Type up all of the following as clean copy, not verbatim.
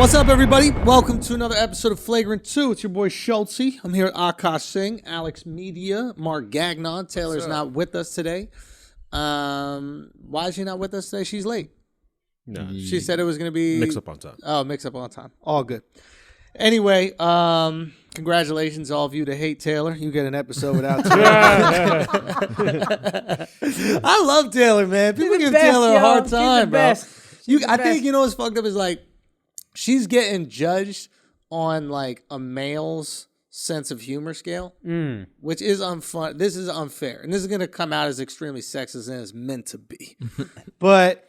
What's up, everybody? Welcome to another episode of Flagrant 2. It's your boy Schulz. I'm here at Akaash Singh, AlexxMedia, Mark Gagnon. Taylor's not with us today. Why is she not with us today? She's late. No, she said it was going to be... Mix up on time. Oh, mix up on time. All good. Anyway, congratulations, all of you that hate Taylor. You get an episode without Taylor. I love Taylor, man. People give Taylor a hard time, bro. I think, you know what's fucked up is like, she's getting judged on like a male's sense of humor scale, which is unfun. This is unfair. And this is going to come out as extremely sexist and it's meant to be. But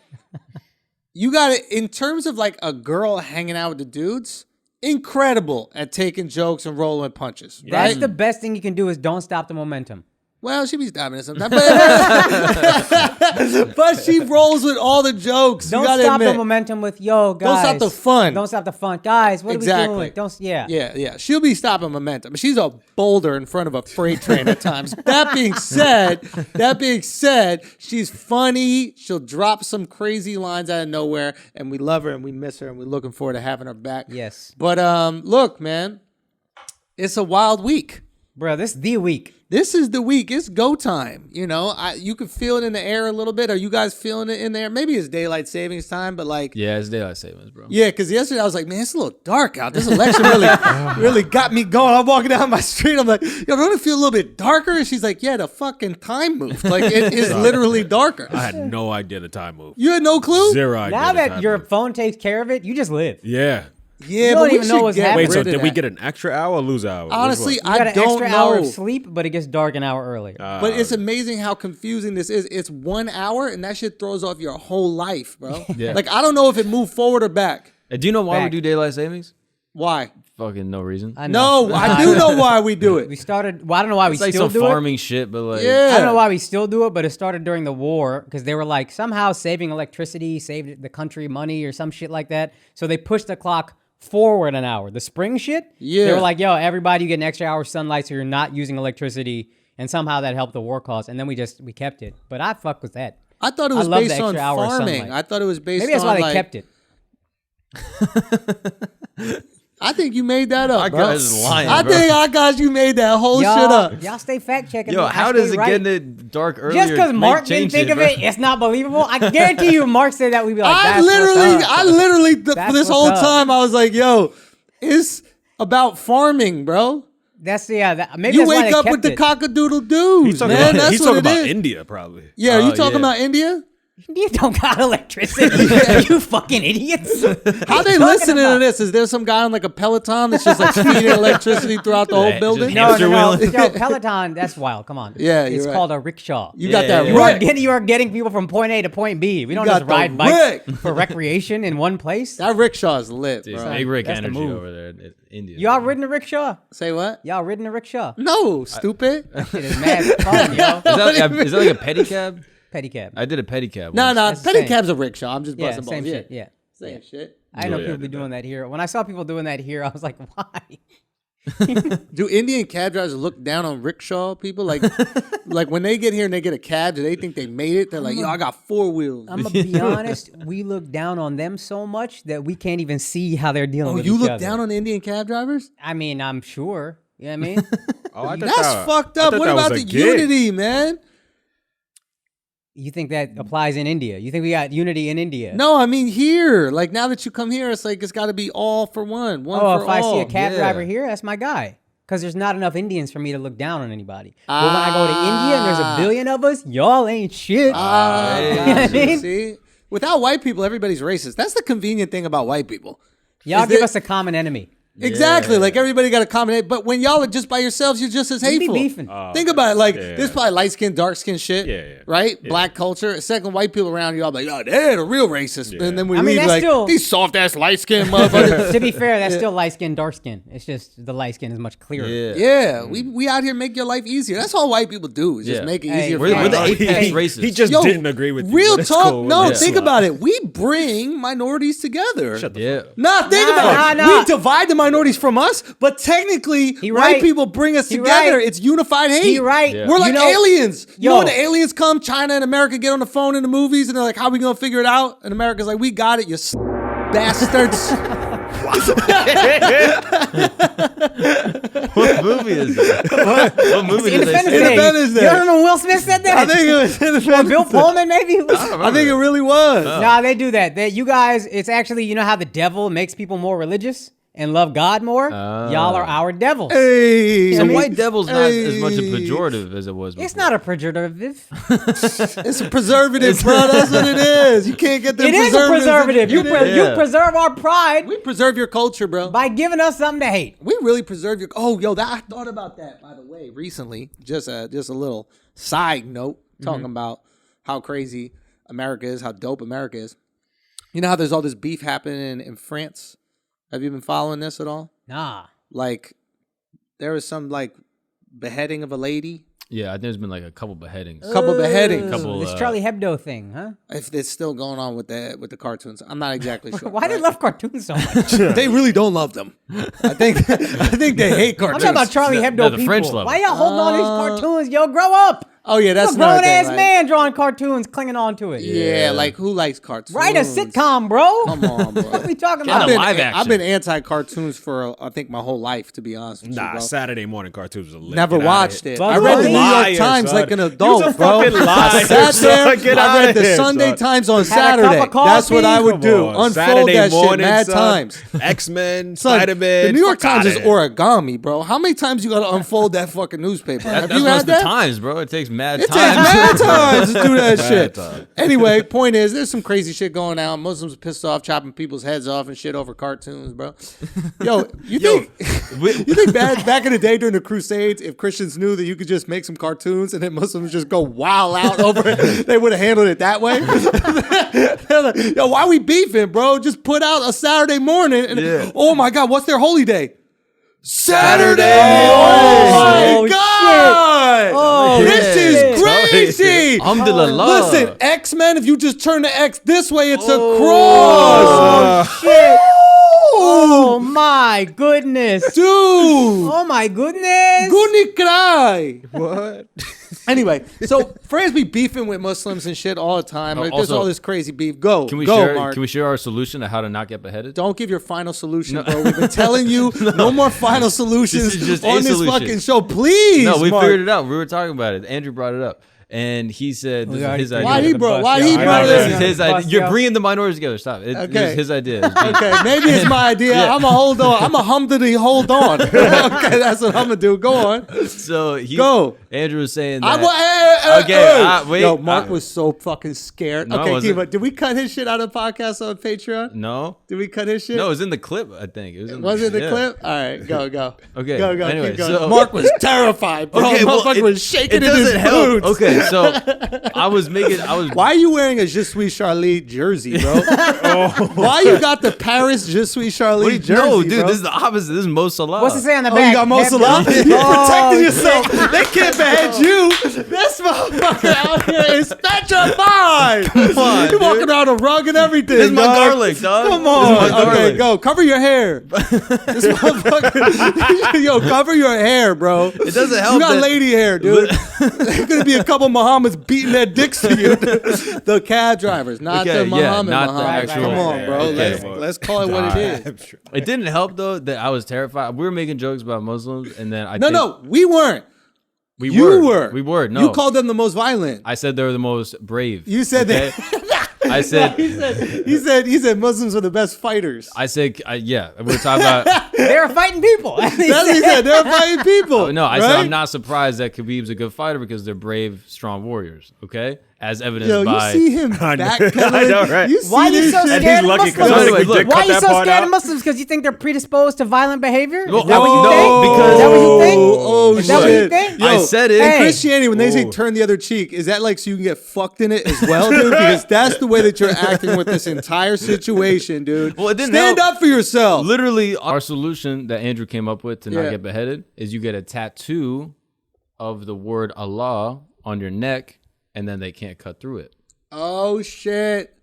you got it in terms of like a girl hanging out with the dudes, incredible at taking jokes and rolling with punches. Right? That's the best thing you can do is don't stop the momentum. Well, she be stopping it sometimes. But she rolls with all the jokes. Don't stop the momentum with, yo, guys. Don't stop the fun. Don't stop the fun. Guys, what are we doing? Yeah. She'll be stopping momentum. She's a boulder in front of a freight train at times. That being said, she's funny. She'll drop some crazy lines out of nowhere, and we love her, and we miss her, and we're looking forward to having her back. Yes. But look, man, it's a wild week. Bro, this is the week. This is the week. It's go time. You know, you can feel it in the air a little bit. Are you guys feeling it in there? Maybe it's daylight savings time, but like... Yeah, it's daylight savings, bro. Yeah, because yesterday I was like, man, it's a little dark out. This election really got me going. I'm walking down my street. I'm like, yo, don't it feel a little bit darker? And she's like, yeah, the fucking time moved. Like, it is literally darker. I had no idea the time moved. You had no clue? Zero idea. Now that your phone takes care of it, you just live. Yeah. Yeah, you but don't even know what's happening. Wait, so did we get an extra hour or lose hour? Honestly, I got an extra hour of sleep, but it gets dark an hour earlier. But it's amazing how confusing this is. It's 1 hour, and that shit throws off your whole life, bro. Yeah. Like, I don't know if it moved forward or back. Do you know why we do daylight savings? Why? Fucking no reason. I know. No, I do know why we do it. We started, well, I don't know why we It's still like do some it. farming shit, but like... Yeah. I don't know why we still do it, but it started during the war because they were like, somehow saving electricity saved the country money or some shit like that. So they pushed the clock forward an hour. The spring shit, yeah. They were like, yo, everybody, you get an extra hour of sunlight so you're not using electricity, and somehow that helped the war cause, and then we kept it. But I fuck with that. I thought it was based on farming. I thought it was based on maybe that's why they kept it. I think you made that up, bro. Akaash is lying, I think Akaash, you made that whole shit up. Y'all stay fact checking. Yo, how does it get it dark earlier? Just because Mark didn't think of it, it's not believable. I guarantee you, if Mark said that, we'd be like, I literally, this whole time, I was like, yo, it's about farming, bro. Maybe you wake up with the cock-a-doodle doos, man. That's he's what talking it about is. India, probably. Yeah, are you talking about India? You don't got electricity, you fucking idiots. How they listening to this? Is there some guy on like a Peloton that's just like feeding electricity throughout the whole building? No. Yo, Peloton, that's wild. Come on. Yeah, it's right. called a rickshaw. You got that right. You are getting people from point A to point B. We don't just ride bikes for recreation in one place. That rickshaw is lit, Dude, bro. Big Rick energy over there in India. Y'all ridden a rickshaw? Say what? Y'all ridden a rickshaw? No, stupid. That shit is mad fun, yo. Is that like a pedicab? Pedicab. I did a pedicab. No, That's pedicab's a rickshaw. I'm just busting balls. Same shit. Yeah. Same shit. I know people be doing that here. When I saw people doing that here, I was like, why? Do Indian cab drivers look down on rickshaw people? Like when they get here and they get a cab, do they think they made it? They're like, yo, I got 4 wheels. I'm going to be honest. We look down on them so much that we can't even see how they're dealing with each other. Oh, you look down on Indian cab drivers? I mean, I'm sure. You know what I mean? That's fucked up. What about the unity, man? You think that applies in India? You think we got unity in India? No, I mean here. Like now that you come here, it's like it's got to be all for one for all. If I see a cab driver here, that's my guy. Because there's not enough Indians for me to look down on anybody. But when I go to India and there's a billion of us, y'all ain't shit. You know what I mean? See? Without white people, everybody's racist. That's the convenient thing about white people. Y'all give us a common enemy. Exactly. Like everybody got to accommodate. But when y'all are just by yourselves, you're just as hateful. Be beefing. Think about it. Like there's probably light skin, dark skin shit. Right? Yeah. Black culture. Second, white people around you all like, oh, they're the real racist. And then we leave that's like still, these soft ass light skin motherfuckers. To be fair, that's still light skin, dark skin. It's just the light skin is much clearer. Yeah. We out here make your life easier. That's all white people do. Is just make it easier. We're the apex racists. He just didn't agree with you. Real talk. Cool. No, think about it. We bring minorities together. Shut the fuck up. Nah, think about it. We divide the minorities from us, but technically, white people bring us together. It's unified hate. We're like aliens. You know when the aliens come, China and America get on the phone in the movies, and they're like, how are we going to figure it out? And America's like, we got it, you bastards. What movie is that? What movie did they say? Independence Day. You don't remember Will Smith said that? I think it was Or Independence Bill Day. Pullman, maybe? I think it really was. Nah, they do that. You guys, it's actually, you know how the devil makes people more religious and love God more? Y'all are our devils. Hey, So white devil's not as much a pejorative as it was before. It's not a pejorative. it's a preservative, bro. That's what it is. You can't get the It is a preservative. You preserve our pride We preserve your culture, bro. by giving us something to hate. We really preserve your. Oh, yo, I thought about that, by the way, recently. Just a little side note talking about how crazy America is, how dope America is. You know how there's all this beef happening in France? Have you been following this at all? Nah. Like, there was some like beheading of a lady. Yeah, I think there's been like a couple beheadings. Couple beheadings. This Charlie Hebdo thing, huh? If it's still going on with the cartoons, I'm not exactly sure. Why do they love cartoons so much? They really don't love them. I think they hate I'm cartoons. talking about Charlie Hebdo no, the people. French love Why it. y'all holding on to these cartoons? Yo, grow up. Oh yeah, that's a another grown thing, ass right? man drawing cartoons, clinging on to it. Yeah, like who likes cartoons? Write a sitcom, bro. Come on, bro. What are we talking Get about? a live action. I've been anti-cartoons for I think my whole life, to be honest with you, Nah, bro. Saturday morning cartoons was a lit. Never Get outta watched here. it. Fuck I read the New liar, York Times son. like an You's adult, a bro. fucking I liar, sat there. son. Get I read outta the here, Sunday son. Times on Had a cup Saturday. of coffee. That's what I would Come do. on. Unfold Saturday that shit morning, mad son. times. X-Men, Son, Spider-Man. the New York fuck Times is outta here. origami, bro. How many times you got to unfold that fucking newspaper? Have That's you what's had the that? times, bro. It takes mad It time. takes mad times to do that shit. time. Anyway, point is, there's some crazy shit going on. Muslims are pissed off, chopping people's heads off and shit over cartoons, bro. Yo, you think back in the day during the Crusades, if Christians knew that you could just make some cartoons and then Muslims just go wild out over it, they would have handled it that way? They're like, yo, why we beefing, bro? Just put out a Saturday morning. And, oh my God, what's their holy day? Saturday! Oh my God! Oh, this is crazy! Alhamdulillah. Listen, X-Men, if you just turn the X this way, it's a cross! Oh, shit. Oh, Oh my goodness. dude! Oh my goodness. Guni cry! What? Anyway, so friends be beefing with Muslims and shit all the time. Like, there's also, all this crazy beef. Go, Can we Mark. share our solution to how to not get beheaded? Don't give your final solution, bro. We've been telling you no more final solutions This is just on a this solution. fucking show. Please, No, we Mark. figured it out. We were talking about it. Andrew brought it up. And he said this is his idea. Why he brought This this? is his idea. You're bringing the minorities together. Stop. It was his idea. Okay, maybe it's my idea. Yeah. I'm a hold on. I'm a humdity hold on. Okay, that's what I'm gonna do. Go on. So Andrew was saying I that. will. Wait. Yo, Mark was so fucking scared. No, I Okay, wasn't. Kiva, did we cut his shit out of the podcast on Patreon? No. Did we cut his shit? No, it was in the clip, I think. Was it the yeah. clip? All right, go. Okay, Go. anyway, Keep going. so- Mark was terrified, bro. Okay, well, Motherfucker was shaking it in his doesn't help. boots. Okay, so I was. Why are you wearing a Je suis Charlie jersey, bro? Why you got the Paris Je suis Charlie jersey, No, dude, bro? this is the opposite. This is Mo Salah. What's it say on the Oh, back? you got Mo Salah? Hebdo? You Oh, protecting yourself. They can't behead you. This motherfucker out here is petrified. Come on, You walking around a rug and everything. This is my dog. garlic, dog. Come This is on. my Okay, garlic. go. Cover your hair. This motherfucker. Yo, cover your hair, bro. It doesn't help You got that- lady hair, dude. There's going to be a couple Muhammads beating their dicks to you. The cab drivers, not Okay, the Muhammad. not the Muhammad. actual- Come on, bro. Okay. Let's call it what it is. It didn't help though that I was terrified. We were making jokes about Muslims, and then No, we weren't. we You were. were. We were. No, You called them the most violent. I said they were the most brave. You said okay? that. I said. He said Muslims are the best fighters. I said. Yeah, we were talking about. They're fighting people. That's what he said. They're fighting people. No, I said right? I'm not surprised that Khabib's a good fighter because they're brave, strong warriors. Okay, as evidenced Yo, you by. see him backpedaling. I know, right? You see Why are you this so shit? scared of lucky 'cause Muslims? I think we did Why cut are you that so part scared out. of Muslims? Because you think they're predisposed to violent behavior? Well, Is that what you no, think? because- Is that what you think? Oh, Is that what you shit. think? Yo, I said it. Hey. In Christianity, when they say Ooh. turn the other cheek, is that like so you can get fucked in it as well, dude? Because that's the way that you're acting with this entire situation, dude. Well, it didn't Stand help. up for yourself. Literally, our solution that Andrew came up with to not Yeah. get beheaded is you get a tattoo of the word Allah on your neck, and then they can't cut through it. Oh shit.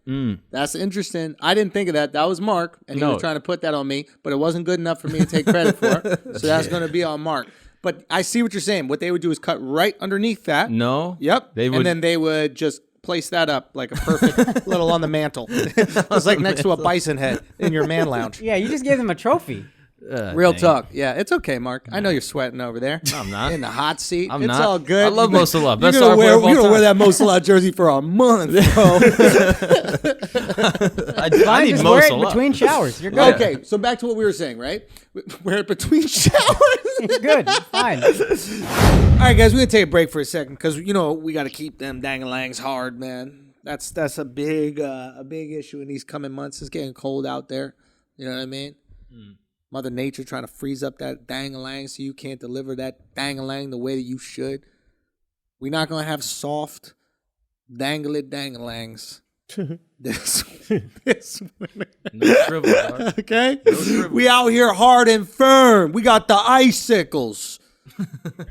That's interesting. I didn't think of that. That was Mark, and he No. was trying to put that on me, but it wasn't good enough for me to take credit for. So that's going to be on Mark. But I see what you're saying. What they would do is cut right underneath that. No. Yep. They would. And then they would just place that up like a perfect little on the mantle. It's like next to a bison head in your man lounge. Yeah, you just gave them a trophy. Real talk. Yeah, it's okay, Mark. I know you're sweating over there. I'm not. In the hot seat. I'm it's not. all good. I love Mo Salah. You're Best going star player of all to wear time. that Mo Salah jersey for a month, bro. I need Just Mo wear it Salah. between showers. You're good. Okay, so back to what we were saying, right? Wear it between showers. You're good. Fine. All right, guys, we're going to take a break for a second because, we got to keep them dang-a-langs hard, man. That's a big issue in these coming months. It's getting cold out there. You know what I mean? Mother Nature trying to freeze up that dang-a-lang so you can't deliver that dang-a-lang the way that you should. We're not going to have soft, dang-a-langs this winter. No shrivel, dog. Okay? No shrivel. We out here hard and firm. We got the icicles.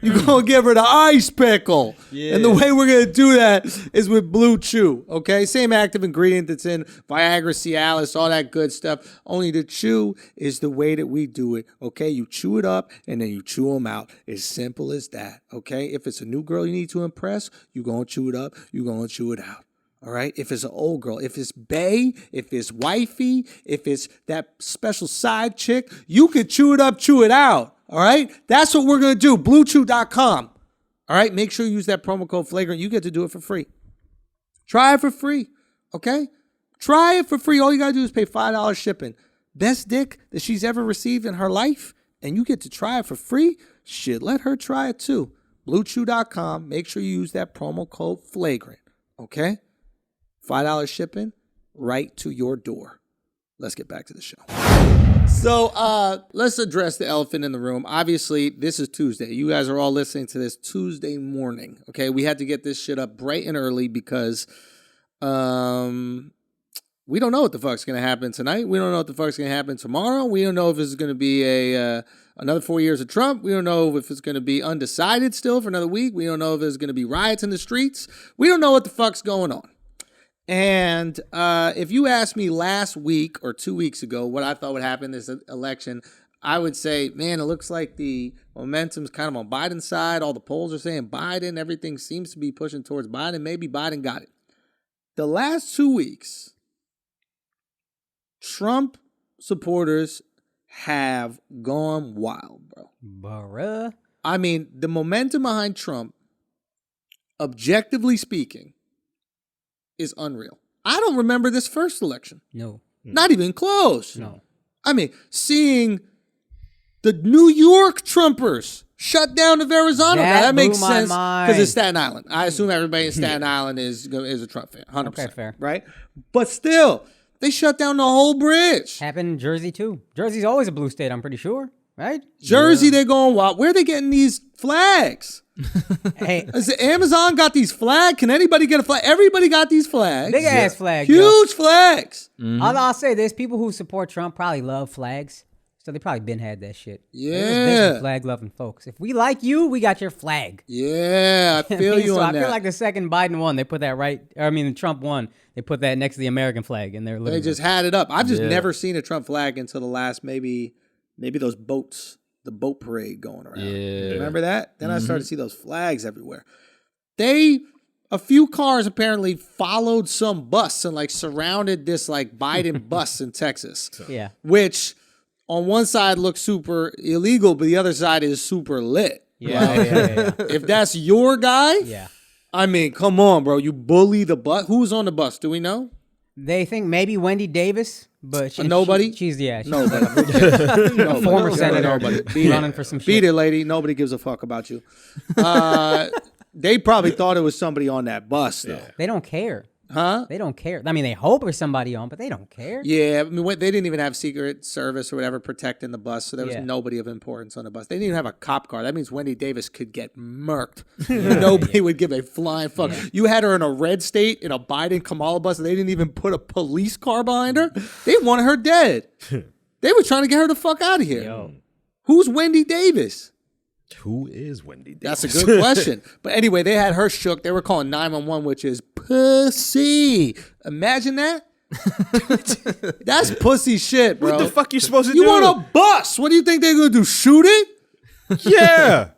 You're going to give her the ice pickle. Yeah. And the way we're going to do that is with Blue Chew, okay? Same active ingredient that's in Viagra, Cialis, all that good stuff. Only the chew is the way that we do it, okay? You chew it up and then you chew them out. As simple as that, okay? If it's a new girl you need to impress, you're going to chew it up, you're going to chew it out. All right. If it's an old girl, if it's bae, if it's wifey, if it's that special side chick, you can chew it up, chew it out. All right. That's what we're going to do. BlueChew.com. All right. Make sure you use that promo code Flagrant. You get to do it for free. Try it for free. Okay. Try it for free. All you got to do is pay $5 shipping. Best dick that she's ever received in her life. And you get to try it for free. Shit, let her try it too. BlueChew.com. Make sure you use that promo code Flagrant. Okay. $5 shipping right to your door. Let's get back to the show. So let's address the elephant in the room. Obviously, this is Tuesday. You guys are all listening to this Tuesday morning. Okay, we had to get this shit up bright and early because we don't know what the fuck's going to happen tonight. We don't know what the fuck's going to happen tomorrow. We don't know if it's going to be another 4 years of Trump. We don't know if it's going to be undecided still for another week. We don't know if there's going to be riots in the streets. We don't know what the fuck's going on. And if you asked me last week or 2 weeks ago what I thought would happen this election, I would say, man, it looks like the momentum's kind of on Biden's side. All the polls are saying Biden. Everything seems to be pushing towards Biden. Maybe Biden got it. The last 2 weeks, Trump supporters have gone wild, bro. Bruh. I mean, the momentum behind Trump, objectively speaking, is unreal. I don't remember this first election. No. Not even close. No. I mean, seeing the New York Trumpers shut down the Verrazano. That makes blew my sense mind. because it's Staten Island. I assume everybody in Staten Island is a Trump fan. 100%. Okay, fair. Right? But still, they shut down the whole bridge. Happened in Jersey, too. Jersey's always a blue state, I'm pretty sure. Right? Jersey, they're going wild. Where are they getting these flags? Hey, Is it Amazon got these flags? Can anybody get a flag? Everybody got these flags. big ass flag. Huge flags. I'll say this: people who support Trump probably love flags, so they probably been had that shit. Yeah. Flag loving folks. If we like you, we got your flag. Yeah, I feel you So on I that. feel like the second Biden won, they put that the Trump won, they put that next to the American flag in their living They room. just had it up. I've just never seen a Trump flag until the last maybe those boats, the boat parade going around. Yeah. Remember that? Then I started to see those flags everywhere. A few cars apparently followed some bus and like surrounded this like Biden bus in Texas. Yeah. Which on one side looks super illegal, but the other side is super lit. Yeah, yeah. If that's your guy, Yeah. I mean, come on, bro. You bully the bus. Who's on the bus? Do we know? They think maybe Wendy Davis, but nobody? She's Nobody. a former senator Nobody. running for some shit. Beat it, lady. Nobody gives a fuck about you. They probably thought it was somebody on that bus, though. They don't care. Huh? They don't care. I mean, they hope there's somebody on, but they don't care. Yeah, I mean, they didn't even have Secret Service or whatever protecting the bus, so there was Yeah. nobody of importance on the bus. They didn't even have a cop car. That means Wendy Davis could get murked. Nobody would give a flying fuck. You had her in a red state in a Biden Kamala bus, and they didn't even put a police car behind her. They wanted her dead. They were trying to get her the fuck out of here. Yo. Who's Wendy Davis? Who is Wendy Davis? That's a good question. But anyway, they had her shook. They were calling 911, which is pussy. Imagine that. That's pussy shit, bro. What the fuck you supposed to You do? want a bus? What do you think they're going to do? Shoot it? Yeah.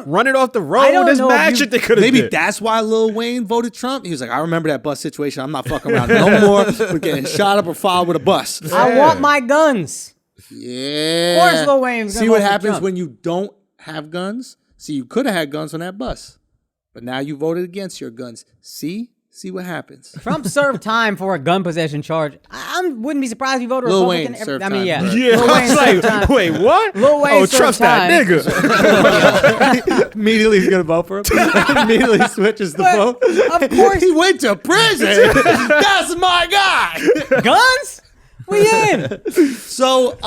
run it off the road. There's mad shit they could have Maybe that's why Lil Wayne voted Trump. He was like, I remember that bus situation. I'm not fucking around no more. We're getting shot up or followed with a bus. I want my guns. Yeah. Of course Lil Wayne's gonna See what vote for happens Trump. when you don't have guns? See, you could have had guns on that bus. But now you voted against your guns. See what happens. Trump served time for a gun possession charge. I wouldn't be surprised if he voted Lil Republican. Wayne served I mean, time, yeah. bro. Yeah, Lil I Wayne was served time. like, wait, what? Lil Wayne Oh, served trust that time. nigga. Immediately he's going to vote for him. Immediately switches the vote. Of course. He went to prison. That's my guy. Guns? We in. So,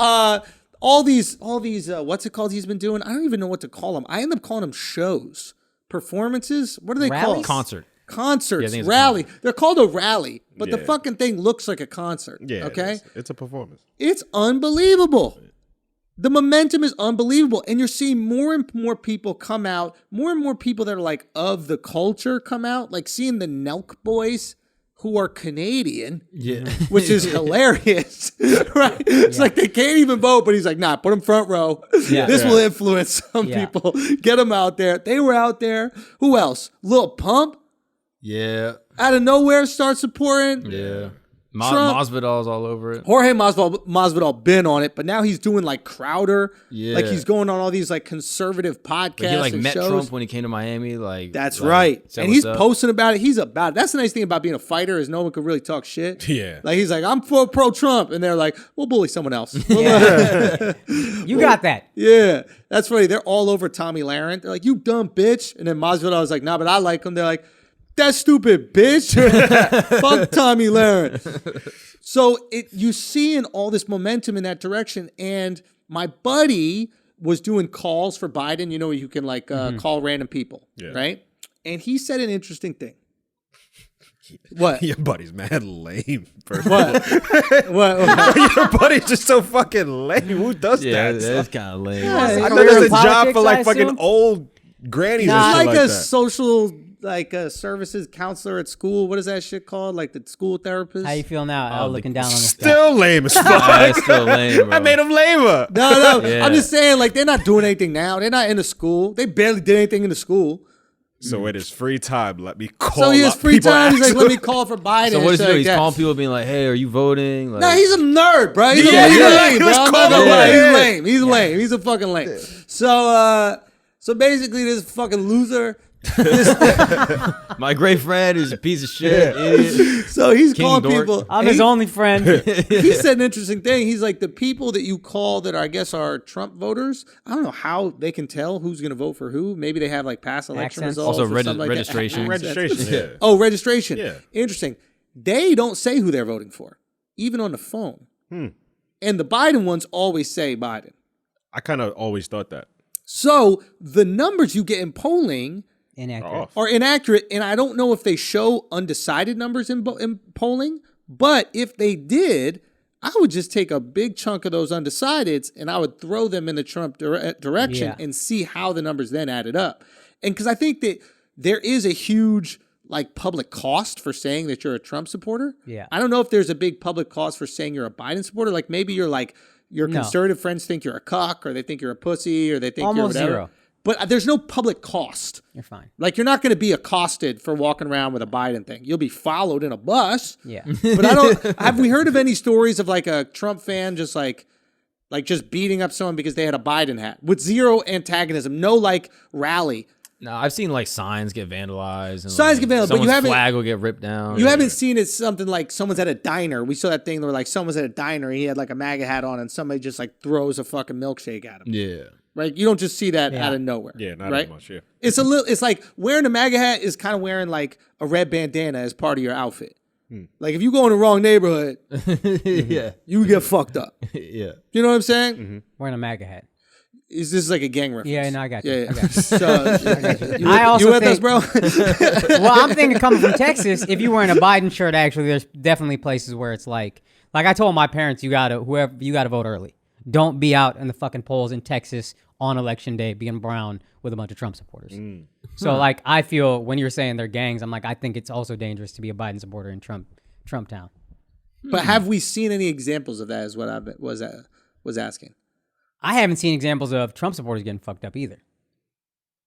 all these, what's it called he's been doing? I don't even know what to call them. I end up calling them shows. Performances? What are they called? Concert. Concerts, Yeah, rally. They're called a rally, but the Yeah. fucking thing looks like a concert. Yeah, okay? it's a performance. It's unbelievable. The momentum is unbelievable. And you're seeing more and more people come out, more and more people that are like of the culture come out, like seeing the Nelk boys who are Canadian, which is hilarious, right? It's like they can't even vote, but he's like, nah, put them front row. Yeah. This will influence some people. Get them out there. They were out there. Who else? Lil Pump. Yeah. Out of nowhere, start supporting. Yeah. Trump. Masvidal's all over it. Jorge Masvidal been on it, but now he's doing like Crowder. Yeah. Like he's going on all these like conservative podcasts Like he like and met shows. Trump when he came to Miami. That's like, right. said And he's what's up. posting about it. He's about it. That's the nice thing about being a fighter is no one could really talk shit. Yeah. Like he's like, I'm for pro-Trump. And they're like, we'll bully someone else. You got that. Yeah. That's funny. They're all over Tommy Lahren. They're like, you dumb bitch. And then Masvidal was like, nah, but I like him. They're like, that stupid bitch. Fuck Tommy Lahren. So you seeing all this momentum in that direction. And my buddy was doing calls for Biden. You know, you can like call random people, right? And he said an interesting thing. What? Your buddy's mad lame. What? what? Your buddy's just so fucking lame. Who does Yeah, that? that's kind of lame. I Career thought it was in a job politics, for I like fucking assume? old grannies Nah. and shit Like like a that. social, like a services counselor at school. What is that shit called? Like the school therapist? How you feel now? Looking down on the Still lame as fuck. That's still lame, bro. I made him lamer. No. Yeah. I'm just saying, like, they're not doing anything now. They're not in the school. They barely did anything in the school. So in his free time, let me call So he has up free people time. He's like, asking- let me call for Biden. So and what is he shit doing? like He's that. calling people being like, hey, are you voting? Like, Nah, he's a nerd, bro. He's Yeah, a he lame, bro. was I'm not calling gonna lie. him He's lame. lame. He's lame. He's a fucking lame. So basically, this fucking loser. my great friend is a piece of shit. Idiot. So he's King calling dork. people. I'm and his he- only friend. He said an interesting thing. He's like, the people that you call that I guess are Trump voters, I don't know how they can tell who's going to vote for who. Maybe they have like past election Accents. results. Also or something like that. registration. Registration. Yeah. Oh, registration. Yeah. Interesting. They don't say who they're voting for, even on the phone. And the Biden ones always say Biden. I kind of always thought that. So the numbers you get in polling Inaccurate. are inaccurate, and I don't know if they show undecided numbers in polling, but if they did, I would just take a big chunk of those undecideds and I would throw them in the Trump direction Yeah. and see how the numbers then added up. And because I think that there is a huge like public cost for saying that you're a Trump supporter. Yeah. I don't know if there's a big public cost for saying you're a Biden supporter. Like maybe you're like, your No. conservative friends think you're a cuck or they think you're a pussy or they think Almost you're whatever. zero. But there's no public cost. You're fine. Like, you're not going to be accosted for walking around with a Biden thing. You'll be followed in a bus. Yeah. But I don't. Have we heard of any stories of like a Trump fan just like just beating up someone because they had a Biden hat with zero antagonism, no like rally? No, I've seen like signs get vandalized. And, Signs like, get vandalized, but you someone's haven't- flag will get ripped down. You haven't seen it something like someone's at a diner. We saw that thing where like someone's at a diner. He had like a MAGA hat on and somebody just like throws a fucking milkshake at him. Yeah. Right? You don't just see that Yeah. out of nowhere. Yeah, not right? as much. Yeah. It's a little. It's like wearing a MAGA hat is kind of wearing like a red bandana as part of your outfit. Like if you go in the wrong neighborhood, Yeah. you get fucked up. Yeah. You know what I'm saying? Wearing a MAGA hat. Is this like a gang reference? Yeah, no, I got you. Yeah, I got you. So, you, I also you with think- us, bro? Well, I'm thinking coming from Texas, if you're wearing a Biden shirt, actually, there's definitely places where it's like I told my parents, you gotta vote early. Don't be out in the fucking polls in Texas on election day being brown with a bunch of Trump supporters. So like, I feel when you're saying they're gangs, I'm like, I think it's also dangerous to be a Biden supporter in Trump town. But have we seen any examples of that? Is what I was asking. I haven't seen examples of Trump supporters getting fucked up either.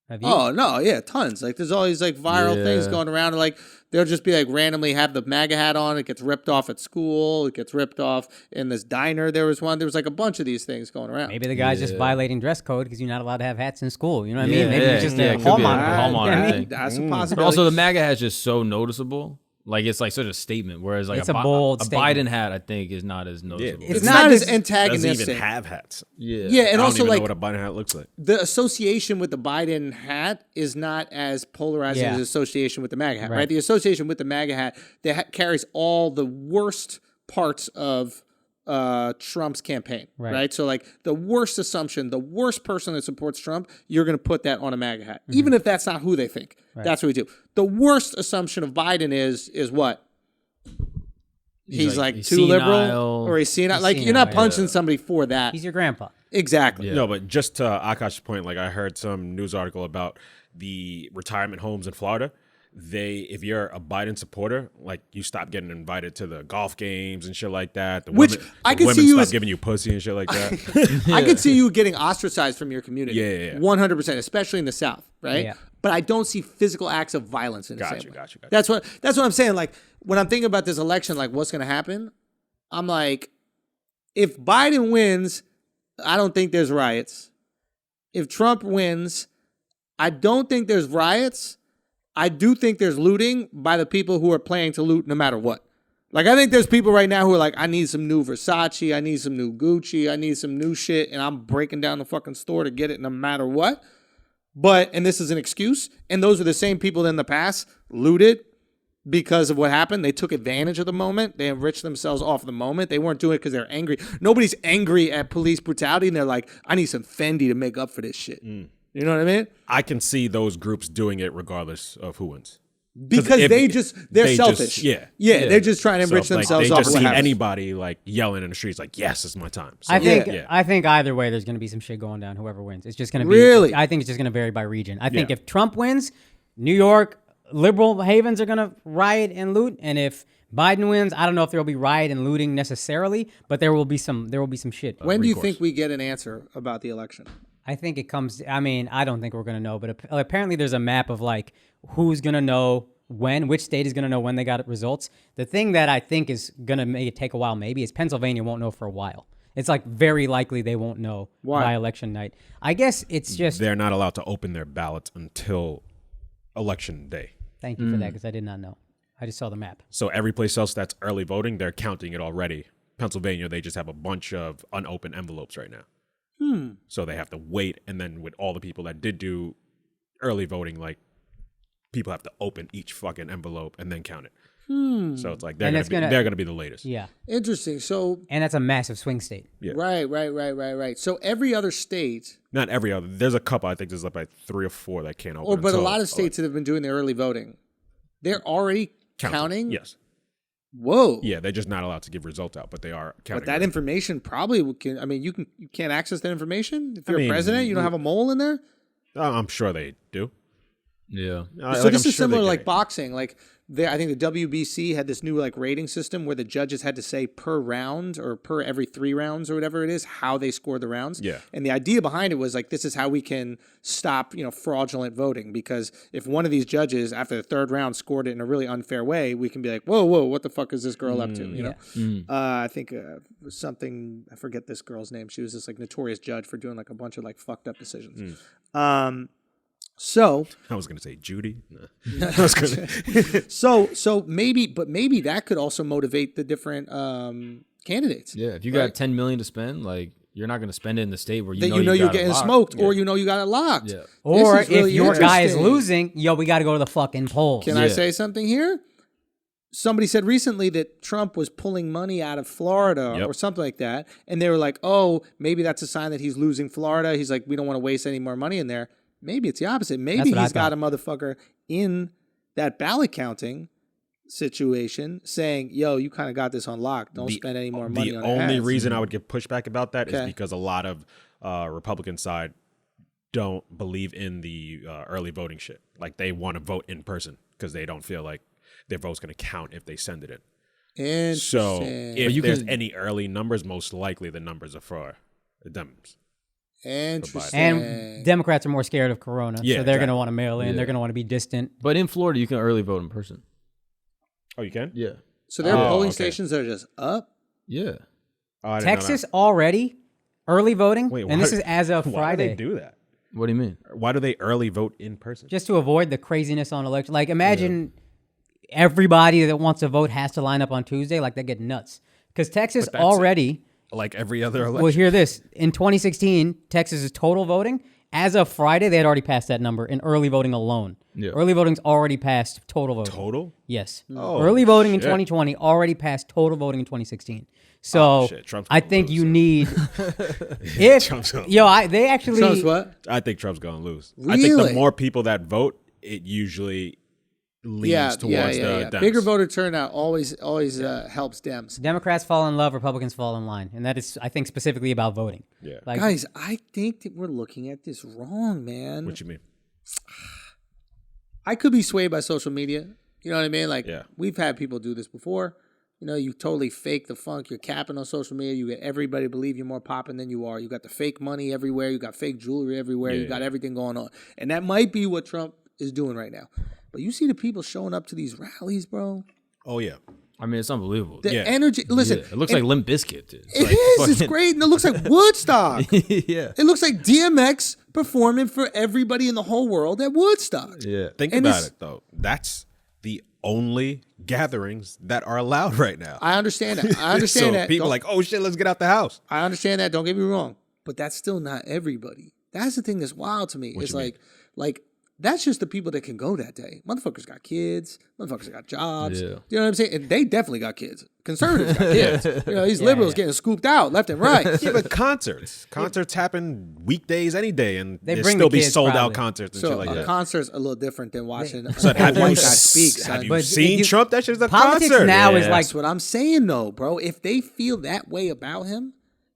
Have you? Oh no, yeah, tons. Like there's all these like viral things going around, and like they'll just be like randomly have the MAGA hat on. It gets ripped off at school. It gets ripped off in this diner. There was one. There was like a bunch of these things going around. Maybe the guy's just violating dress code because you're not allowed to have hats in school. You know what I mean? Maybe Yeah, it's just yeah, a it could be a hallmark. hallmark thing. That's a possibility. But also, the MAGA hat is just so noticeable. Like it's like such a statement. Whereas like It's a bold a statement. Biden hat, I think, is not as noticeable. It's It's not not as as- antagonistic. Doesn't even have hats. Yeah. Yeah, and I don't also even like know what a Biden hat looks like. the association with the Biden hat is not as polarizing Yeah. as the association with the MAGA hat, right? Right. The association with the MAGA hat that carries all the worst parts of Trump's campaign, right. So like the worst assumption, the worst person that supports Trump, you're going to put that on a MAGA hat, even if that's not who they think. That's what we do. The worst assumption of Biden is what? He's like he's too liberal, senile. or he's senile. He's Like you're not senile, punching somebody for that. He's your grandpa. Exactly. No, but just to Akash's point, like I heard some news article about the retirement homes in Florida. If you're a Biden supporter, like you stop getting invited to the golf games and shit like that. Which I could see you stop as giving you pussy and shit like that. I could see you getting ostracized from your community. Yeah. 100%, especially in the South, right? Yeah. But I don't see physical acts of violence in the same way. Gotcha. That's what I'm saying. Like when I'm thinking about this election, like what's going to happen, I'm like, if Biden wins, I don't think there's riots. If Trump wins, I don't think there's riots. I do think there's looting by the people who are planning to loot no matter what. Like, I think there's people right now who are like, I need some new Versace, I need some new Gucci, I need some new shit, and I'm breaking down the fucking store to get it no matter what. But, and this is an excuse, and those are the same people that in the past looted because of what happened. They took advantage of the moment. They enriched themselves off the moment. They weren't doing it because they're angry. Nobody's angry at police brutality, and they're like, I need some Fendi to make up for this shit. You know what I mean? I can see those groups doing it regardless of who wins. Because they're selfish. Yeah. They're just trying to enrich So, like, themselves they off just of what see happens. anybody like yelling in the streets like, yes, it's my time. So, I think yeah. I think either way, there's going to be some shit going down. Whoever wins, it's just going to be. Really? I think it's just going to vary by region. I think Yeah. if Trump wins, New York liberal havens are going to riot and loot, and if Biden wins, I don't know if there will be riot and looting necessarily, but there will be some shit. When do you think we get an answer about the election? I think it comes. I mean, I don't think we're gonna know, but apparently there's a map of like who's gonna know when, which state is gonna know when they got results. The thing that I think is gonna make it take a while, maybe, is Pennsylvania won't know for a while. It's like very likely they won't know by election night. I guess it's just. They're not allowed to open their ballots until election day. Thank you for that, because I did not know. I just saw the map. So every place else that's early voting, they're counting it already. Pennsylvania, they just have a bunch of unopened envelopes right now. So they have to wait, and then with all the people that did do early voting, like people have to open each fucking envelope and then count it. So it's like they're gonna be the latest. Yeah, Interesting. So and that's a massive swing state. Yeah. right. So every other state, Not every other. There's a couple. I think there's like 3 or 4 that can't open. but a until, lot of states that have been doing the early voting, they're already counting. Yes. Whoa. Yeah, they're just not allowed to give results out, but they are counting. But that information probably can. I mean, you can't access that information if you're mean, president. You don't have a mole in there. I'm sure they do. Yeah. So this is similar to like boxing. Like I think the WBC had this new like rating system where the judges had to say per round or per every 3 rounds or whatever it is how they score the rounds. Yeah. And the idea behind it was like this is how we can stop fraudulent voting, because if one of these judges after the 3rd round scored it in a really unfair way, we can be like, whoa, what the fuck is this girl up to? You know. I think something, I forget this girl's name. She was this like notorious judge for doing like a bunch of like fucked up decisions. So I was gonna say Judy. No. I was gonna. so maybe that could also motivate the different candidates. Yeah. If you got $10 million to spend, like you're not going to spend it in the state where That you're you're getting smoked, or you got it locked. Yeah. Or This is really if your guy is interesting. losing, we got to go to the fucking polls. Can I say something here? Somebody said recently that Trump was pulling money out of Florida or something like that, and they were like, "Oh, maybe that's a sign that he's losing Florida." He's like, "We don't want to waste any more money in there." Maybe it's the opposite. Maybe he's got a motherfucker in that ballot counting situation saying, "Yo, you kind of got this on lock. Don't spend any more money on it." The only reason I would give pushback about that is because a lot of Republican side don't believe in the early voting shit. Like they want to vote in person because they don't feel like their vote's going to count if they send it in. So if there's any early numbers, most likely the numbers are for the Dems. Interesting. And Democrats are more scared of Corona, Yeah, so they're going to want to mail in. Yeah. They're going to want to be distant. But in Florida, you can early vote in person. Oh, you can? Yeah. So there are polling okay. stations that are just up? Yeah. Oh, I didn't know Texas already early voting, Wait, and this why- is as of that. Why Friday. do they do that? What do you mean? Why do they early vote in person? Just to avoid the craziness on election. Like, imagine everybody that wants to vote has to line up on Tuesday. Like, they get nuts. Because Texas But that's already, Like every other election. well, hear this. In 2016, Texas's total voting, as of Friday, they had already passed that number in early voting alone. Yeah. Early voting's already passed total voting. Total? Yes. Oh, Early voting in shit. 2020 already passed total voting in 2016. So shit. Trump's I gonna think lose, you so. need if Trump's gonna they actually Trump's what? I think Trump's going to lose. I think Really? the more people that vote, it usually leans towards the Dems. Bigger voter turnout always helps Dems. Democrats fall in love, Republicans fall in line, and that is, I think, specifically about voting. Yeah. Like, Guys, I think that we're looking at this wrong, man. What you mean? I could be swayed by social media. You know what I mean? Like, Yeah. we've had people do this before. You know, you totally fake the funk. You're capping on social media. You get everybody to believe you're more popping than you are. You got the fake money everywhere. You got fake jewelry everywhere. Yeah, You got everything going on. And that might be what Trump is doing right now. But you see the people showing up to these rallies, bro. Oh, yeah. I mean, it's unbelievable. The Yeah. energy. Listen, Yeah, it looks and like Limp Bizkit. it is. It's great. And it looks like Woodstock. Yeah. It looks like DMX performing for everybody in the whole world at Woodstock. Yeah. Think And about it's- it, though. That's the only gatherings that are allowed right now. I understand that. I understand so that. people Don't- are like, oh, shit, let's get out the house. I understand that. Don't get me wrong, but that's still not everybody. That's the thing that's wild to me. What It's you mean? like that's just the people that can go that day. Motherfuckers got kids. Motherfuckers got jobs. Yeah. You know what I'm saying? And they definitely got kids. Conservatives got kids. You know, these liberals getting scooped out left and right. Yeah, but concerts happen weekdays any day, and They there bring still the be kids, sold out probably. concerts and So shit like a that. concert's a little different than watching a So have white you, guy speak. have Son. you But seen you- Trump? That shit's a politics concert. now is Yeah. like That's what I'm saying, though, bro. If they feel that way about him,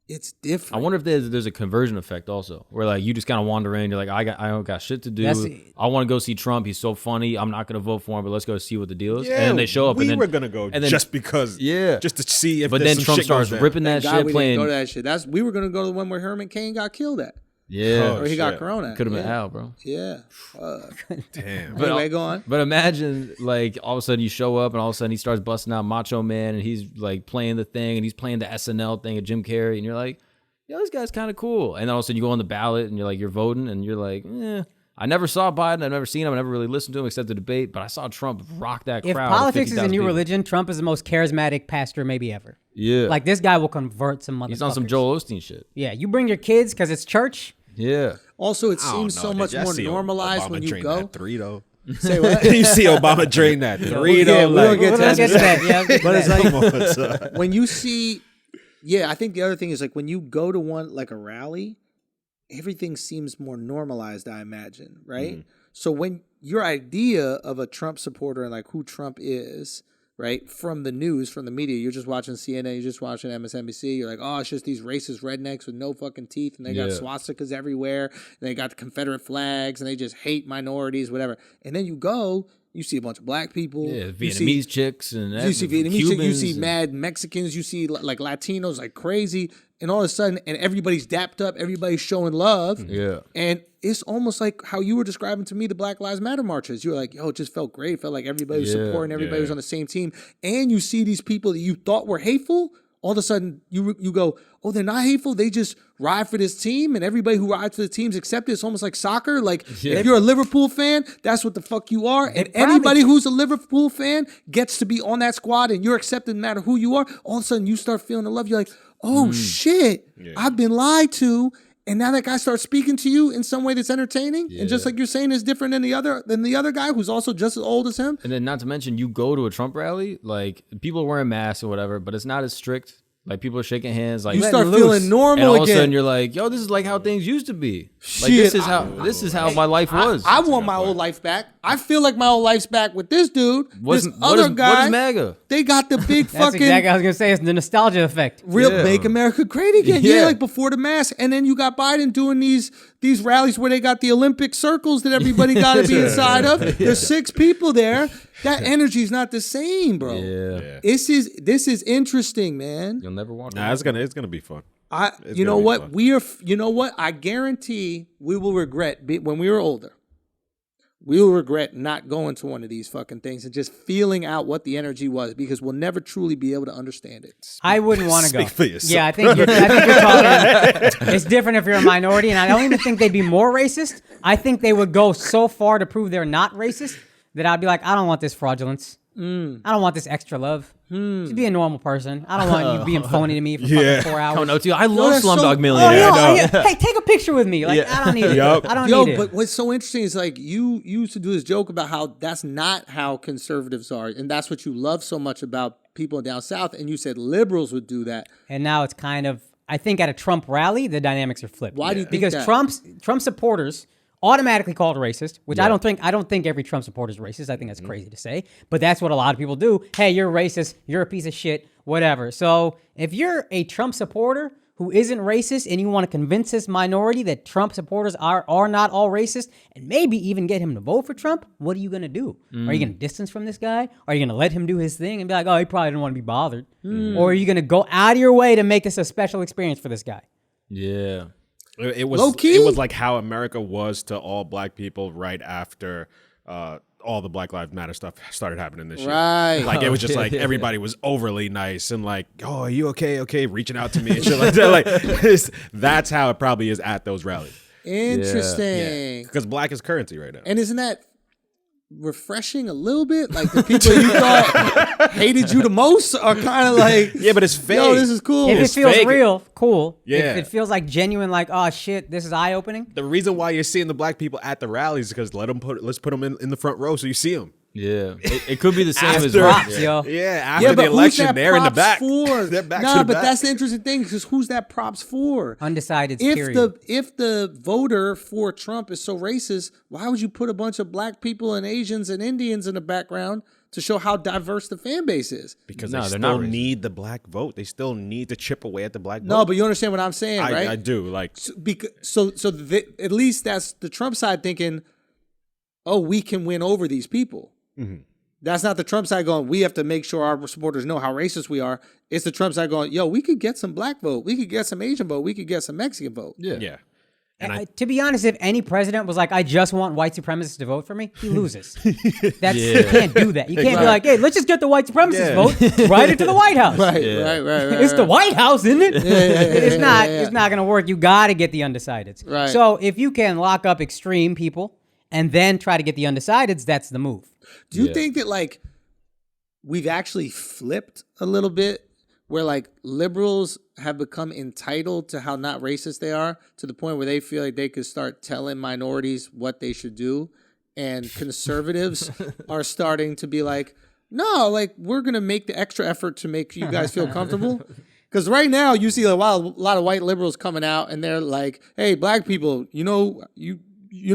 it's different. I wonder if there's a conversion effect also, where like you just kind of wander in, you're like, I don't got shit to do. That's- I want to go see Trump. He's so funny. I'm not gonna vote for him, but let's go see what the deal is. Yeah, and then they show up. We and then, were gonna go and then, just because, Yeah. just to see if. But there's then some Trump shit goes starts down. ripping that God, shit, we playing. didn't go to that shit. We were gonna go to the one where Herman Cain got killed at, Yeah, or he got shit. corona. could have been yeah. Al, bro. Yeah. Fuck. Damn. But Anyway, go on. But imagine, like, all of a sudden you show up and all of a sudden he starts busting out Macho Man and he's, like, playing the thing and he's playing the SNL thing of Jim Carrey and you're like, yo, this guy's kind of cool. And then all of a sudden you go on the ballot and you're like, you're voting and you're like, I never saw Biden. I've never seen him. I never really listened to him except the debate. But I saw Trump rock that if crowd. politics is a 50,000 new people. religion, Trump is the most charismatic pastor maybe ever. Yeah. Like, this guy will convert some motherfuckers. He's on some Joel Osteen shit. Yeah, you bring your kids because it's church. Yeah. Also, it I don't seems know. so Did much y'all more see normalized Obama when you drain go. that 3 though. Say what? You see Obama drain that 3 though. Yeah, we like, don't get Let's get to that. Yeah, let's get to But it's that. like come on, son. when you see, yeah, I think the other thing is like when you go to one like a rally, everything seems more normalized. I imagine, right? Mm-hmm. So when your idea of a Trump supporter and like who Trump is, right, from the news, from the media, you're just watching CNN, you're just watching MSNBC, you're like, oh, it's just these racist rednecks with no fucking teeth, and they got Yeah. swastikas everywhere, and they got the Confederate flags, and they just hate minorities, whatever. And then you go, you see a bunch of black people, Yeah. you see- Vietnamese chicks and you see Vietnamese, you Cubans see and- mad Mexicans, you see like Latinos like crazy, and all of a sudden, and everybody's dapped up, everybody's showing love. Yeah. And it's almost like how you were describing to me the Black Lives Matter marches. You were like, yo, it just felt great. It felt like everybody was Yeah, supporting, everybody was yeah. on the same team. And you see these people that you thought were hateful, all of a sudden you go, oh, they're not hateful. They just ride for this team, and everybody who rides for the teams accept it. It's almost like soccer. Like if you're a Liverpool fan, that's what the fuck you are. And anybody who's a Liverpool fan gets to be on that squad, and you're accepted no matter who you are. All of a sudden you start feeling the love. You're like, oh shit, I've been lied to. And now that guy starts speaking to you in some way that's entertaining, and just like you're saying is different than the other guy who's also just as old as him. And then not to mention, you go to a Trump rally, like people are wearing masks or whatever, but it's not as strict. Like people are shaking hands. Like You let start loose. feeling normal and all of a again. sudden you're like, yo, this is like how things used to be. Like Shit, this is how my life was. I want my old life back. I feel like my old life's back with this dude. What's- this what other is- guy. what is MAGA? They got the big That's fucking exactly what I was going to say. It's the nostalgia effect. real Yeah. Make America Great Again. Yeah. Yeah. Like before the mask. And then you got Biden doing these rallies where they got the Olympic circles that everybody got to be inside of. There's 6 people there. That energy's not the same, bro. Yeah. This is interesting, man. You'll never walk Nah, away. it's gonna be fun. You know what? You know what? I guarantee we will regret when we were older. We will regret not going to one of these fucking things and just feeling out what the energy was, because we'll never truly be able to understand it. I wouldn't want to go. For yourself. Yeah, I think you're talking. It's different if you're a minority, and I don't even think they'd be more racist. I think they would go so far to prove they're not racist that I'd be like, I don't want this fraudulence. I don't want this extra love. Just be a normal person. I don't want you being phony to me for fucking 4 hours. Oh no, too. I love Slumdog Oh, Millionaire. hey, take a picture with me. Like, I don't need it. I don't need it. But what's so interesting is like you used to do this joke about how that's not how conservatives are, and that's what you love so much about people down south. And you said liberals would do that, and now it's kind of. I think at a Trump rally, the dynamics are flipped. Why do you think because that? Trump supporters automatically called racist, which I don't think every Trump supporter is racist. I think that's crazy to say, but that's what a lot of people do. Hey, you're racist. You're a piece of shit. Whatever. So if you're a Trump supporter who isn't racist and you want to convince this minority that Trump supporters are not all racist and maybe even get him to vote for Trump, what are you going to do? Are you going to distance from this guy? Are you going to let him do his thing and be like, oh, he probably didn't want to be bothered? Or are you going to go out of your way to make this a special experience for this guy? Yeah. It was Low-key? It was like how America was to all black people right after all the Black Lives Matter stuff started happening this year. Right? Like it was just like everybody was overly nice and like, oh, are you okay? Okay, reaching out to me and shit like that. Like that's how it probably is at those rallies. Interesting. Because black is currency right now. And isn't that refreshing a little bit? Like the people you thought hated you the most are kind of like, Yeah, but it's fake. yo, this is cool. If it feels fake. real, cool. Yeah. If it feels like genuine, like, oh shit, this is eye-opening. The reason why you're seeing the black people at the rallies is because let's put them in the front row so you see them. Yeah. It could be the same as Props, yo. Yeah, after the who's election, that they're in the props back. For? They're back nah, to the but back. that's the interesting thing, because who's that props for? Undecided, If period. the voter for Trump is so racist, why would you put a bunch of black people and Asians and Indians in the background to show how diverse the fan base is? Because No, they they're still not racist. need the black vote. They still need to chip away at the black vote. No, but you understand what I'm saying, right? I do. Like, At least that's the Trump side thinking, oh, we can win over these people. That's not the Trump side going, we have to make sure our supporters know how racist we are. It's the Trump side going, yo, we could get some black vote. We could get some Asian vote. We could get some Mexican vote. yeah. And To be honest, if any president was like, I just want white supremacists to vote for me, he loses. You can't do that. You can't be like, hey, let's just get the white supremacist vote right into the White House. Right. It's the White House, isn't it? It's not. yeah. It's not going to work. You got to get the undecideds. Right. So if you can lock up extreme people and then try to get the undecideds, that's the move. Do you think that, like, we've actually flipped a little bit, where like liberals have become entitled to how not racist they are, to the point where they feel like they could start telling minorities what they should do, and conservatives are starting to be like, no, like, we're gonna make the extra effort to make you guys feel comfortable. Because right now you see a lot of white liberals coming out and they're like, hey, black people, you know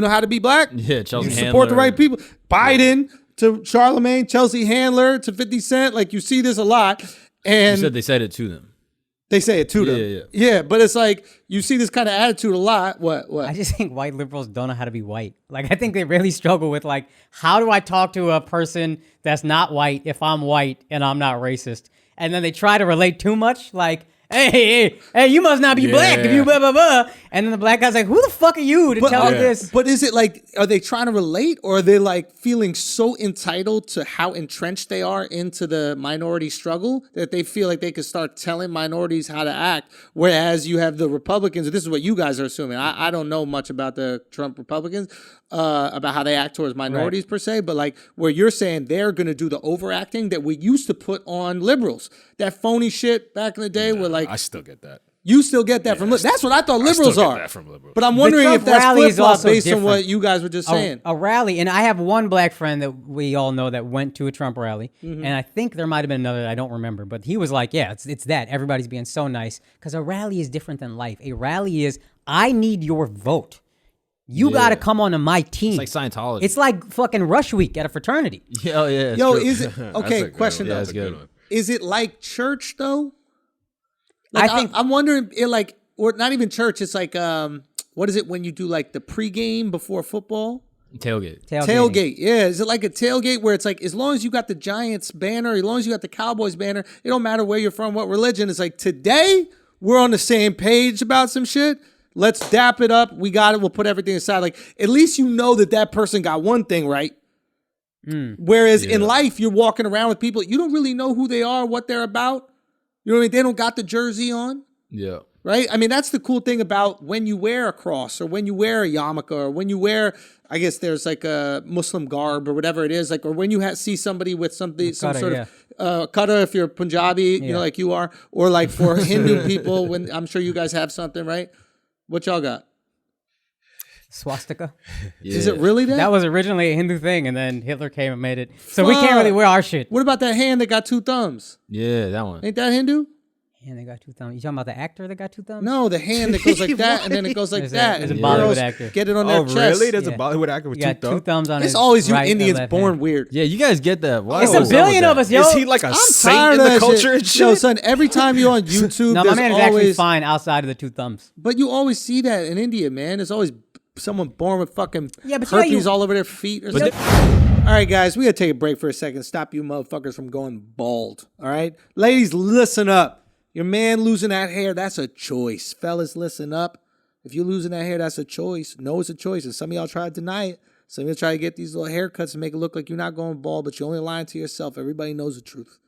how to be black? Yeah, Chelsea You support the Handler. right people. Biden to Charlamagne, Chelsea Handler to 50 Cent. Like, you see this a lot. And You said they said it to them. they say it to them. Yeah, but it's like, you see this kind of attitude a lot. What? I just think white liberals don't know how to be white. Like, I think they really struggle with, like, how do I talk to a person that's not white if I'm white and I'm not racist? And then they try to relate too much, like, hey, you must not be black if you blah, blah, blah. And then the black guy's like, who the fuck are you to tell me this? But is it like, are they trying to relate, or are they like feeling so entitled to how entrenched they are into the minority struggle that they feel like they could start telling minorities how to act? Whereas you have the Republicans, this is what you guys are assuming. I don't know much about the Trump Republicans, about how they act towards minorities per se, but like where you're saying they're going to do the overacting that we used to put on liberals. That phony shit back in the day where like, I still get that. you still get that from liberals. That's what I thought liberals still get are. that from liberals. But I'm wondering Trump if that's rally is flip-flop also based on different. what you guys were just saying. A rally, and I have one black friend that we all know that went to a Trump rally, and I think there might have been another that I don't remember, but he was like, yeah, it's that. Everybody's being so nice, because a rally is different than life. A rally is, I need your vote. You got to come onto my team. It's like Scientology. It's like fucking Rush Week at a fraternity. Yo, yeah. Yo, true. is it okay? Question Yeah, though, that's good. is it like church though? Like, I think- I'm wondering, it like, or not even church. It's like, what is it when you do like the pregame before football? Tailgate. Tailgate. Yeah, is it like a tailgate where it's like, as long as you got the Giants banner, as long as you got the Cowboys banner, it don't matter where you're from, what religion. It's like, today We're on the same page about some shit. Let's dap it up. We got it. We'll put everything aside. Like, at least you know that person got one thing right. Whereas in life, you're walking around with people, you don't really know who they are, what they're about. You know what I mean? They don't got the jersey on. Yeah. Right? I mean, that's the cool thing about when you wear a cross or when you wear a yarmulke or when you wear, I guess there's like a Muslim garb or whatever it is, like, or when you see somebody with some sort of kata if you're Punjabi, you know, like you are, or like for Hindu people, when I'm sure you guys have something, right? What y'all got? Swastika. Is it really that? That was originally a Hindu thing, and then Hitler came and made it. So we can't really wear our shit. What about that hand that got 2 thumbs? Yeah, that one. Ain't that Hindu? And they got 2 thumbs. You talking about the actor that got 2 thumbs? No, the hand that goes like that, and then it goes like that. There's a and Bollywood actor. Get it on their chest. Really? There's a Bollywood actor with You got 2 thumbs? on his It's always you right and Indians left born hand. weird. Yeah, you guys get that. Why? It's a billion of us, yo. Is he like a saint in the culture and shit? Yo, son, every time you're on YouTube, No, my man is actually always fine outside of the 2 thumbs. But you always see that in India, man. There's always someone born with fucking but herpes all over their feet or something. All right, guys, we got to take a break for a second. Stop you motherfuckers from going bald, all right? Ladies, listen up. Your man losing that hair, that's a choice. Fellas, listen up. If you're losing that hair, that's a choice. No, it's a choice. And some of y'all try to deny it. Some of y'all try to get these little haircuts and make it look like you're not going bald, but you're only lying to yourself. Everybody knows the truth.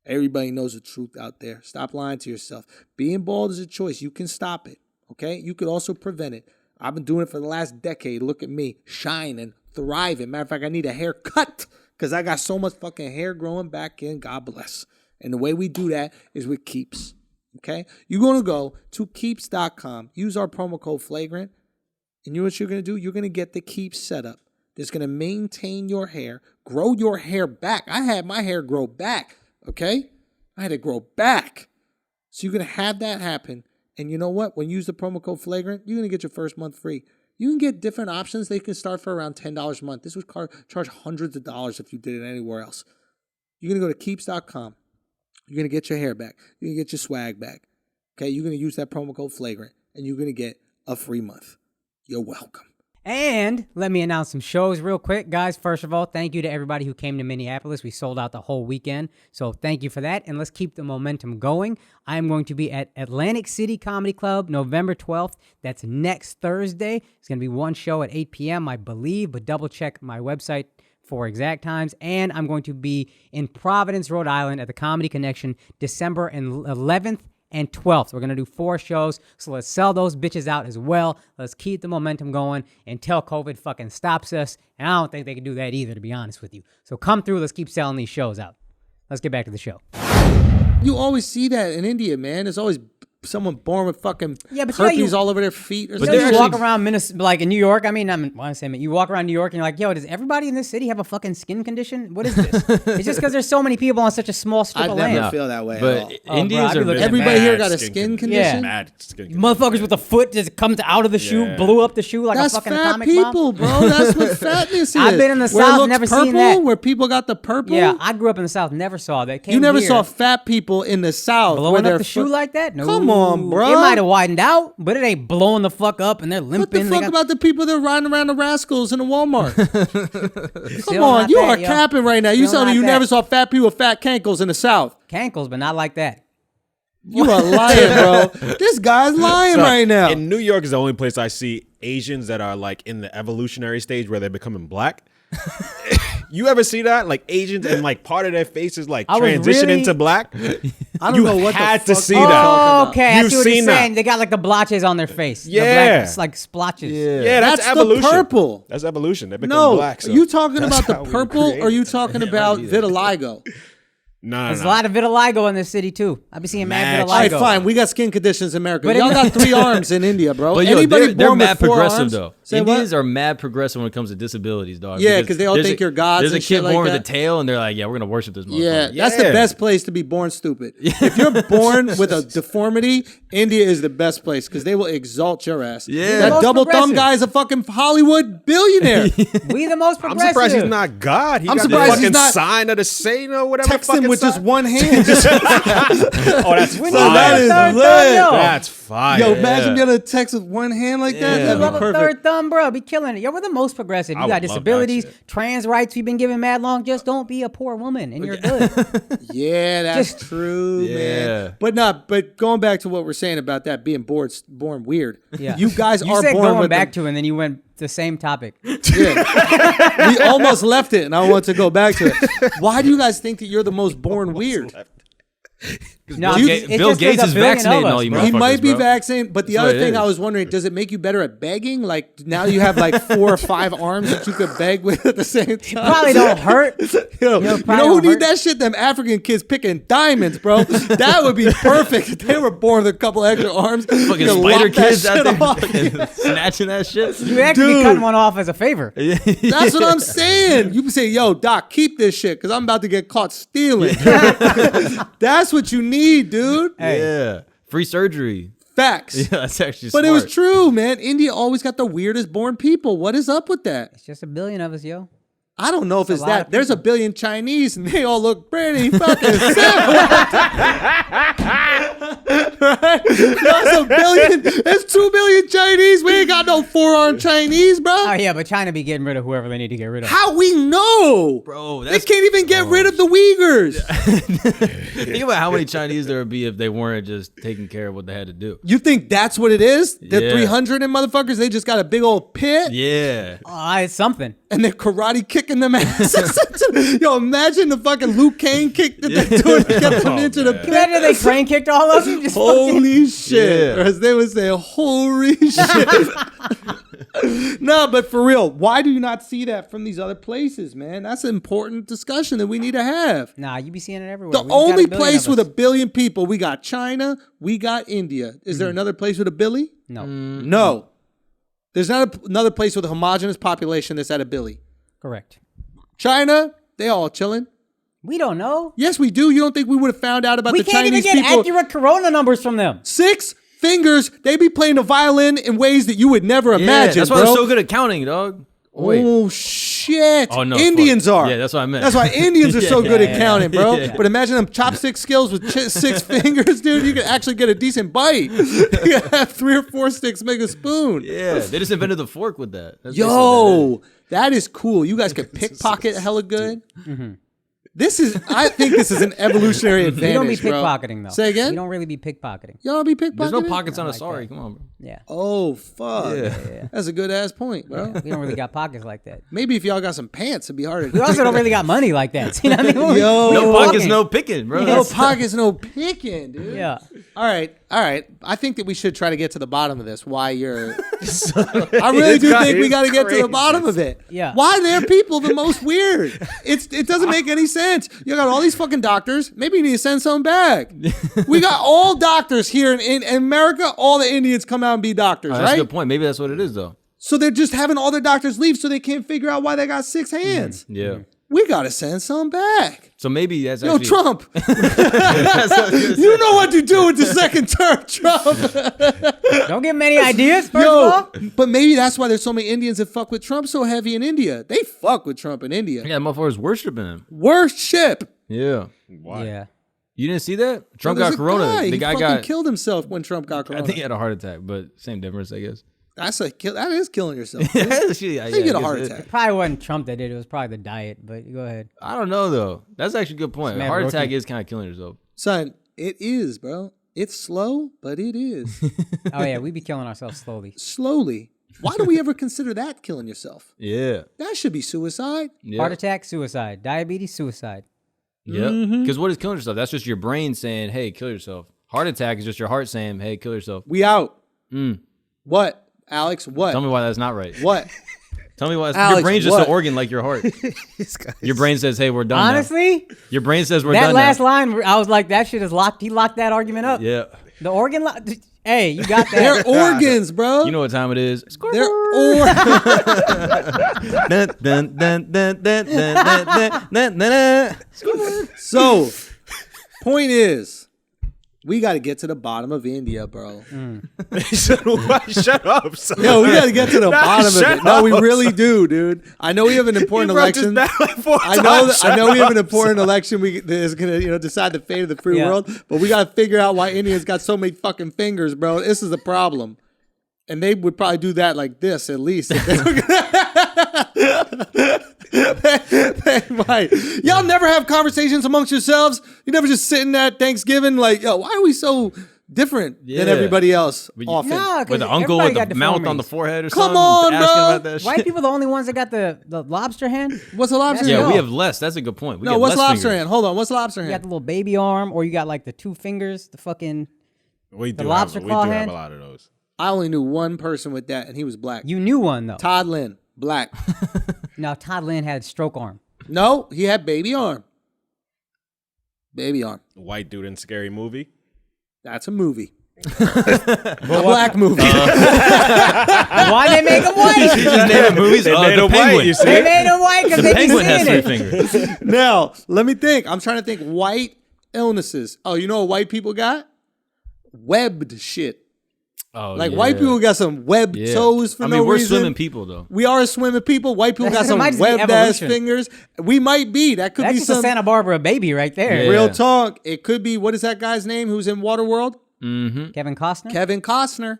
Everybody knows the truth out there. Stop lying to yourself. Being bald is a choice. You can stop it, okay? You could also prevent it. I've been doing it for the last decade. Look at me, shining, thriving. Matter of fact, I need a haircut because I got so much fucking hair growing back in. God bless. And the way we do that is with Keeps, okay? You're going to go to Keeps.com, use our promo code Flagrant, and you know what you're going to do? You're going to get the Keeps setup that's going to maintain your hair, grow your hair back. I had my hair grow back, okay? I had it grow back. So you're going to have that happen. And you know what? When you use the promo code Flagrant, you're going to get your first month free. You can get different options. They can start for around $10 a month. This would charge hundreds of dollars if you did it anywhere else. You're going to go to Keeps.com. You're going to get your hair back. You're going to get your swag back. Okay? You're going to use that promo code Flagrant, and you're going to get a free month. You're welcome. And let me announce some shows real quick, guys. First of all, thank you to everybody who came to Minneapolis. We sold out the whole weekend, so thank you for that. And let's keep the momentum going. I'm going to be at Atlantic City Comedy Club November 12th. That's next Thursday. It's going to be one show at 8 p.m., I believe, but double check my website for exact times. And I'm going to be in Providence, Rhode Island at the Comedy Connection December 11th and 12th. We're going to do 4 shows, so let's sell those bitches out as well. Let's keep the momentum going until COVID fucking stops us, and I don't think they can do that either, to be honest with you. So come through, let's keep selling these shows out. Let's get back to the show. You always see that in India, man. There's always someone born with fucking but herpes all over their feet or But something. you walk around like in New York. I mean, you walk around New York and you're like, yo, does everybody in this city have a fucking skin condition? What is this? It's just because there's so many people on such a small strip of land. I never feel that way But at all. Indians are everybody here got a skin condition? Mad skin condition. Motherfuckers with a foot just comes out of the shoe, blew up the shoe like That's a fucking fat comic people, bomb. bro. That's what fatness is. I've been in the where South, it looks never purple, seen that. Where people got the purple. Yeah, I grew up in the South, never saw that. You never saw fat people in the South blowing up the shoe like that? No. Come on, bro. It might have widened out, but it ain't blowing the fuck up and they're limping. What the fuck about the people that are riding around the rascals in the Walmart? Come on, not you that, are yo. capping right now. You Still telling me not you that. never saw fat people with fat cankles in the South? Cankles, but not like that. You are lying, bro. This guy's lying right now. In New York is the only place I see Asians that are like in the evolutionary stage where they're becoming black. You ever see that? Like Asians and like part of their face is like transitioning to black. I don't know what had the to fuck see you're that. talking about. Okay, I You've see what you're seen that. saying. They got like the blotches on their face. Yeah. It's like splotches. Yeah, that's the evolution. purple. That's evolution. They become No, black. So are you talking about the how we were purple or are you created. talking about vitiligo? Nah, There's a lot of vitiligo in this city too. I've been seeing mad vitiligo. All right, fine. We got skin conditions in America. But Y'all in- got 3 arms in India, bro. But yo, Anybody they're born mad with 4 progressive arms? though. Say Indians what? are mad progressive when it comes to disabilities, dog. Yeah, 'cause they all there's think you're gods There's a and kid shit like born with that. a tail, and they're like, "Yeah, we're gonna worship this motherfucker." Yeah, that's the best place to be born stupid. If you're born with a deformity, India is the best place because they will exalt your ass. Yeah. That Most double thumb progressive. guy is a fucking Hollywood billionaire. We the most I'm progressive. surprised he's not God. He I'm got surprised the he's fucking not sign of the saint or whatever. Text him fucking with sign. just one hand. Oh, that's We fire. need that is third lit. thumb, yo. That's fire. Yo, imagine getting a text with one hand like that. Yeah. That'd Love be a perfect. third thumb, bro. Be killing it. Yo, we're the most progressive. I You got would love that disabilities, shit. trans rights. We've been given mad long. Just don't be a poor woman, and you're good. Yeah, that's Just- true, Yeah. man. But going back to what we're saying about that being born weird. Yeah. You guys You are said born going with back to, and then you went the same topic. Yeah. We almost left it, and I want to go back to it. Why do you guys think that you're the most born weird? No, Bill, it's Bill just Gates there's is a billion vaccinating of all us, you bro. motherfuckers, He might be bro. vaccinated, but the That's other what it thing I is. was wondering, does it make you better at begging? Like now you have like 4 or 5 arms that you could beg with at the same time. Probably don't hurt. Yo, you probably know who don't need hurt. that shit? Them African kids picking diamonds, bro. That would be perfect if they were born with a couple extra arms. Fucking You could spider lop that kids out shit there off. fucking snatching that shit. You actually Dude. cutting one off as a favor. That's what I'm saying. You can say, yo, Doc, keep this shit because I'm about to get caught stealing. That's what you need, dude. Yeah. Free surgery. Facts. Yeah, that's actually But smart. it was true, man. India always got the weirdest born people. What is up with that? It's just a billion of us, yo. I don't know if it's a lot that. of There's a billion Chinese and they all look pretty fucking similar. Right? There's a billion. There's 2 billion Chinese. We ain't got no 4-armed Chinese, bro. Oh yeah, but China be getting rid of whoever they need to get rid of. How we know? Bro, They can't even get rid of the Uyghurs. Think about how many Chinese there would be if they weren't just taking care of what they had to do. You think that's what it is? The Yeah. 300 and motherfuckers, they just got a big old pit Yeah. It's something. and they're karate kicking them asses. Yo, imagine the fucking Luke Kane kick that they do to get them into the pit. Imagine they crane kicked all of them. Just Holy shit. Yeah. Or as they would say, holy shit. No, but for real, why do you not see that from these other places, man? That's an important discussion that we need to have. Nah, you be seeing it everywhere. The We just got only a billion place of with a us. billion people, we got China, we got India. Is there another place with a billy? No, No. There's not another place with a homogenous population that's at a billy. correct. China, they all chilling. We don't know. Yes, we do. You don't think we would have found out about We the can't Chinese even get people? accurate corona numbers from them. 6 fingers, they be playing the violin in ways that you would never imagine, that's why bro. they're so good at counting, dog. Wait. Oh, shit. Oh, no, Indians fuck. are. Yeah, that's what I meant. That's why Indians are so good at counting, bro. Yeah. But imagine them chopstick skills with 6 fingers, dude. You could actually get a decent bite. You could have 3 or 4 sticks, make a spoon. Yeah, they just invented the fork with that. That's Yo, that is cool. You guys could pickpocket hella good. I think this is an evolutionary advantage, We don't be bro. pickpocketing though. Say again? We don't really be pickpocketing. Y'all don't be pickpocketing? There's no pockets on a like sorry. that. Come on, bro. Yeah. Oh, fuck. Yeah. That's a good ass point, bro. We don't really got pockets like that. Maybe if y'all got some pants, it'd be harder. We also don't really got money like that. You know what I mean? Yo. No Oh, pockets, fucking- no picking, bro. No pockets, no picking, dude. Yeah. All right. I think that we should try to get to the bottom of this. Why you're? I really do think we got to get to the bottom of it. Yeah. Why they're people the most weird? It doesn't make any sense. You got all these fucking doctors. Maybe you need to send some back. We got all doctors here in America. All the Indians come out and be doctors, That's a right? good point. Maybe that's what it is, though. So they're just having all their doctors leave, so they can't figure out why they got 6 hands. Yeah. We got to send some back. So maybe that's Yo, actually... Trump. You know what to do with the second term, Trump. Don't give them any ideas, first of Yo, all. but maybe that's why there's so many Indians that fuck with Trump so heavy in India. They fuck with Trump in India. Yeah, motherfuckers worshiping him. Worship. Yeah. Why? Yeah. You didn't see that? Trump There's got a corona. guy. The He guy fucking got... killed himself when Trump got corona. I think he had a heart attack, but same difference, I guess. That is killing yourself. Yeah, You get a heart attack. Probably wasn't Trump that did it. It was probably the diet, but go ahead. I don't know, though. That's actually a good point. A Mad heart attack rookie. is kind of killing yourself. Son, it is, bro. It's slow, but it is. Oh, yeah. We be killing ourselves slowly. Slowly. Why do we ever consider that killing yourself? Yeah. That should be suicide. Yeah. Heart attack, suicide. Diabetes, suicide. Yep. Because what is killing yourself? That's just your brain saying, hey, kill yourself. Heart attack is just your heart saying, hey, kill yourself. We out. What, Alex? What? Tell me why that's not right. What? Tell me why. Alex, your brain's just what? an organ like your heart. Your brain says, hey, we're done now. Honestly, Your brain says we're that done last now. line, I was like, that shit is locked. He locked that argument up. Yeah. The organ hey, you got They're that. organs, bro. You know what time it is. They're organs. Dun, dun, dun, dun, dun, dun, dun, dun, dun, dun. So, point is, We got to get to the bottom of India, bro. Shut up, son. Yo, we got to get to the bottom of it. No, we really do, dude. I know we have an important election. I know we have an important election. That is gonna, decide the fate of the free world. But we got to figure out why India's got so many fucking fingers, bro. This is the problem. And they would probably do that like this at least. They might. Y'all never have conversations amongst yourselves. You never just sitting at Thanksgiving like, yo, why are we so different than everybody else often? No, with the uncle with the mouth on the forehead or Come something. on, asking bro. about that White shit. people the only ones that got the lobster hand. What's a lobster Yeah, hand? we have less. That's a good point. We No, get what's less lobster fingers. hand? Hold on. What's lobster You got hand? the little baby arm, or you got like the 2 fingers, the fucking. We do lobster have claw a hand? lot of those. I only knew one person with that, and he was black. You knew one though. Todd Lynn, black. No, Todd Lynn had stroke arm. No, he had baby arm. Baby arm. White dude in Scary Movie. That's a movie. A black movie. Why they make him white? Just naming movies. They made The him white, Penguin. you see? They made him white because they be Penguin has seeing 3 it. fingers. Now, let me think. I'm trying to think white illnesses. Oh, you know what white people got? Webbed shit. Oh, Like yeah. white people got some webbed Yeah. toes for I no mean, we're reason. swimming people though. We are swimming people. White people got It some might just be webbed ass evolution. fingers. We might be. That could That's be just a some Santa Barbara baby right there. Yeah. real talk. It could be, what is that guy's name who's in Waterworld? Kevin Costner. Kevin Costner.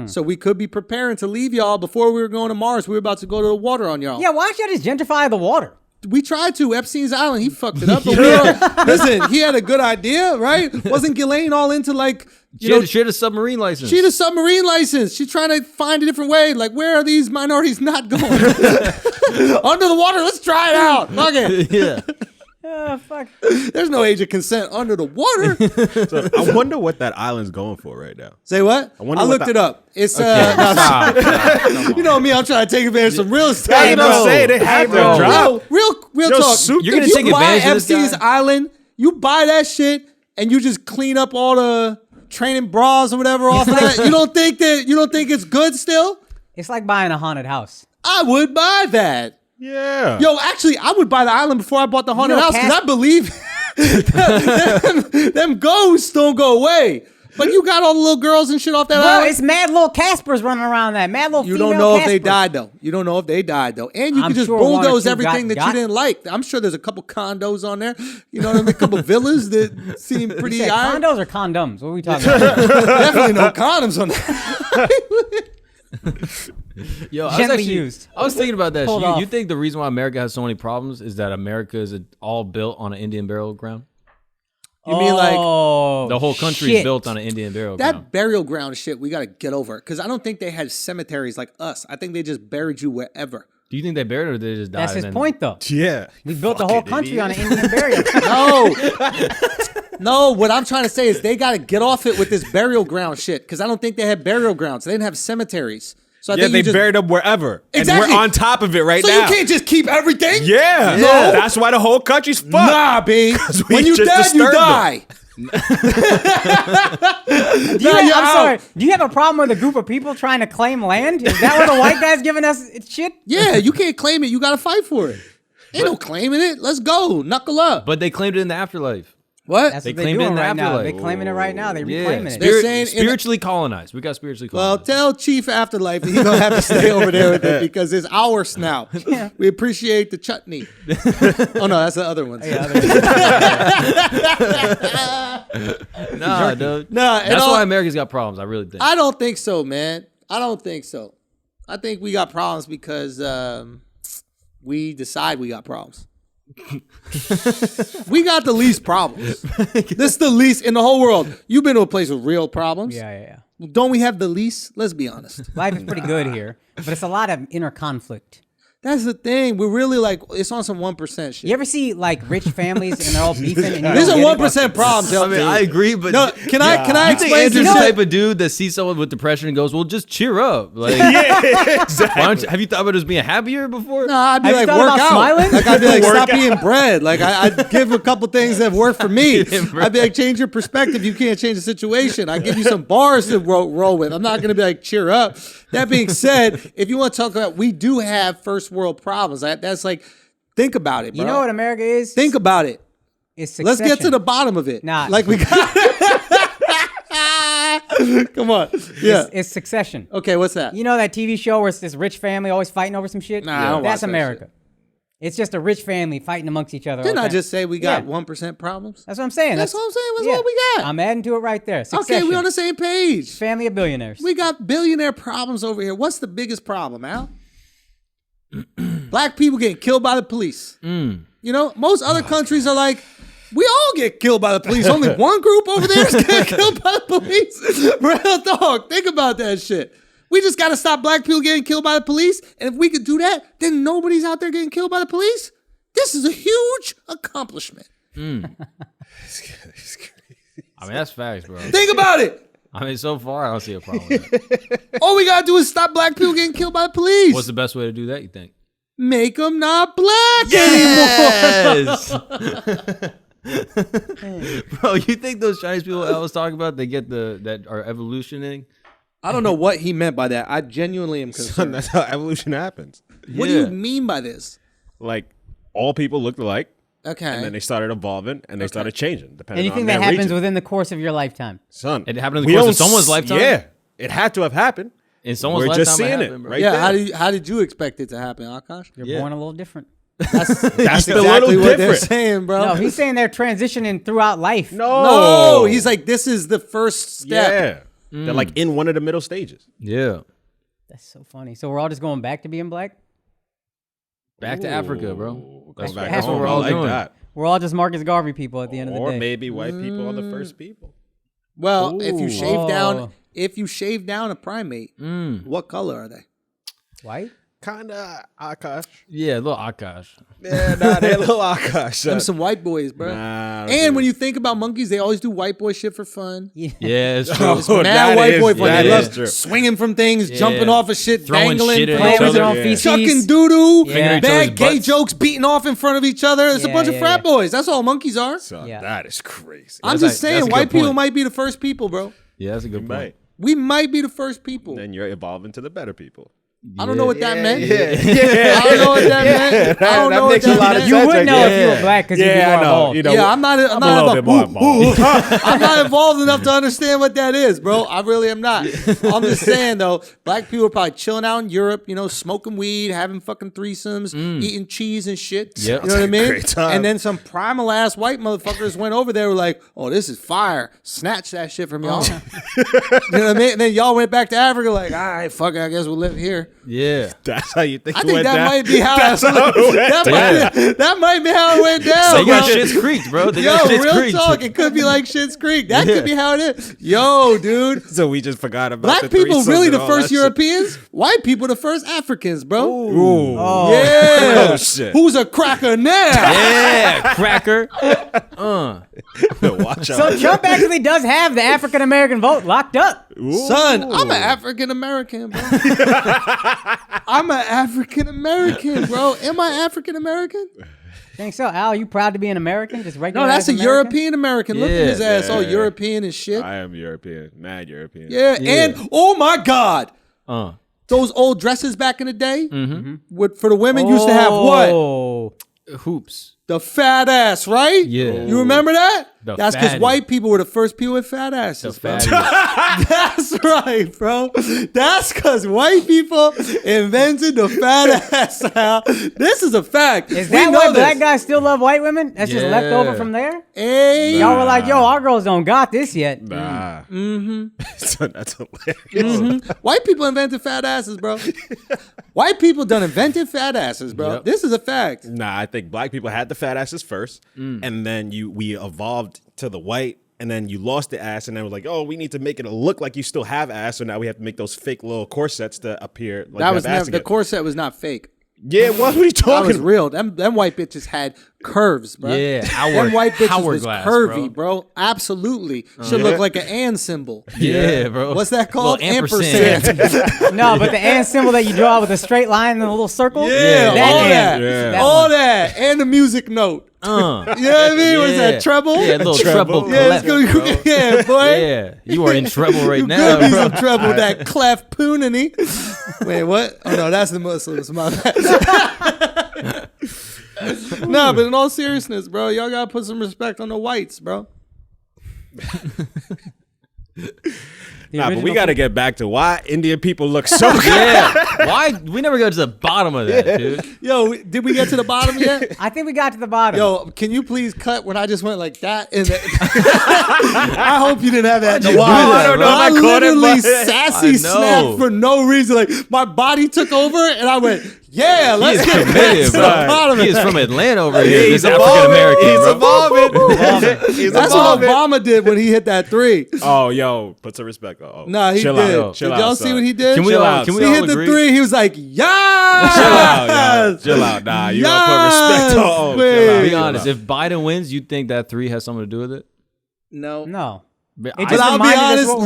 So we could be preparing to leave y'all before we were going to Mars. We were about to go to the water on y'all. Yeah, why don't you just gentrify the water? We tried to. Epstein's Island, he fucked it up. But we were, listen, he had a good idea, right? Wasn't Ghislaine all into like, She had a submarine license. she had a submarine license. She's trying to find a different way. Like, where are these minorities not going? Under the water, let's try it out. Fuck it. Yeah. Oh, fuck. There's no age of consent under the water. So I wonder what that island's going for right now. Say what? I wonder what looked the- it up. It's Stop. you know me. I'm trying to take advantage of some real estate. Hey, bro. They have to Bro, drop. real Yo, talk. soup- You're gonna If take you buy advantage of this Epstein's guy? Island, you buy that shit and you just clean up all the training bras or whatever off of that. You don't think it's good still? It's like buying a haunted house. I would buy that. Yeah. Yo, actually, I would buy the island before I bought the haunted house because I believe them ghosts don't go away. But you got all the little girls and shit off that Bro, island. it's mad little Caspers running around that. Mad little You female don't know if they Caspers. died though. You don't know if they died though. And you I'm can just sure one or bulldoze two everything that got- you didn't like. I'm sure there's a couple condos on there. You know what I mean? A couple villas that seem You pretty said high. condos or condoms? What are we talking about? Definitely no condoms on that. Yo, I was Gently actually used. I was thinking about that. Pulled You off. think the reason why America has so many problems is that America is all built on an Indian burial ground? You mean like Oh, The whole country shit. is built on an Indian burial that ground. burial ground shit? We got to get over it because I don't think they had cemeteries like us. I think they just buried you wherever. Do you think they buried it or did they just die? That's his and then- point, though. Yeah. We built the whole country on an Indian burial. No, what I'm trying to say is they got to get off it with this burial ground shit because I don't think they had burial grounds. They didn't have cemeteries. So I Yeah, think they you just, buried them wherever. Exactly. And we're on top of it right so now. you can't just keep everything. Yeah. No. That's why the whole country's fucked. Nah, B. we When you just dead, you disturbed die. I'm sorry. Do you have a problem with a group of people trying to claim land? Is that what the white guy's giving us shit? Yeah, you can't claim it. You got to fight for it. Ain't no claiming it. Let's go. Knuckle up. But they claimed it in the afterlife. What? That's They what they're claimed it doing in the right now. afterlife. They're claiming it right now. They're Yeah, reclaiming it. They're saying in the- spiritually colonized. We got spiritually Well, colonized. tell Chief Afterlife that he's going to have to stay over there with it because it's ours now. Yeah. We appreciate the chutney. Oh, no, that's the other one. Nah, dude. Nah, and That's all- why America's got problems. I really think. I don't think so, man. I don't think so. I think we got problems because we decide we got problems. We got the least problems. This is the least in the whole world. You've been to a place with real problems. Yeah. Don't we have the least? Let's be honest. Life is pretty good here, but it's a lot of inner conflict. That's the thing. We're really like, it's on some 1% shit. You ever see like rich families and they're all beefing? And you These don't are get it? 1% problems. I mean, I agree, but No, can I you think explain Andrew's to the you? type of dude that sees someone with depression and goes, "Well, just cheer up." Like, Exactly. why don't you, have you thought about us being happier before? No, I'd be Have you like, thought work about out. smiling? Like, I'd be like, stop eating bread. Like, I'd give a couple things that have worked for me. I'd be like, change your perspective. You can't change the situation. I give you some bars to roll with. I'm not going to be like, cheer up. That being said, if you want to talk about, we do have first world problems. That's like, think about it, bro. You know what America is? Think about it. It's Let's get to succession. the bottom of it. Nah. Like, we got Come on. Yeah. It's Succession. Okay, what's that? You know that TV show where it's this rich family always fighting over some shit? Nah, I don't watch That's that America. shit. It's just a rich family fighting amongst each other. Didn't all I the time. just say we got Yeah. 1% problems? That's what I'm saying. That's what I'm saying. That's what we got. I'm adding to it right there. Okay, Succession. we on the same page. Family of billionaires. We got billionaire problems over here. What's the biggest problem, Al? Black people getting killed by the police. You know, most other countries are like, we all get killed by the police. Only one group over there is getting killed by the police. Real talk. Think about that shit. We just got to stop black people getting killed by the police. And if we could do that, then nobody's out there getting killed by the police. This is a huge accomplishment. I mean, that's facts, bro. Think about it. I mean, so far, I don't see a problem with that. All we got to do is stop black people getting killed by the police. What's the best way to do that, you think? Make them not black Yes! anymore. Bro, you think those Chinese people I was talking about, they get that are evolutioning? I don't know what he meant by that. I genuinely am Son, concerned. that's how evolution happens. What do you mean by this? Like, all people looked alike, Okay. and then they started evolving, and they started changing, depending Anything on that their happens region. within the course of your lifetime. Son, It happened in the we course don't of someone's s- lifetime? Yeah, it had to have happened. In someone's We're lifetime, just seeing it happened, bro. right yeah, there. how did you expect it to happen, Akaash? You're born a little different. That's That's exactly a little what they're different. saying, bro. No, he's saying they're transitioning throughout life. No, he's like, this is the first step. Yeah, they're like in one of the middle stages. Yeah. That's so funny. So we're all just going back to being black? Back to Africa, bro. Going back that's home, what we're I all like doing. that. We're all just Marcus Garvey people at the end of the Or day. maybe white people are the first people. Well, if you Ooh. shave down a primate, what color are they? White? Kinda Akaash. Yeah, little Akaash. Yeah, nah, they're a little Akaash. Them some white boys, bro. Nah, And when you think about monkeys, they always do white boy shit for fun. Yeah. Yeah, it's true. It's mad white boy fun. that They is love true. swinging from things, jumping off of shit, Throwing dangling, shit at from each Playing with other. their own Yeah. feces. chucking doo-doo, Fingering each other's bad gay butts. jokes, beating off in front of each other. It's a Yeah, bunch of yeah, frat yeah. boys. That's all monkeys are. Son, Yeah. that is crazy. I'm That's just a- that's saying, a good white people point. might be the first people, bro. Yeah, that's a good point. Right. We might be the first people. Then you're evolving to the better people. I don't know what that meant. Yeah. I don't know what that meant. I don't that know what makes a that lot of meant. You sense would right know there. if you were black because you'd be Yeah, more I know. involved. You know, Yeah, I'm not a little bit more involved. I'm not involved enough to understand what that is, bro. I really am not. I'm just saying though, black people are probably chilling out in Europe, you know, smoking weed, having fucking threesomes, eating cheese and shit. Yep. You know what I mean? Great time. And then some primal ass white motherfuckers went over there, were like, "Oh, this is fire! Snatch that shit from y'all." You know what I mean? And then y'all went back to Africa, like, "All right, fuck it, I guess we'll live here." Yeah. That's how you think I it think went that down? might be how That's how it went that might be how it went down. They got bro. Shit's Creek, bro. They Yo, got Shit's real Creek. talk. It could be like Shit's Creek. That could be how it is. Yo, dude. So we just forgot about Black the people threesomes really and the all first that shit. Europeans. White people the first Africans, bro. Ooh. Yeah. Oh, shit. Who's a cracker now? Yeah, cracker. Watch out. So Trump actually does have the African American vote locked up. Son, I'm an African American, bro. I'm an African American, bro. Am I African American? Think so, Al? You proud to be an American? Just regular? No, that's a ass American? European American. Look at his Yeah. ass, all Yeah. European and shit. I am European. Mad European. Yeah, and oh my God. Uh. Those old dresses back in the day, for the women used to have what? Oh, Hoops. The fat ass, right? Yeah. You remember that? The That's because fatty. white people were the first people with fat asses. bro. Fatty. That's right, bro. That's because white people invented the fat ass style. This is a fact. is We that know why this. black guys still love white women? That's just left over Yeah. from there? Hey. Y'all were like, yo, our girls don't got this yet. Nah. So that's hilarious. White people invented fat asses, bro. White people done invented fat asses, bro. Yep. This is a fact. Nah, I think black people had the fat asses first, and then we evolved to the white, and then you lost the ass, and then it was like, oh, we need to make it look like you still have ass, so now we have to make those fake little corsets to appear like That you was have ass never, the again. corset was not fake. Yeah, what are you That was talking? real. Them white bitches had curves, bro. Yeah, them white bitches was hourglass, curvy, bro. Absolutely. Should look like an and symbol. Yeah, bro. What's that called? Little ampersand. No, but the and symbol that you draw with a straight line and a little circle? Yeah, that all and. that. Yeah. That All one. that. And the music note. You know what I mean? What is Yeah. that, treble? Yeah, a little treble. Yeah, it's clef, gonna, bro. yeah, boy. Yeah, you are in trouble right You now, could be bro. some trouble, that clef punini. Wait, what? Oh, no, that's the Muslims. My bad. No, but in all seriousness, bro, y'all gotta put some respect on the whites, bro. Nah, but we got to get back to why Indian people look so good. Yeah. Why? We never got to the bottom of that, dude. Yo, did we get to the bottom yet? I think we got to the bottom. Yo, can you please cut when I just went like that? I hope you didn't have that in the wild. I don't know if I I caught it, literally but- sassy snapped for no reason. Like my body took over and I went, yeah, let's get back to the bottom. He is from Atlanta over here. He's He's African American. He's bro. evolving. He's That's what Obama did when he hit that 3. Oh, yo, put some respect. Oh, Nah, he chill did. Out. Chill Did out, y'all son. see what he did? Can we Chill all, out, can we He all hit the agree? 3. He was like, yeah. Chill out, yo. Chill out. Nah, you gotta put respect. Oh, chill out. Be Chill honest. out. If Biden wins, you think that 3 has something to do with it? No. But It But just I'll be reminded us honest, what we're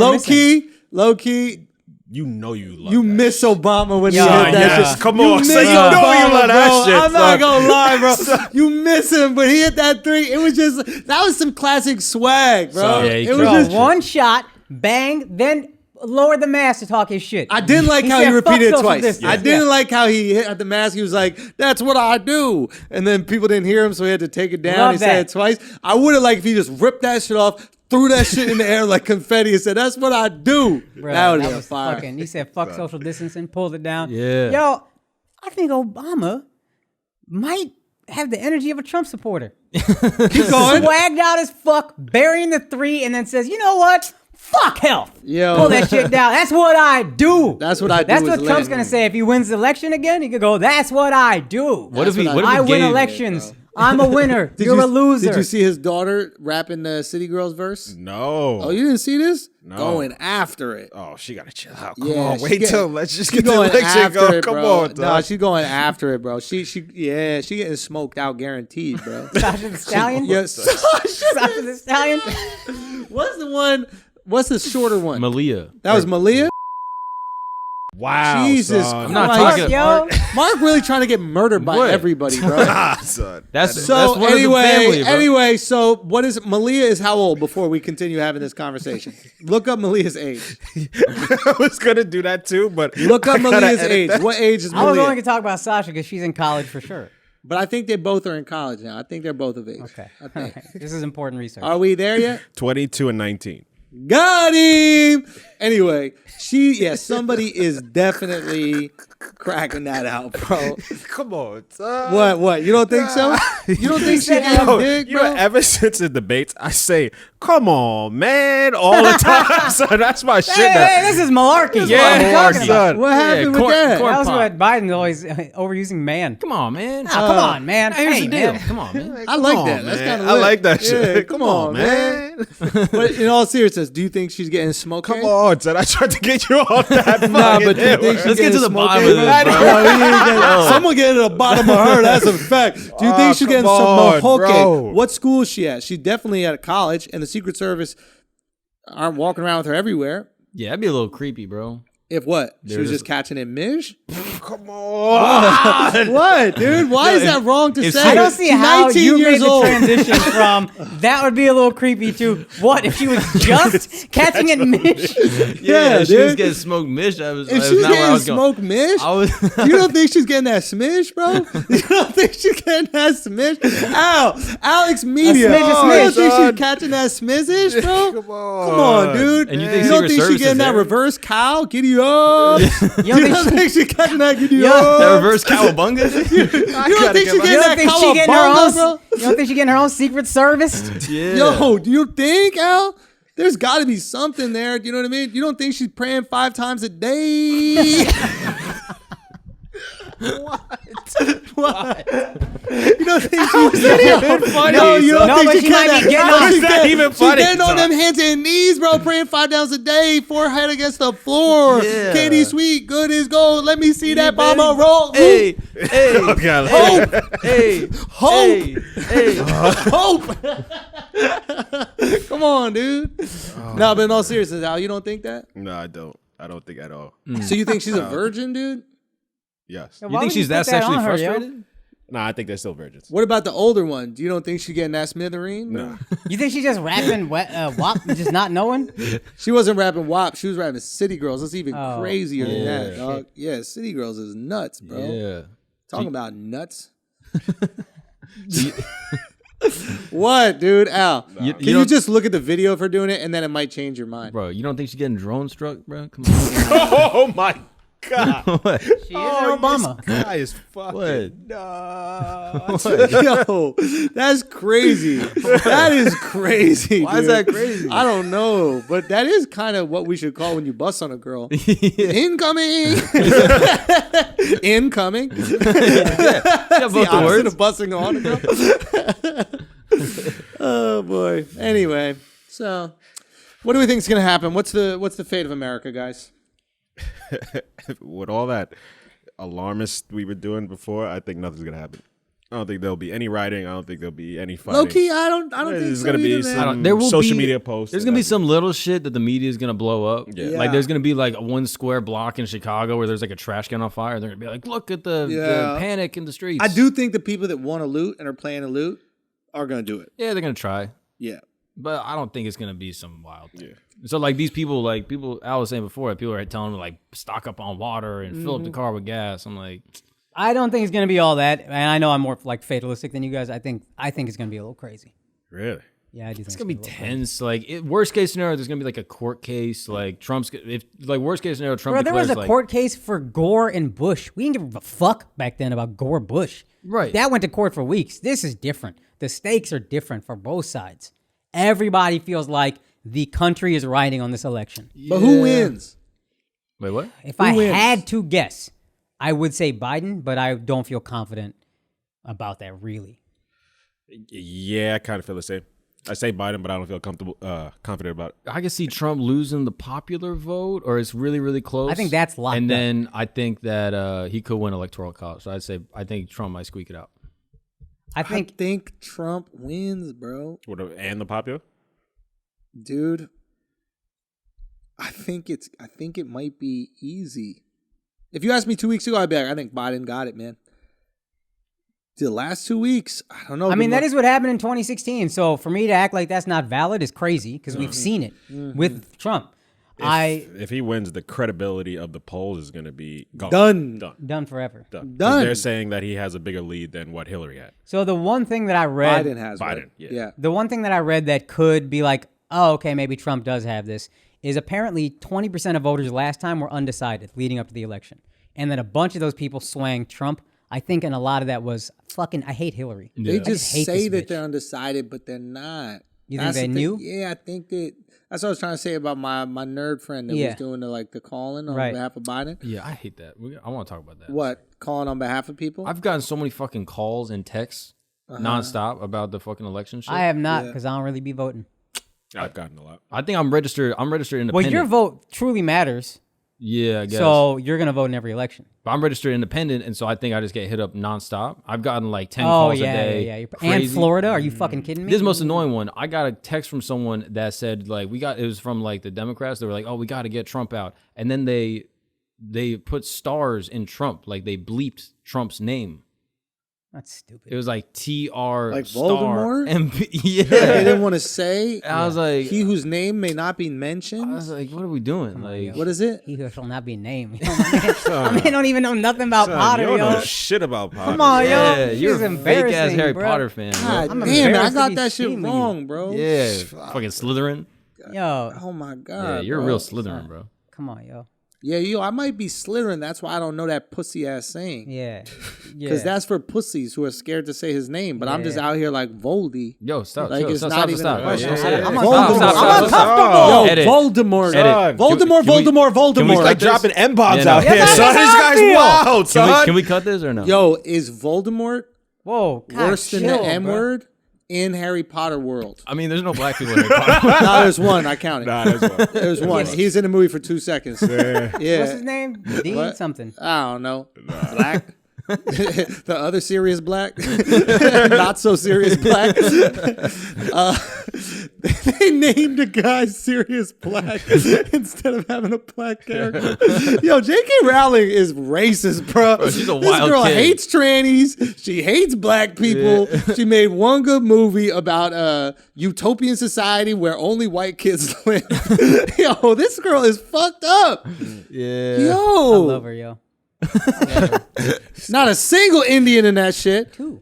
low key, You know you love you that miss shit. Obama when Yeah, he hit that yes. shit. Come You on, miss son. You know you Obama, love that bro. shit, I'm not son. gonna lie, bro. You miss him, but he hit that 3. It was just that was some classic swag, bro. Son, yeah, he it was killed just. it. One shot, bang, then lowered the mask to talk his shit. I didn't like how said, he repeated "Fuck it twice. social I distance." didn't Yeah. like how he hit at the mask. He was like, "That's what I do," and then people didn't hear him, so he had to take it down. Love He said that. it twice. I would have liked if he just ripped that shit off, threw that shit in the air like confetti, and said, "That's what I do." Bro, that would that have been was fire. fucking. He said, "Fuck social distancing," pulled it down. Yeah. Yo, I think Obama might have the energy of a Trump supporter. Keep going. Swagged out as fuck, burying the 3, and then says, "You know what? Fuck health." Yo. Pull that shit down. That's what I do. That's what I do. That's is what lit. Trump's gonna say if he wins the election again. He could go, "That's what I do." What if he? what What if I he win gave- elections. I'm a winner. Did You're you- a loser. Did you see his daughter rapping the City Girls verse? No. Oh, you didn't see this? No. Going after it. Oh, she gotta chill out. Come Yeah, on, she wait get- till let's just She get the going election after go. it, Come bro. on, No, dog. she's going after it, bro. She getting smoked out, guaranteed, bro. Sasha the Stallion? Yes. Sasha the Stallion? What's the one? What's the shorter one? Malia. That was Malia. Wow, Jesus son. I'm not Christ. talking- Yo. Mark really trying to get murdered by What? everybody, bro. Ah, son. That's So one of the family, bro. anyway, so what is Malia is how old before we continue having this conversation? Look up Malia's age. I was gonna do that too, but Look up I gotta Malia's edit age. that. What age is I was only Malia? going to talk about Sasha because she's in college for sure. But I think they both are in college now. I think they're both of age. Okay. I think. This is important research. Are we there yet? 22 and 19. Got him. Anyway, somebody is definitely cracking that out, bro. Come on, son. What? You don't think so? You don't think she getting Yo, big, you know, bro? ever since the debates, I say, "Come on, man," all the time. So that's my shit. Hey, now. hey, this is malarkey. Yeah, What are you talking malarkey. about? Son. What happened corn- with that? corn- That was pop. what Biden always overusing man. Come on, man. Come on, man. Here's Hey, the deal. man. Come on, man. I like Come that. on, That's man. kind of I like that shit. Yeah, come on, man. But in all seriousness, do you think she's getting smoked? Come on, son. I tried to get you on that. Nah, but you fucking think she's Let's get to the getting bottom smoked, of bro? this, bro. No, we ain't getting- Someone get to the bottom of her. That's a fact. Do you think she's getting some come on, mohoke? bro. What school is she at? She's definitely at a college, and the Secret Service aren't walking around with her everywhere. Yeah, that'd be a little creepy, bro. If what? She They're was just- just catching it, Mish? Come on. What, dude? Why is that wrong to if say? I don't see She's how 19 you made years the old. transition from that would be a little creepy to what if she was just catching it Mish? Yeah, if she was dude. getting smoked mish. That was, If that was she's not where I getting was going. smoked Mish, I was. you don't think she's getting that smish, bro? You don't think she's getting that smish? AlexxMedia. A smidge, a You don't smidge. think she's catching that smizish, bro? Come on. Come on, dude. And you think don't Secret think Service she's getting is that there? reverse cow? Giddy up. You You don't think she's catching that giddy Yo, up? That reverse cowabunga. You don't think she's You getting don't that think she getting her cowabunga, own? bro? You don't think she getting her own Secret Service? Yeah. Yo, do you think, Al? There's got to be something there. You know what I mean? You don't think she's praying 5 times a day? What? You don't think she's even funny, No, you don't No, think but she she might kinda- be getting No, on- she's That's getting- even she's funny, getting on son. them hands and knees, bro, praying 5 times a day, forehead against the floor. Yeah. Katie Sweet, good as gold. Let me see that baby. mama roll. Hey, hey, Okay, Hope, hey, hope, hey. hope. Come on, dude. No, but in all seriousness, Al, you don't think that? No, I don't. I don't think at all. So you think she's a virgin, dude? Yes. Why You think would she's put that sexually on her, yo? frustrated? Nah, I think they're still virgins. What about the older one? Do you don't think she's getting that smithereen? Nah. You think she's just rapping WAP, just not knowing? She wasn't rapping WAP. She was rapping City Girls. That's even Oh, crazier than yeah. that, dog. Yeah, City Girls is nuts, bro. Yeah. Talking about nuts. What, dude? Al, You can you don't- just look at the video of her doing it, and then it might change your mind? Bro, you don't think she's getting drone struck, bro? Come on. Oh my god. What? She is in Obama. This guy is fucking What? nuts. Yo, that's crazy. That is crazy. Why is dude. that crazy? I don't know, but that is kind of what we should call when you bust on a girl. Incoming. Incoming. Yeah, both the Opposite words. of busting on a girl. Oh boy. Anyway, so what do we think is gonna happen? What's the fate of America, guys? With all that alarmist we were doing before, I think nothing's gonna happen. I don't think there'll be any rioting. I don't think there'll be any fighting. Low key, I don't think There's so gonna be either, man. some There will social be- media posts. There's gonna be some little shit that the media is gonna blow up. Yeah. Like there's gonna be like one square block in Chicago where there's like a trash can on fire. They're gonna be like, look at the panic in the streets. I do think the people that want to loot and are playing to loot are gonna do it. Yeah, they're gonna try, Yeah. but I don't think it's gonna be some wild thing. Yeah. So like these people, Al was saying before, people are telling them like stock up on water and fill up the car with gas. I'm like, I don't think it's gonna be all that, and I know I'm more like fatalistic than you guys. I think it's gonna be a little crazy. Really? Yeah, I do think it's gonna be a little crazy. tense. Like worst case scenario, there's gonna be like a court case. Like worst case scenario, Trump. Bro, there was declares, a like, court case for Gore and Bush. We didn't give a fuck back then about Gore Bush. Right. That went to court for weeks. This is different. The stakes are different for both sides. Everybody feels like the country is riding on this election. But who wins? Wait, what? If I wins? had to guess, I would say Biden, but I don't feel confident about that really. Yeah, I kind of feel the same. I say Biden, but I don't feel confident about it. I can see Trump losing the popular vote, or it's really, really close. I think that's locked And up. then I think that he could win electoral college. So I think Trump might squeak it out. I think I think Trump wins, bro. And the popular? Dude. I think it might be easy. If you asked me 2 weeks ago, I'd be like, I think Biden got it, man. The last 2 weeks, I don't know. I mean, that is what happened in 2016. So for me to act like that's not valid is crazy because we've seen it with Trump. If he wins, the credibility of the polls is going to be gone. Done forever. Done. Done. They're saying that he has a bigger lead than what Hillary had. So the one thing that I read, Biden has Biden, one. yeah. the one thing that I read that could be like, oh, okay, maybe Trump does have this, is apparently 20% of voters last time were undecided leading up to the election. And then a bunch of those people swang Trump. I think, and a lot of that was fucking, I hate Hillary. They I just hate say this that bitch. they're undecided, but they're not. You think That's they the knew? thing. Yeah, I think that. That's what I was trying to say about my nerd friend that was doing the calling on behalf of Biden. Yeah, I hate that. I want to talk about that. What? Calling on behalf of people? I've gotten so many fucking calls and texts nonstop about the fucking election shit. I have not because I don't really be voting. I've gotten a lot. I think I'm registered independent. Well, your vote truly matters. Yeah, I guess. So you're going to vote in every election. But I'm registered independent, and so I think I just get hit up nonstop. I've gotten like 10 calls a day. Yeah. And Crazy. Florida? Are you fucking kidding me? This is the most annoying one. I got a text from someone that said like it was from like the Democrats. They were like, "Oh, we got to get Trump out," and then they put stars in Trump, like they bleeped Trump's name. That's stupid. It was like TR Like star Voldemort? MP. Yeah, They didn't want to say. I was like, He whose name may not be mentioned. what are we doing? Like, What is it? He who shall not be named. Yo, my man don't even know nothing about Potter, You don't know yo. shit about Potter. Come on, yo. yeah, This you're is a fake ass embarrassing, Harry bro. Potter fan. Bro. God I'm damn it! I embarrassed to got be that shit steaming you. wrong, bro. Yeah, fucking Slytherin. Yo, Oh my god. Yeah, you're a bro. real Slytherin, bro. come on, yo. Yeah, yo, I might be Slytherin. That's why I don't know that pussy ass saying. Yeah. Because that's for pussies who are scared to say his name. But I'm just Yeah. out here like Voldy. Yo, stop. Like, chill, it's stop, not stop, even stop. a question. I'm Voldemort. uncomfortable. Yo, Edit. Voldemort. Edit. Voldemort, Can we- Voldemort, can we Voldemort. cut Like this? dropping M-bombs Yeah, out no. here, Yeah, son. that's This how I guy's feel. wild, son. Can we cut this or no? Yo, is Voldemort Whoa, God, worse than the chill, bro. N-word in Harry Potter world? I mean, there's no black people in Harry Potter. No, there's one. I counted. Nah, that's wild. There's one. He's in the movie for 2 seconds. Yeah. What's his name? Dean What? something. I don't know. Black. The other serious black. Not so serious black. They named a guy Sirius Black instead of having a black character. Yo, J.K. Rowling is racist, bro. she's a This wild girl kid. hates trannies. She hates black people. She made one good movie about a utopian society where only white kids live. Yo, this girl is fucked up. Yeah. I Yo, love her, yo. not a single Indian in that shit. Two.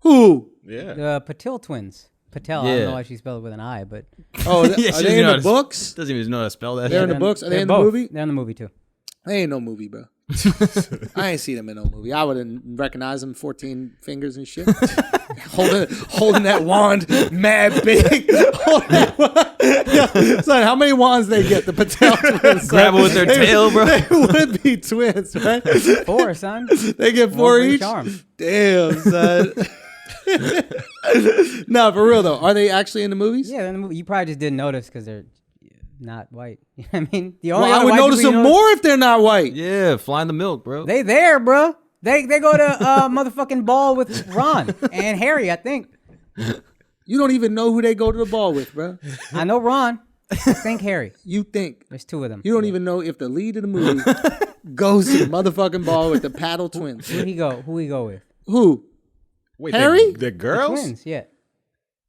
Who? Yeah. The Patel twins. Patel. I don't know why she spelled it with an I, but Oh, are they in the books? Doesn't even know how to spell that. They're in shit. the books. Are they they're in the both. movie? They're in the movie too. They ain't no movie, bro. I ain't seen them in no movie. I wouldn't recognize them. 14 fingers and shit. holding that wand, mad big. Son, how many wands they get? The Patel twins. Grab it with their tail, bro. They would be twins, right? 4, son. They get 4 for each. each arm. Damn, son. No, for real though. Are they actually in the movies? Yeah, they're in the movie. You probably just didn't notice because they're not white. You know what I mean? The only Well, I other would white notice people them you know- more if they're not white. Yeah, flying the milk, bro. They there, bro. They go to motherfucking ball with Ron and Harry, I think. You don't even know who they go to the ball with, bro. I know Ron. I think Harry. You think. There's 2 of them. You don't even know if the lead of the movie goes to the motherfucking ball with the paddle twins. Who he go with? Who? Wait, Harry? The girls? Twins, yeah.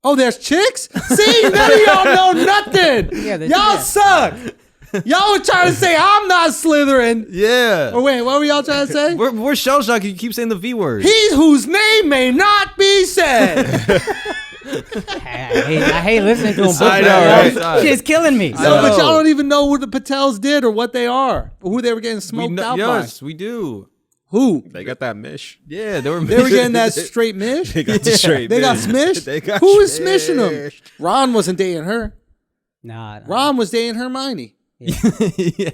Oh, there's chicks? See, none of y'all know nothing. Yeah, y'all suck. Y'all were trying to say I'm not Slytherin. Yeah. Or wait, what were y'all trying to say? We're shell shocked. You keep saying the V word. He whose name may not be said. I hate listening to him. I know, right? Shit's killing me. So, but y'all don't even know what the Patels did or what they are or who they were getting smoked out yes, we do. Who? They got that mish. Yeah, they were getting that straight mish? They got the straight They got mish. smished? They got Who is smishing them? smished. Ron wasn't dating her. Nah. Ron was dating Hermione. yeah.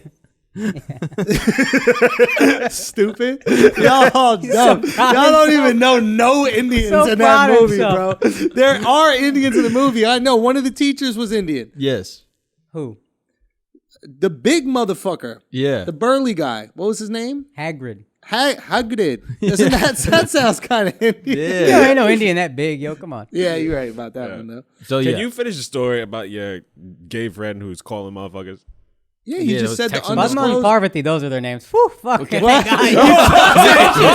Stupid. Y'all all dumb. Y'all don't even know no Indians So in that proud of movie, bro. There are Indians in the movie. I know. One of the teachers was Indian. Yes. Who? The big motherfucker. Yeah. The burly guy. What was his name? Hagrid. Hagrid. Doesn't that sounds kind of Indian? Yo, Yeah. ain't no Indian that big, yo. Come on. Yeah, you're right about that one, though. So Can yeah. you finish the story about your gay friend who's calling motherfuckers? Yeah, he Yeah, just said the Texan. Padma and undisclosed. Parvati, those are their names. Whew, fuck. What? She's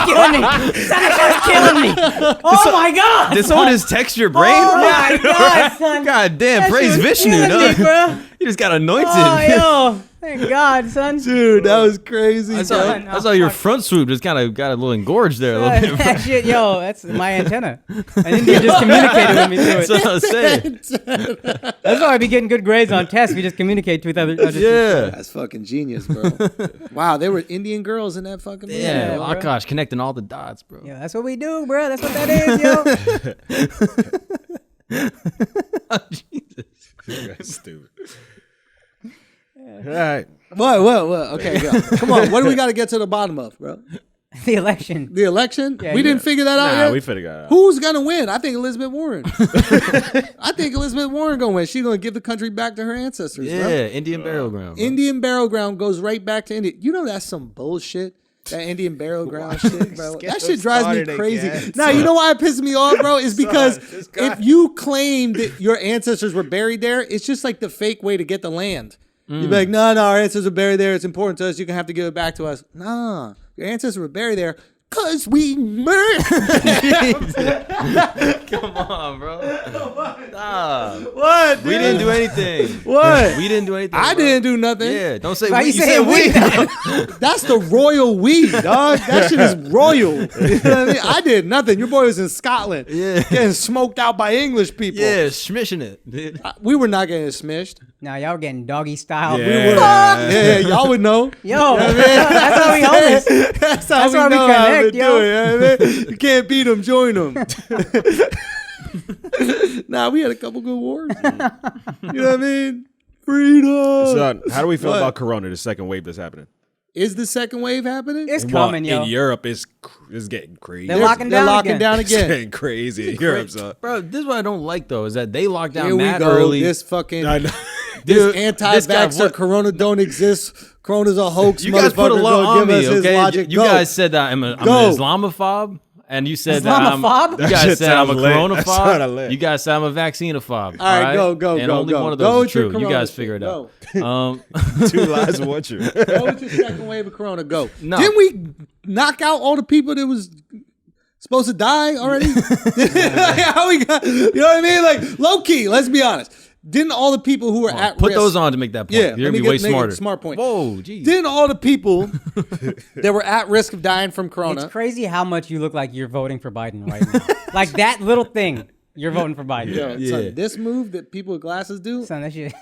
killing me. Sanika's killing me. Oh my God. Did someone just text your brain? Oh my God, son. God damn, That praise shit was Vishnu, killing me, dog. bro. You just got anointed. Oh, yo. Thank God, son. Dude, that was crazy. I bro. saw your front swoop just kind of got a little engorged there a little bit. That shit, yo, that's my antenna. And India just communicated with me through That's it. what I was saying. That's why I be getting good grades on tests. We just communicate with other people. Yeah. That's fucking genius, bro. Wow, there were Indian girls in that fucking movie. Yeah, bro. Akaash connecting all the dots, bro. Yeah, that's what we do, bro. That's what that is, yo. Jesus. That's stupid. All right. What? Okay, go. Come on. What do we got to get to the bottom of, bro? The election. The election? Yeah, We yeah. didn't figure that out Nah, yet? we figured that out. Who's going to win? I think Elizabeth Warren. I think Elizabeth Warren going to win. She's going to give the country back to her ancestors, Yeah, bro. Indian burial ground. bro. Indian burial ground goes right back to India. You know that's some bullshit. That Indian burial ground shit, bro. Get That them shit drives me started crazy. again. Now, you know why it pisses me off, bro? Is because this guy- if you claim that your ancestors were buried there, it's just like the fake way to get the land. You'd be like, no, our ancestors are buried there. It's important to us. You're going to have to give it back to us. Nah, your ancestors were buried there because we murdered. Come on, bro. Stop. What, dude? We didn't do anything. What? We didn't do anything. I bro. didn't do nothing. Yeah, don't say Why we. you You saying said we? we. That's the royal we, dog. That shit is royal. You know what I mean? I did nothing. Your boy was in Scotland. Yeah. Getting smoked out by English people. Yeah, smishing it, dude. We were not getting smished. Now y'all getting doggy style. Yeah. Yeah, y'all would know. Yo, that's how we homies. That's how That's we why we know how connect, to yo. do it. You know what I mean? You can't beat them, join them. Nah, we had a couple good wars. You know what I mean? Freedom. Son, how do we feel What? about Corona, the second wave that's happening? Is the second wave happening? It's Well, coming, yo. in Europe, it's getting crazy. They're locking They're down locking again. down It's again. getting crazy in Europe, son. Bro, this is what I don't like though, is that they locked down Here we mad go. early. This fucking I know. this Dude, anti-vaxxer this guy- what- Corona don't exist. Corona's a hoax. You guys put a motherfucker. lot Go on give me, us his okay? logic. You Go. guys said that I'm an Go. Islamophobe, and you said that I'm. Islamophobe? You That guys shit said I'm a sounds lit. That coronaphobe. sounded lit. You guys said I'm a vaccinophobe. All right, go, And go, only go. one of Go those is with your true. You corona guys shit. figure it out. Go. Two lies and one truth. Go with your second wave of Corona. Go. No. Didn't we knock out all the people that was supposed to die already? How we got? You know what I mean? Like low key. Let's be honest. Didn't all the people who were at put risk... those on to make that point. Yeah, You're going to be way smarter. Smart point. Whoa, geez. Didn't all the people that were at risk of dying from corona... It's crazy how much you look like you're voting for Biden right now. Like that little thing. You're voting for Biden. Son, this move that people with glasses do, Son, that shit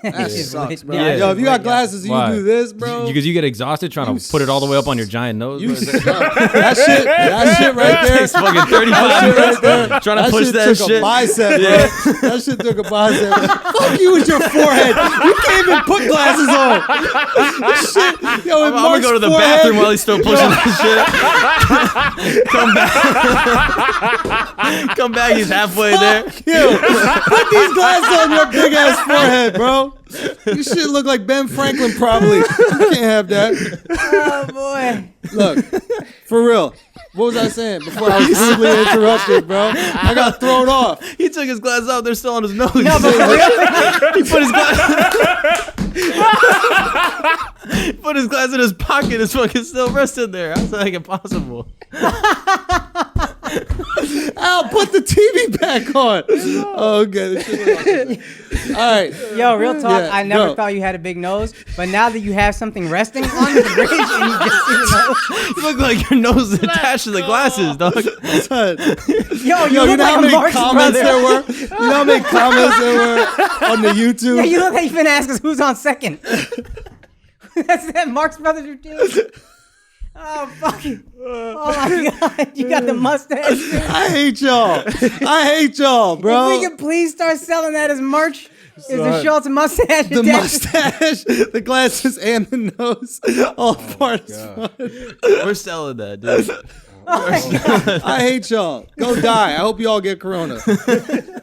sucks, bro. Yeah, Yo, if you got glasses and you do this, bro. Because you get exhausted trying to put it all the way up on your giant nose. That shit right there. It's fucking 35 right there. trying to push that took shit. A bicep, bro. That shit took a bicep. Fuck you with your forehead. You can't even put glasses on. Shit. Yo, I'm going to go to the bathroom while he's still pushing this shit. Come back. Come back. He's halfway there. You. Put these glasses on your big ass forehead, bro. You shit look like Ben Franklin, probably. You can't have that. Oh boy. Look, for real. What was I saying before I was rudely interrupted, bro? I got thrown off. He took his glasses out. They're still on his nose. No, but He put his glass in his pocket. It's fucking still resting there. How's that impossible? Al, put the TV back on. Oh, okay. All right. Yo, real talk. Yeah, I never go. thought you had a big nose, but now that you have something resting on the bridge and you just see the nose. You look like your nose is attached to the glasses, dog. Son. Yo, Yo, you look know how like many Mark's comments brother. there were? You know how many comments there were on the YouTube? Yeah, you look like you finna ask us who's on second. That's that Mark's brother routine. Oh, fucking. Oh, my God. You got the mustache. I hate y'all. Bro. If we could please start selling that as merch, is the Schulz mustache. The mustache, the glasses, and the nose. All part of fun. We're selling that, dude. I hate y'all. Go die. I hope you all get corona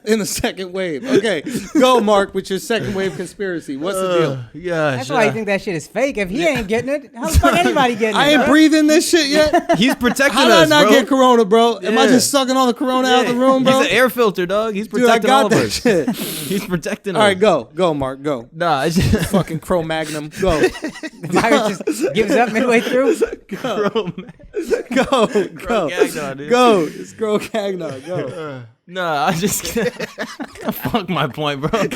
in the second wave. Okay, go, Mark, with your second wave conspiracy. What's the deal? Yeah, That's why you think that shit is fake. If he ain't getting it, how the fuck anybody getting it? I ain't huh? breathing this shit yet. He's protecting How did I us, not bro. get corona, bro? Am I Yeah. just sucking all the corona out of the room, bro? He's an air filter, dog. He's Dude, I protecting got all of that us. shit. He's protecting All us. right, go, Mark, go. Nah, it's just Fucking Cro-Magnum, go. The virus just gives up midway through. Go. Gagnon, dude. Go. It's Cro-Gagnon, go. Nah, I just fuck my point, bro. I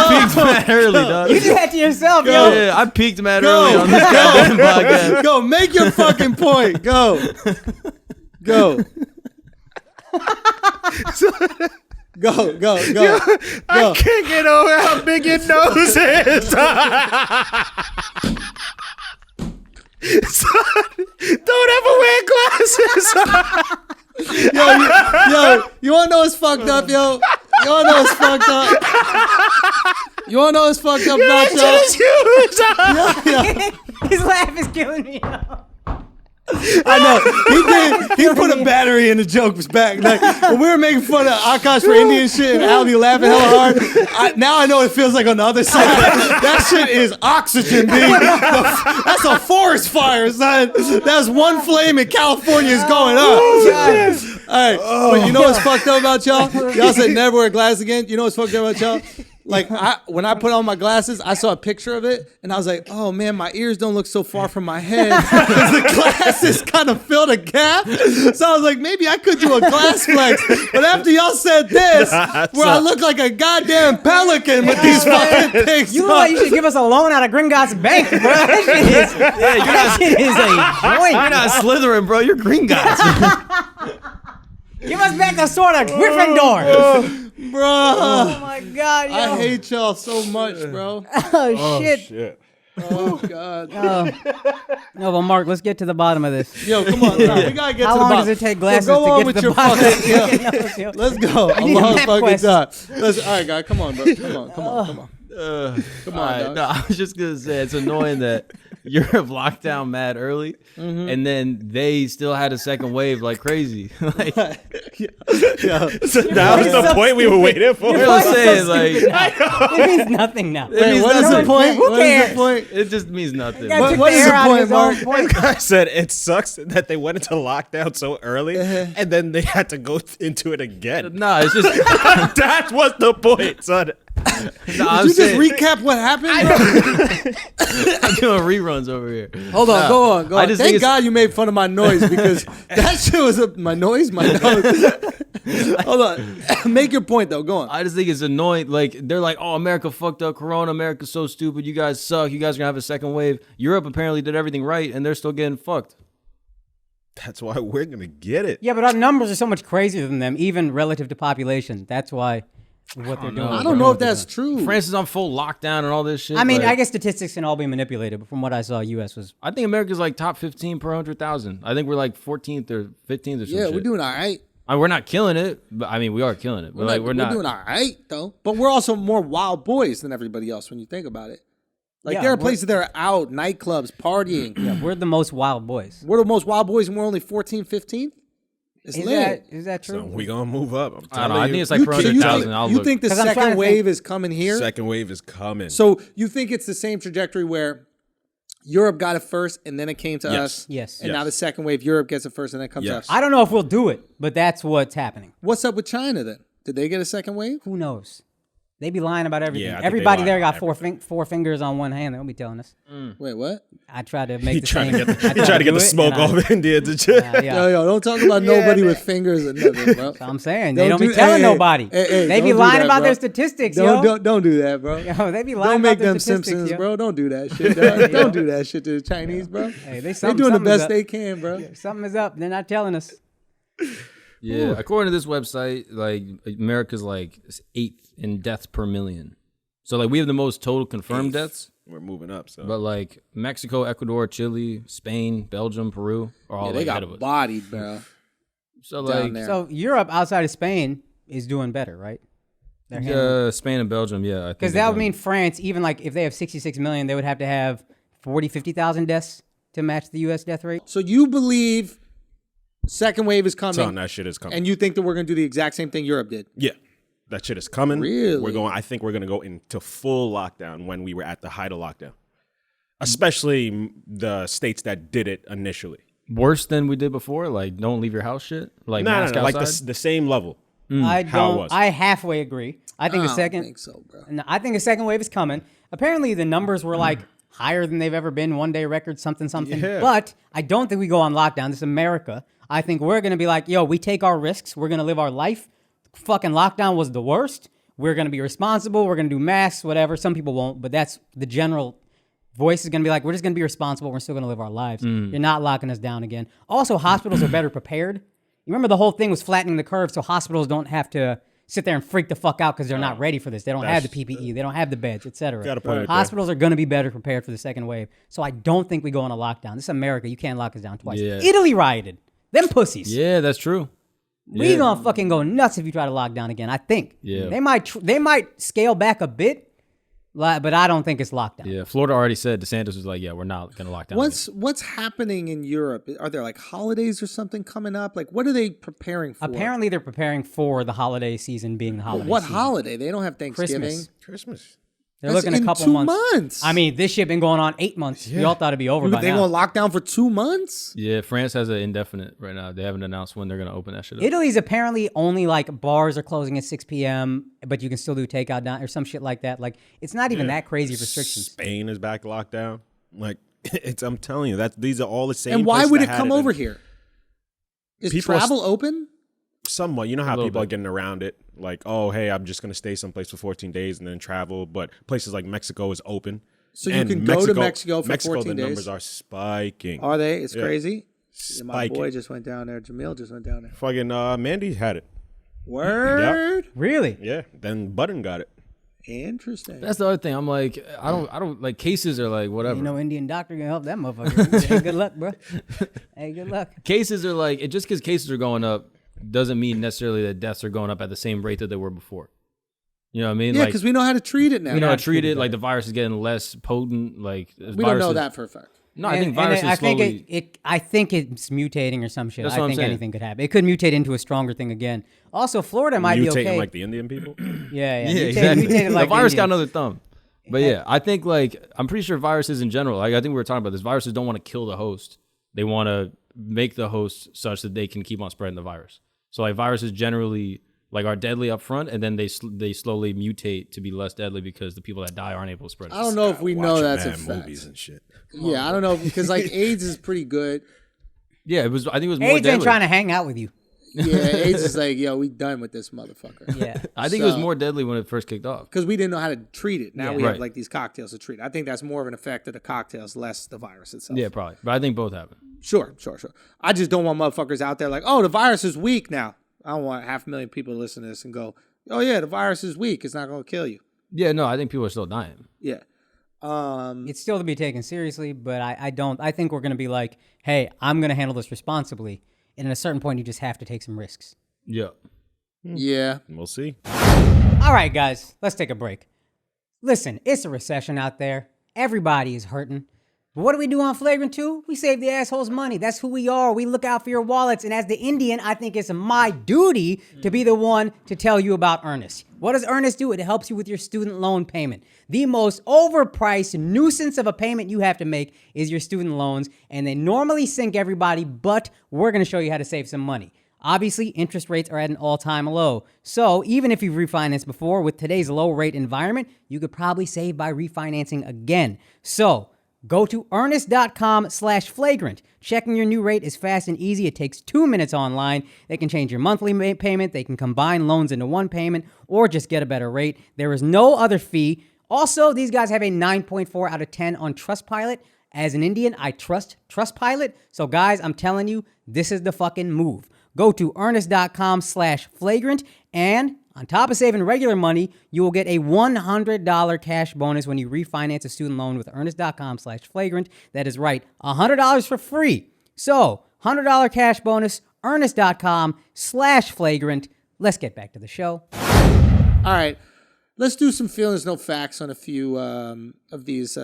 peaked mad early, dog. You do that to yourself, yo. Yeah, I peaked mad early on this goddamn podcast. Go, make your fucking point. Go. Go. Go. I can't get over how big your nose is. Son, don't ever wear glasses. Yo, you wanna know what's fucked up, yo? You wanna know what's fucked up? You wanna know what's fucked up about y'all? His laugh is killing me. Yo. I know. He put a battery in the joke's back. Like, when we were making fun of Akaash for Indian shit and Al be laughing hella hard, now I know what it feels like on the other side. That shit is oxygen, B. That's a forest fire, son. That's one flame in California is going up. All right. But you know what's fucked up about y'all? Y'all said never wear glasses again. You know what's fucked up about y'all? Like, when I put on my glasses, I saw a picture of it, and I was like, oh, man, my ears don't look so far from my head because the glasses kind of filled a gap. So I was like, maybe I could do a glass flex. But after y'all said this, where I look like a goddamn pelican with these fucking things You look like you should give us a loan out of Gringotts Bank, bro. That shit is a joint. You're not Slytherin, bro. You're Green Guys. Give us back the sword of Gryffindor. Bro. Oh my God, yo. I hate y'all so much, bro. Oh, shit. Oh, God. No, but Mark, let's get to the bottom of this. Yo, come on. We got to get How to the long bottom. does it take glasses So go to on get with to the your bottom? fucking, Yo. Let's go. A need a long map fucking quest. time. All right, guys. Come on, bro. Come on. Come on. Come on, dog. no, I was just gonna say it's annoying that Europe locked down mad early, and then they still had a second wave like crazy. Like, Yeah. So that was the so point we were waiting for. you know what I'm saying? Like, It means nothing now. it means What is the nothing. point? Who What is cares? the point? It just means nothing. Guy took what the is air the out of point, his Mark? own point. I said it sucks that they went into lockdown so early, and then they had to go into it again. Nah, it's just That was the point, son. you just recap what happened? I'm doing reruns over here. Hold on, go on. Thank God you made fun of my noise because that shit was my nose. Hold on. Make your point though. Go on. I just think it's annoying. Like they're like, "Oh, America fucked up Corona. America's so stupid. You guys suck. You guys are gonna have a second wave." Europe apparently did everything right, and they're still getting fucked. That's why we're gonna get it. Yeah, but our numbers are so much crazier than them, even relative to population. That's why what they're doing. I don't know if that's true. France is on full lockdown and all this shit. I mean, I guess statistics can all be manipulated, but from what I saw, U.S. was. I think America's like top 15 per 100,000. I think we're like 14th or 15th or something. Yeah, we're doing all right. We're not killing it, but I mean, we are killing it. But we're not doing all right though. But we're also more wild boys than everybody else when you think about it. Like there are places that are out, nightclubs, partying. Yeah, we're the most wild boys. We're the most wild boys, and we're only 14, 15th. It's lit. Is that true? So we gonna move up. I don't know. I think it's like per 100,000. You think the second wave is coming here? Second wave is coming. So you think it's the same trajectory where Europe got it first, and then it came to us? Yes. And now the second wave, Europe gets it first, and then it comes to us. I don't know if we'll do it, but that's what's happening. What's up with China then? Did they get a second wave? Who knows? They be lying about everything. Yeah, everybody there got four fingers on one hand. They don't be telling us. Wait, what? I tried to make he tried to get the smoke off India. Yo, don't talk about nobody with fingers or nothing, bro. So I'm saying they don't be telling nobody. They be lying about their statistics, yo. Don't do that, bro. Yo, they be lying about their them statistics, Simpsons, yo. bro. Don't do that shit. Dog. Don't do that shit to the Chinese, bro. Hey, they're doing the best they can, bro. Yeah, something is up. They're not telling us. Yeah, according to this website, like America's like 8th in deaths per million. So like we have the most total confirmed deaths. We're moving up. So, but like Mexico, Ecuador, Chile, Spain, Belgium, Peru are all they ahead of us. got bodied, bro. So like, so Europe outside of Spain is doing better, right? Spain and Belgium, yeah. Because that would mean France, even like if they have 66 million, they would have to have 50,000 deaths to match the U.S. death rate. So you believe second wave is coming? that shit is coming. And you think that we're going to do the exact same thing Europe did? Yeah. That shit is coming. Really? I think we're going to go into full lockdown when we were at the height of lockdown. Especially the states that did it initially. Worse than we did before? Like, don't leave your house shit? Like, no, like the same level. I halfway agree. I think I don't think so, bro. No, I think a second wave is coming. Apparently, the numbers were like higher than they've ever been. One day record, something. Yeah. But I don't think we go on lockdown. This is America. I think we're going to be like, yo, we take our risks. We're going to live our life. Fucking lockdown was the worst. We're going to be responsible. We're going to do masks, whatever. Some people won't, but that's the general voice is going to be like, we're just going to be responsible. We're still going to live our lives. You're not locking us down again. Also, hospitals are better prepared. You remember the whole thing was flattening the curve so hospitals don't have to sit there and freak the fuck out because they're not ready for this. They don't have the PPE. They don't have the beds, etc. Hospitals are going to be better prepared for the second wave. So I don't think we go on a lockdown. This is America. You can't lock us down twice. Yeah. Italy rioted. Them pussies. Yeah, that's true. We gonna fucking go nuts if you try to lock down again. I think. Yeah. They might scale back a bit, but I don't think it's lockdown. Yeah. Florida already said DeSantis was like, yeah, we're not gonna lock down. What's happening in Europe? Are there like holidays or something coming up? Like what are they preparing for? Apparently they're preparing for the holiday season being the holiday. What season. holiday? They don't have Thanksgiving. Christmas. They're looking a couple 2 months. I mean, this shit been going on 8 months. Yeah. We all thought it'd be over by now. They gonna lock down for 2 months? Yeah, France has an indefinite right now. They haven't announced when they're gonna open that shit up. Italy's apparently only like bars are closing at 6 p.m., but you can still do takeout down or some shit like that. Like it's not even that crazy of restrictions. Spain is back locked down. Like I'm telling you, these are all the same. And why would it come over here? Is travel open? Somewhat. You know how people are getting around it. Like, oh, hey, I'm just going to stay someplace for 14 days and then travel. But places like Mexico is open. So you can go to Mexico for 14 days? The numbers are spiking. Are they? It's crazy? Spiking. My boy just went down there. Jamil just went down there. Fucking Mandy had it. Word? Yep. Really? Yeah. Then Button got it. Interesting. That's the other thing. I'm like, I don't like cases are like whatever. You know, Indian doctor can help that motherfucker. Hey, good luck, bro. Hey, good luck. Cases are like, just because cases are going up doesn't mean necessarily that deaths are going up at the same rate that they were before. You know what I mean? Yeah, because we know how to treat it now. We know how to treat it. Like the virus is getting less potent. Like we don't know that for a fact. No, I think viruses slowly. I think it's mutating or some shit. That's I think anything could happen. It could mutate into a stronger thing again. Also, Florida might be okay. Mutating like the Indian people? Yeah, exactly. Mutated like the virus Indians. got another thumb. But yeah, I think like, I'm pretty sure viruses in general, like I think we were talking about this, viruses don't want to kill the host. They want to make the host such that they can keep on spreading the virus. So like viruses generally like are deadly up front, and then they slowly mutate to be less deadly because the people that die aren't able to spread it. I don't know if we know that's a fact. Movies and shit. Yeah, I don't know because like AIDS is pretty good. Yeah, it was. I think it was more AIDS deadly. ain't trying to hang out with you. Yeah, AIDS is like, yo, we done with this motherfucker. Yeah. I think it was more deadly when it first kicked off. Because we didn't know how to treat it. Now we Right. have like these cocktails to treat it. I think that's more of an effect of the cocktails, less the virus itself. Yeah, probably. But I think both happen. Sure. I just don't want motherfuckers out there like, oh, the virus is weak now. I don't want 500,000 people to listen to this and go, oh yeah, the virus is weak. It's not going to kill you. Yeah, no, I think people are still dying. Yeah. It's still to be taken seriously, but I don't. I think we're going to be like, hey, I'm going to handle this responsibly. And at a certain point, you just have to take some risks. Yeah. Yeah. We'll see. All right, guys, let's take a break. Listen, it's a recession out there. Everybody is hurting. But what do we do on Flagrant 2? We save the assholes money. That's who we are. We look out for your wallets. And as the Indian, I think it's my duty to be the one to tell you about Earnest. What does Earnest do? It helps you with your student loan payment. The most overpriced nuisance of a payment you have to make is your student loans. And they normally sink everybody, but we're going to show you how to save some money. Obviously, interest rates are at an all-time low. So even if you've refinanced before, with today's low-rate environment, you could probably save by refinancing again. So go to earnest.com/flagrant. Checking your new rate is fast and easy. It takes 2 minutes online. They can change your monthly payment. They can combine loans into one payment or just get a better rate. There is no other fee. Also, these guys have a 9.4 out of 10 on Trustpilot. As an Indian, I trust Trustpilot. So guys, I'm telling you, this is the fucking move. Go to earnest.com/flagrant, and on top of saving regular money, you will get a $100 cash bonus when you refinance a student loan with earnest.com/flagrant. That is right, $100 for free. So, $100 cash bonus, earnest.com/flagrant. Let's get back to the show. All right. Let's do some feelings, no facts on a few of these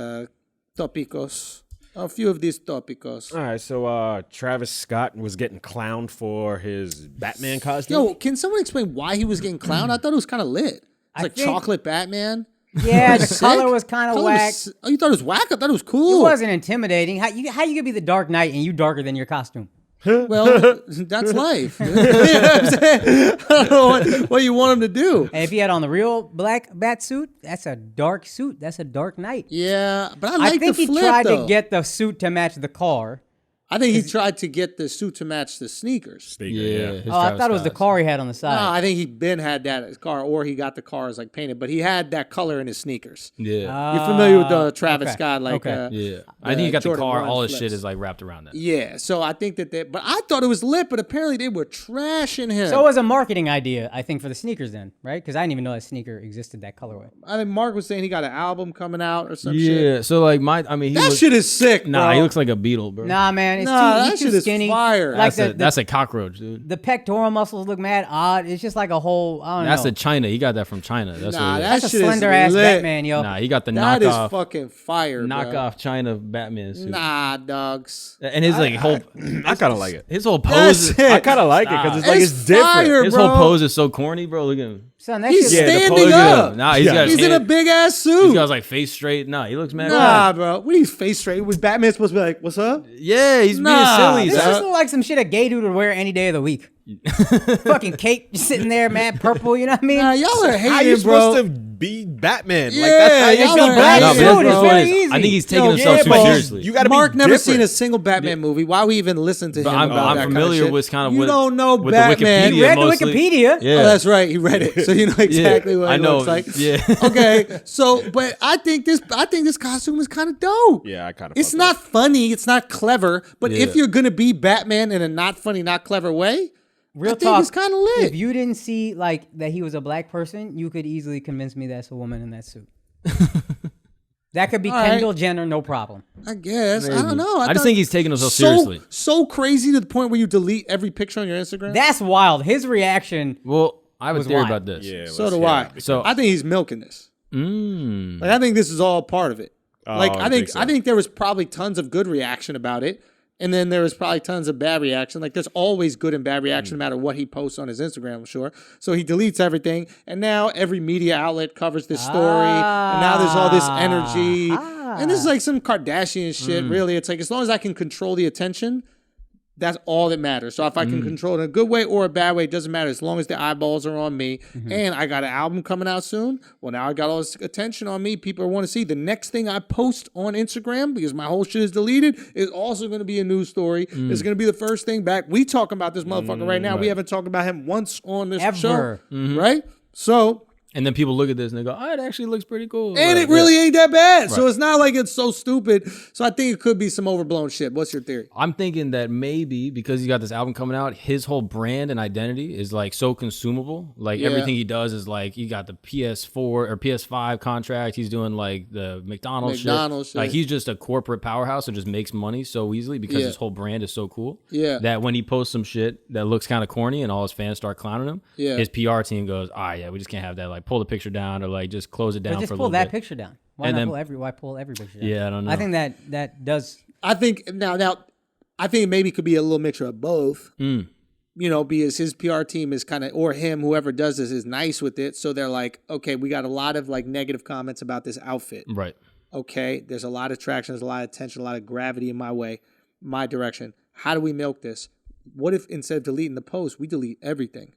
tópicos. A few of these tópicos. All right, so Travis Scott was getting clowned for his Batman costume. Yo, can someone explain why he was getting clowned? I thought it was kind of lit. It's like think- chocolate Batman. Yeah, the Sick. color was kind of whack. Oh, you thought it was whack? I thought it was It cool. wasn't intimidating. How you could be the Dark Knight and you darker than your costume? Well, that's life. You know what I'm saying? I don't know what you want him to do. And if he had on the real black bat suit, that's a dark suit. That's a Dark Knight. Yeah, but I like think the flip, he tried though. to get the suit to match the car. I think he tried to get the suit to match the sneakers. Yeah. his Oh, I Travis thought it was the Scott's. car he had on the side. No, I think he been had that as car, or he got the cars like painted, but he had that color in his sneakers. Yeah. You're familiar with the Travis okay. Scott, like Okay. Yeah. I think you got the Jordan car, 1 all his flips. shit is like wrapped around that. Yeah, so I think that but I thought it was lit, but apparently they were trashing him. So it was a marketing idea, I think, for the sneakers then, right? Because I didn't even know that sneaker existed, that colorway. I think Mark was saying he got an album coming out or some Yeah. shit. So like he That was, shit is sick, Nah, bro. he looks like a beetle, bro. Nah, man, it's Nah, he's that too shit is skinny. fire. Like That's a cockroach, dude. the pectoral muscles look mad odd. It's just like a whole, I don't That's know. a China. He got that from China. That's Nah, what it is. that That's a shit is slender ass lit. Batman, yo. Nah, he got the That is knockoff fucking fire, bro. knockoff China Batman suit. Nah, dogs. And his like whole I kind of like it. his whole That's pose. it. I kind of like it because it's like it's different. fire, His bro. whole pose is so corny, bro. Look at him. Son, that He's shit. Yeah, the standing pose- up. Nah, he's Yeah. got his He's in a hand- big ass He's suit. got his like face straight. Nah, he looks mad. Nah, bro. What he's face straight? Was Batman supposed to be like, "What's up"? Yeah, he's Nah, being This silly. just look like some shit a gay dude would wear any day of the week. Fucking cape just sitting there, man, purple, you know what I mean? Nah, y'all are How you hating, bro. supposed to be Batman? Yeah, like that's how you y'all be are black hating, suit but is that's bro. what it very is. I think easy. he's taking Yo, himself yeah, too but seriously. You got to be Mark never different. seen a single Batman movie. Why we even listen to him But I'm about that familiar kind of shit? with kind of you what don't know with Batman. the He Wikipedia read the mostly. Wikipedia. Yeah, Oh, that's right. He read it, so you know exactly what I it know. looks like. Yeah. Okay, so but I think this costume is kind of dope. Yeah, I kind of. It's not funny. It's not clever. But if Yeah. you're gonna be Batman in a not funny, not clever way, Real I think talk. it's kind of lit. If you didn't see like that he was a black person, you could easily convince me that's a woman in that suit. That could be All right. Kendall Jenner, no problem. I guess I don't know. I just thought- think he's taking himself seriously. So crazy to the point where you delete every picture on your Instagram. That's wild. His reaction. Well, I have a was theory wild. about this. Yeah. so do I. So- I think he's milking this. Like I think this is all part of it. Like I I think think so. there was probably tons of good reaction about it, and then there was probably tons of bad reaction. Like there's always good and bad reaction, no matter what he posts on his Instagram. I'm sure. So he deletes everything, and now every media outlet covers this story, and now there's all this energy, and this is like some Kardashian shit. Really, it's like as long as I can control the attention, That's all that matters. So if I can control it in a good way or a bad way, it doesn't matter as long as the eyeballs are on me. And I got an album coming out soon. Well, now I got all this attention on me. People want to see the next thing I post on Instagram, because my whole shit is deleted, is also going to be a news story. It's going to be the first thing back. We talking about this motherfucker right now. Right. We haven't talked about him once on this show. Right? So... And then people look at this and they go, oh, it actually looks pretty cool. And it really ain't that bad. Right. So it's not like it's so stupid. So I think it could be some overblown shit. What's your theory? I'm thinking that maybe because he's got this album coming out, his whole brand and identity is like so consumable. Like everything he does is like, he got the PS4 or PS5 contract. He's doing like the McDonald's shit. Like he's just a corporate powerhouse and just makes money so easily because his whole brand is so cool. Yeah. That when he posts some shit that looks kind of corny and all his fans start clowning him, his PR team goes, we just can't have that. Like, pull the picture down or like just close it down for a little bit. Just pull that picture down. Why pull every picture down? Yeah, I don't know. I think that does. I think now I think maybe it could be a little mixture of both. You know, because his PR team is kind of, or him, whoever does this, is nice with it. So they're like, okay, we got a lot of like negative comments about this outfit. Right. Okay, there's a lot of traction, there's a lot of attention, a lot of gravity in my direction. How do we milk this? What if instead of deleting the post, we delete everything?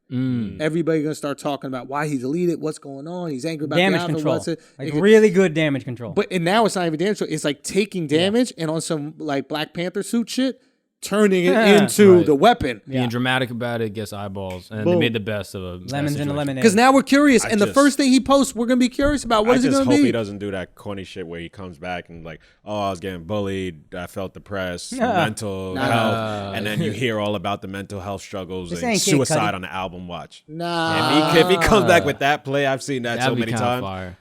Everybody gonna start talking about why he deleted, what's going on. He's angry about damage control. Really good damage control. And now it's not even damage control. It's like taking damage and on some like Black Panther suit shit, turning it into the weapon. Being dramatic about it gets eyeballs, and they made the best of a lemons in a lemonade. Because now we're curious, the first thing he posts, we're gonna be curious about. What is it gonna be? I just hope he doesn't do that corny shit where he comes back and like, oh, I was getting bullied, I felt depressed, mental health, and then you hear all about the mental health struggles and suicide on the album watch. If he comes back with that play, I've seen that so many times.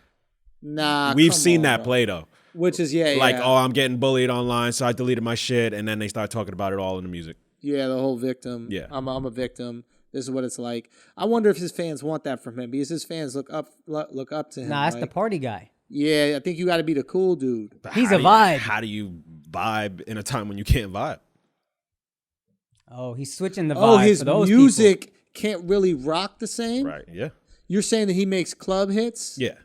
We've seen that play though. Which is, oh, I'm getting bullied online, so I deleted my shit, and then they start talking about it all in the music. Yeah, the whole victim. Yeah. I'm a victim. This is what it's like. I wonder if his fans want that from him, because his fans look up to him. Nah, that's the party guy. Yeah, I think you got to be the cool dude. But he's a vibe. How do you vibe in a time when you can't vibe? Oh, he's switching the vibe. Oh, his for those music people. Can't really rock the same? Right, yeah. You're saying that he makes club hits? Yeah.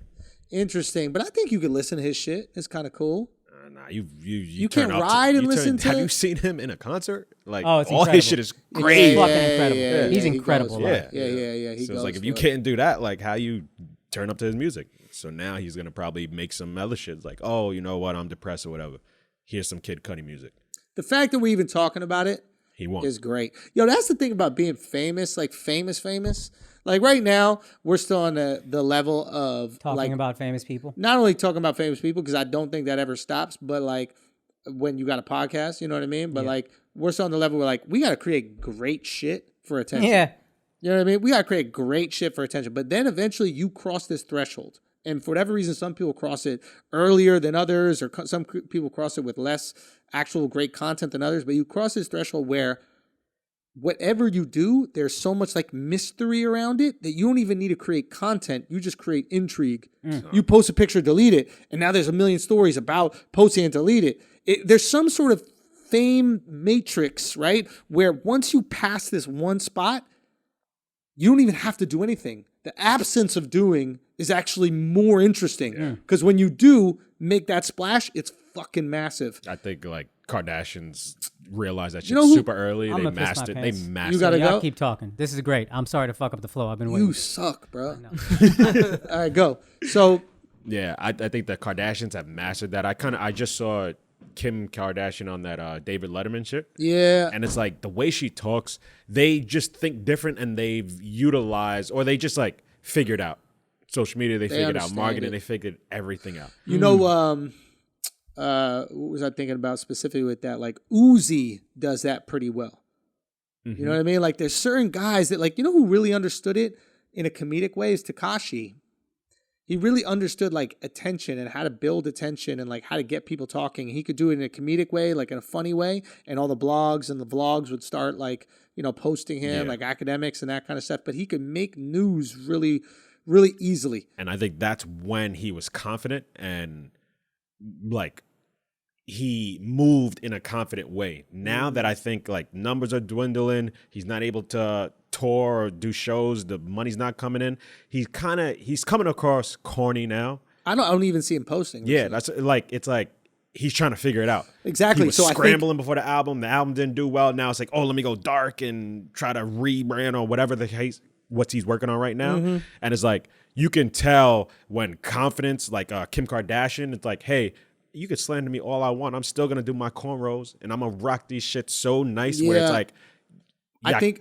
Interesting, but I think you could listen to his shit. It's kind of cool. Nah, you can't ride and listen to. Have you seen him in a concert? Like, it's all incredible. His shit is great. He's fucking incredible. Yeah, he's incredible. Yeah. So it's like if you can't do that, like how you turn up to his music. So now he's gonna probably make some other shit. Like, oh, you know what? I'm depressed or whatever. Here's some Kid Cudi music. The fact that we're even talking about it is great. Yo, that's the thing about being famous, like famous. Like right now, we're still on the level of talking about famous people. Not only talking about famous people, because I don't think that ever stops, but like when you got a podcast, you know what I mean? But like we're still on the level where like we got to create great shit for attention. Yeah. You know what I mean? We got to create great shit for attention. But then eventually you cross this threshold. And for whatever reason, some people cross it earlier than others, or some people cross it with less actual great content than others. But you cross this threshold where whatever you do, there's so much like mystery around it that you don't even need to create content. You just create intrigue. You post a picture, delete it, and now there's a million stories about posting and delete it. There's some sort of fame matrix, right? Where once you pass this one spot, you don't even have to do anything. The absence of doing is actually more interesting. Because when you do make that splash, it's fucking massive. I think like Kardashians realized that shit super early. They mastered it. You gotta go. I'll keep talking. This is great. I'm sorry to fuck up the flow. I've been waiting. You suck, bro. All right, go. So yeah, I think the Kardashians have mastered that. I just saw Kim Kardashian on that David Letterman shit. Yeah. And it's like the way she talks, they just think different, and they've utilized, or they just like figured out social media. They figured out marketing. They figured everything out. You know, what was I thinking about specifically with that? Like Uzi does that pretty well. You know what I mean? Like there's certain guys that like, you know who really understood it in a comedic way is Tekashi. He really understood like attention and how to build attention and like how to get people talking. He could do it in a comedic way, like in a funny way. And all the blogs and the vlogs would start like, you know, posting him like academics and that kind of stuff. But he could make news really, really easily. And I think that's when he was confident and like he moved in a confident way. Now that I think like numbers are dwindling, he's not able to tour or do shows, the money's not coming in. He's coming across corny now. I don't even see him posting. Yeah, that's like it's like he's trying to figure it out. Exactly. He was scrambling before the album. The album didn't do well. Now it's like, oh, let me go dark and try to rebrand or whatever what he's working on right now. Mm-hmm. And it's like, you can tell when confidence, like Kim Kardashian, it's like, hey, you could slander me all I want. I'm still gonna do my cornrows and I'm gonna rock these shit so nice where it's like. I think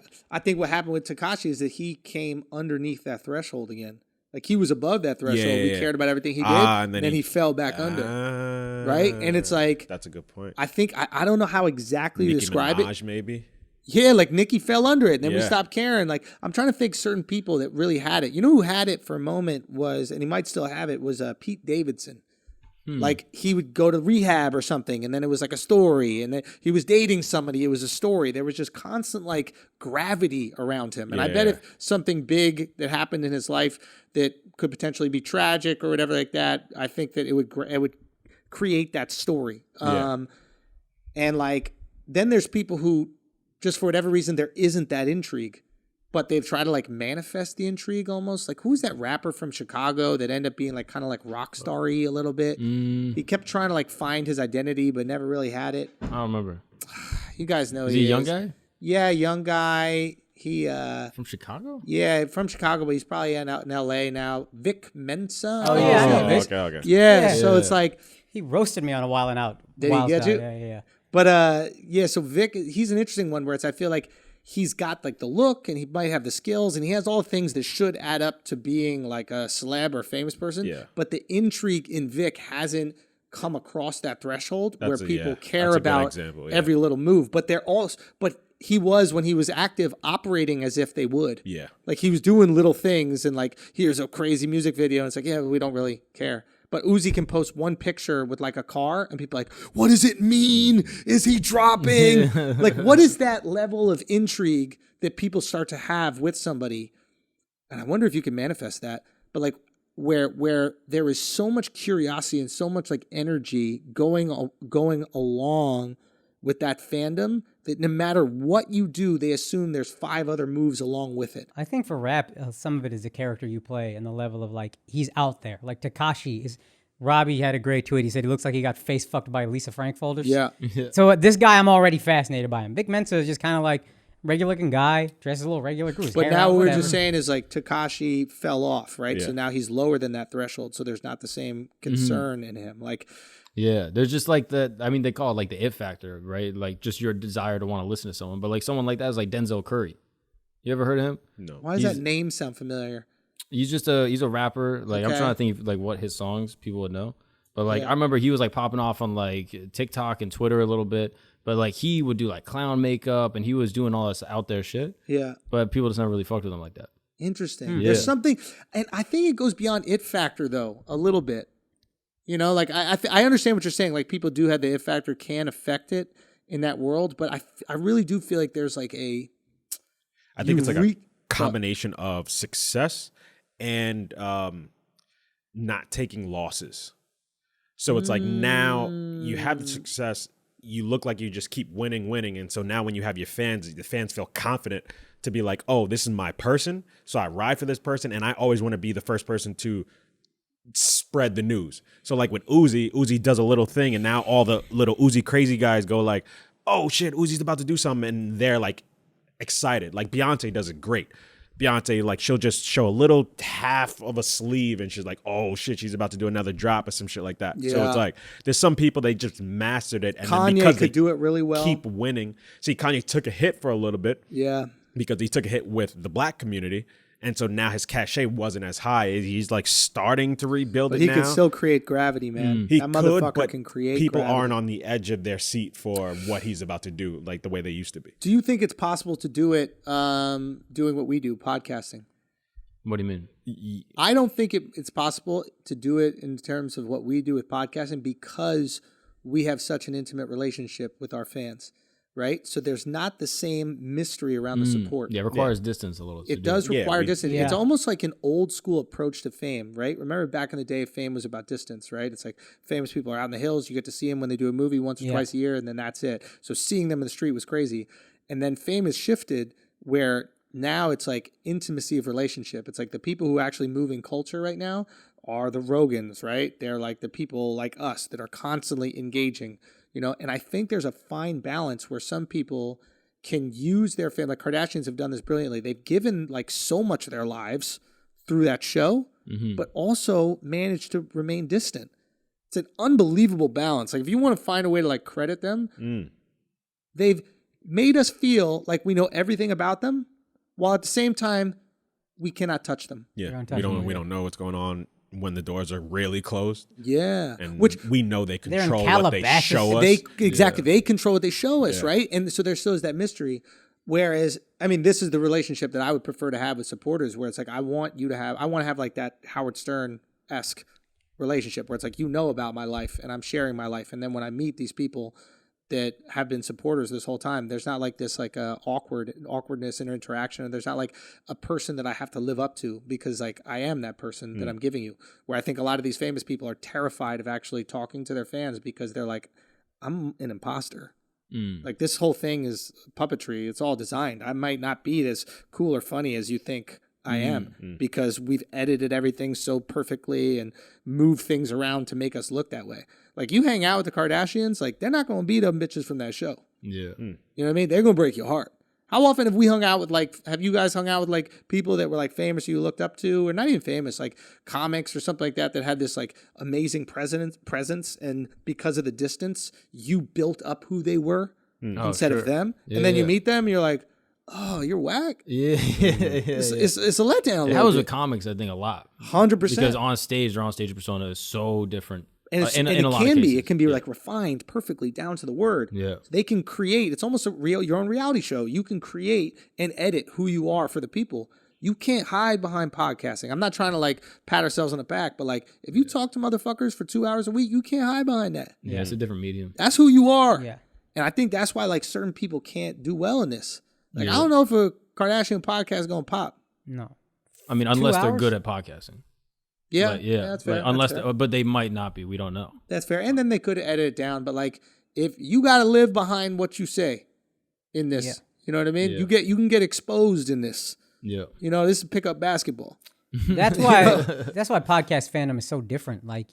what happened with Tekashi is that he came underneath that threshold again. Like he was above that threshold. He cared about everything he did, and then he fell back under. Right? And it's like that's a good point. I think I don't know how exactly to describe Minaj, it. Maybe. Yeah, like Nicki fell under it, and then we stopped caring. Like I'm trying to think certain people that really had it. You know who had it for a moment was, and he might still have it, was Pete Davidson. Like he would go to rehab or something, and then it was like a story, and then he was dating somebody, it was a story. There was just constant like gravity around him, and I bet if something big that happened in his life that could potentially be tragic or whatever like that, I think that it would create that story. And like then there's people who just for whatever reason there isn't that intrigue. But they've tried to like manifest the intrigue almost. Like who's that rapper from Chicago that ended up being like kind of like rock starry a little bit? He kept trying to like find his identity, but never really had it. I don't remember. You guys know Is he a young guy? Yeah, young guy. He from Chicago? Yeah, from Chicago, but he's probably out in LA now. Vic Mensa. Oh yeah, okay. Yeah, so it's like he roasted me on a Wild 'N Out. Did he get you? Yeah. But so Vic, he's an interesting one where I feel like he's got like the look and he might have the skills and he has all the things that should add up to being like a celeb or famous person. Yeah. But the intrigue in Vic hasn't come across that threshold where people care about every little move. But he was, when he was active, operating as if they would. Yeah. Like he was doing little things and like, here's a crazy music video. And it's like, yeah, we don't really care. But Uzi can post one picture with like a car and people are like, what does it mean? Is he dropping? Like, what is that level of intrigue that people start to have with somebody? And I wonder if you can manifest that. But like where there is so much curiosity and so much like energy going along with that fandom that no matter what you do, they assume there's 5 other moves along with it. I think for rap, some of it is the character you play and the level of like, he's out there. Like Tekashi is, Robbie had a great tweet. He said he looks like he got face fucked by Lisa Frank folders. Yeah. So this guy, I'm already fascinated by him. Vic Mensa is just kind of like regular looking guy, dresses a little regular. But now what we're just saying is like Tekashi fell off, right? Yeah. So now he's lower than that threshold. So there's not the same concern in him. Like, yeah, there's just like they call it like the it factor, right? Like just your desire to want to listen to someone. But like someone like that is like Denzel Curry. You ever heard of him? No. Why does that name sound familiar? He's a rapper. Like I'm trying to think like what his songs people would know. But like I remember he was like popping off on like TikTok and Twitter a little bit. But like he would do like clown makeup and he was doing all this out there shit. Yeah. But people just never really fucked with him like that. Interesting. There's something, and I think it goes beyond it factor though, a little bit. You know, like I understand what you're saying. Like people do have the it factor, can affect it in that world, but I really do feel like there's like I think it's like a combination of success and not taking losses. So it's like now you have the success, you look like you just keep winning, and so now when you have your fans, the fans feel confident to be like, oh, this is my person, so I ride for this person, and I always want to be the first person to spread the news. So like with Uzi does a little thing and now all the little Uzi crazy guys go like, oh shit, Uzi's about to do something, and they're like excited. Like Beyonce does it great. Beyonce, like she'll just show a little half of a sleeve and she's like, oh shit, she's about to do another drop or some shit like that. Yeah. So it's like there's some people, they just mastered it, and Kanye then because could do it really well, keep winning. See, Kanye took a hit for a little bit. Yeah. Because he took a hit with the black community. And so now his cachet wasn't as high. He's like starting to rebuild it now. He can still create gravity, man. He that motherfucker can create people gravity. aren't on the edge of their seat for what he's about to do, like the way they used to be. Do you think it's possible to do it doing what we do, podcasting? What do you mean? I don't think it's possible to do it in terms of what we do with podcasting because we have such an intimate relationship with our fans. Right? So there's not the same mystery around the support. Yeah, it requires distance a little. It does require distance. Yeah. It's almost like an old school approach to fame, right? Remember back in the day, fame was about distance, right? It's like famous people are out in the hills. You get to see them when they do a movie once or twice a year, and then that's it. So seeing them in the street was crazy. And then fame has shifted where now it's like intimacy of relationship. It's like the people who are actually moving culture right now, are the Rogans, right? They're like the people like us that are constantly engaging, you know. And I think there's a fine balance where some people can use their family. Like Kardashians have done this brilliantly. They've given like so much of their lives through that show, but also managed to remain distant. It's an unbelievable balance. Like if you want to find a way to like credit them, they've made us feel like we know everything about them, while at the same time we cannot touch them. Yeah, we don't know what's going on when the doors are really closed. Yeah, and which we know they control what they show us. They control what they show us, right? And so there still is that mystery. Whereas, I mean, this is the relationship that I would prefer to have with supporters, where it's like I want to have like that Howard Stern-esque relationship, where it's like, you know about my life and I'm sharing my life, and then when I meet these people that have been supporters this whole time, there's not like this like awkwardness in interaction, and there's not like a person that I have to live up to because like I am that person that I'm giving you. Where I think a lot of these famous people are terrified of actually talking to their fans because they're like, I'm an imposter. Like this whole thing is puppetry. It's all designed. I might not be as cool or funny as you think I am because we've edited everything so perfectly and moved things around to make us look that way. Like you hang out with the Kardashians, like they're not going to be them bitches from that show. Yeah. You know what I mean? They're going to break your heart. How often have we hung out with have you guys hung out with like people that were like famous you looked up to, or not even famous, like comics or something like that had this like amazing presence, and because of the distance, you built up who they were instead of them. And then you meet them and you're like, oh, you're whack. It's a letdown. That was with comics, I think, a lot. 100%. Because on stage, their on-stage persona is so different. And, it can be like refined perfectly down to the word. Yeah. So they can create, it's almost your own reality show. You can create and edit who you are for the people. You can't hide behind podcasting. I'm not trying to like pat ourselves on the back, but like if you talk to motherfuckers for 2 hours a week, you can't hide behind that. Yeah, it's a different medium. That's who you are. Yeah. And I think that's why like certain people can't do well in this. Like I don't know if a Kardashian podcast is gonna pop. No. I mean, unless they're good at podcasting. Yeah, like, that's fair. Unless, but they might not be. We don't know. That's fair. And then they could edit it down. But like, if you got to live behind what you say in this, you know what I mean? Yeah. You can get exposed in this. Yeah. You know, this is pickup basketball. That's why podcast fandom is so different. Like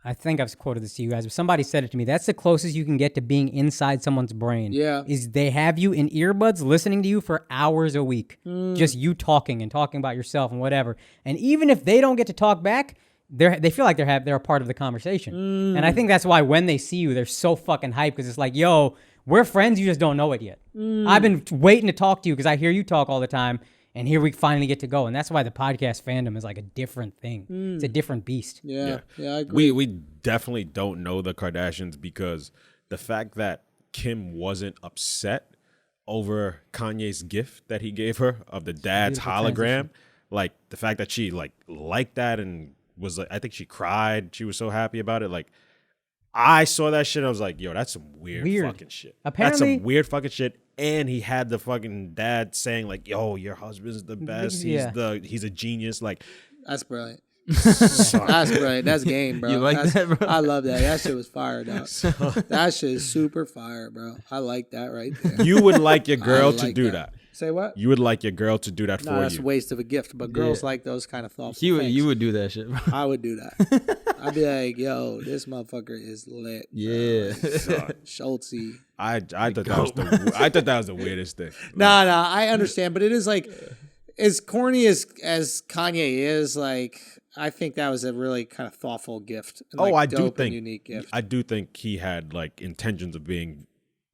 I think I've quoted this to you guys, but somebody said it to me. That's the closest you can get to being inside someone's brain. Yeah. Is they have you in earbuds listening to you for hours a week. Just you talking about yourself and whatever. And even if they don't get to talk back, they feel like they're a part of the conversation. And I think that's why when they see you, they're so fucking hyped, because it's like, yo, we're friends, you just don't know it yet. I've been waiting to talk to you because I hear you talk all the time. And here we finally get to go. And that's why the podcast fandom is like a different thing. It's a different beast. Yeah, I agree. We definitely don't know the Kardashians, because the fact that Kim wasn't upset over Kanye's gift that he gave her of the dad's hologram, like the fact that she liked that and was like, I think she cried. She was so happy about it. Like, I saw that shit. I was like, yo, that's some weird fucking shit. Apparently, that's some weird fucking shit. And he had the fucking dad saying like, yo, your husband's the best. He's a genius. Like, that's brilliant. That's brilliant. That's game, bro. You like that, bro? I love that. That shit was fire, dog. That shit is super fire, bro. I like that right there. You would like your girl to do that. Say what? You would like your girl to do that for you. That's a waste of a gift, but girls like those kind of thoughtful things. You would do that shit, bro. I would do that. I'd be like, yo, this motherfucker is lit. Yeah. Schultzy. I thought that was the weirdest thing. Nah, I understand, but it is like, as corny as Kanye is, like, I think that was a really kind of thoughtful gift. And I do think unique gift. I do think he had like intentions of being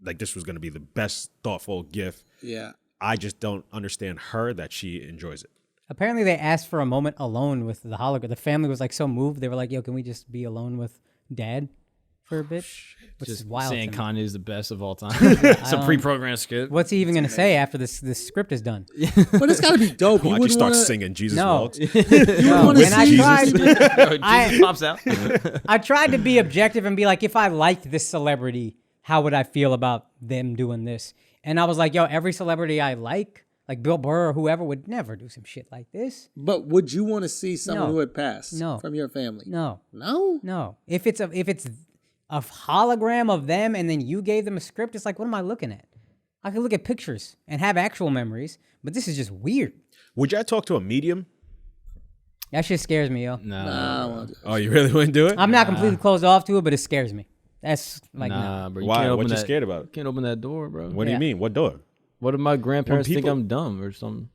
like, this was going to be the best thoughtful gift. Yeah. I just don't understand her that she enjoys it. Apparently, they asked for a moment alone with the hologram. The family was like so moved. They were like, yo, can we just be alone with dad for a bit? Which just is wild. Saying Kanye's the best of all time. It's a pre-programmed script. What's he even going to say after this script is done? But it's got to be dope. I just start singing Jesus Walks. Jesus pops out. I tried to be objective and be like, if I liked this celebrity, how would I feel about them doing this? And I was like, yo, every celebrity I like Bill Burr or whoever, would never do some shit like this. But would you want to see someone who had passed from your family? No. No? If it's a hologram of them and then you gave them a script, it's like, what am I looking at? I could look at pictures and have actual memories, but this is just weird. Would y'all talk to a medium? That shit scares me, yo. Nah. Oh, you really wouldn't do it? I'm not completely closed off to it, but it scares me. That's like, nah, bro. Why? What you scared about? Can't open that door, bro. What do you mean? What door? What if my grandparents think I'm dumb or something?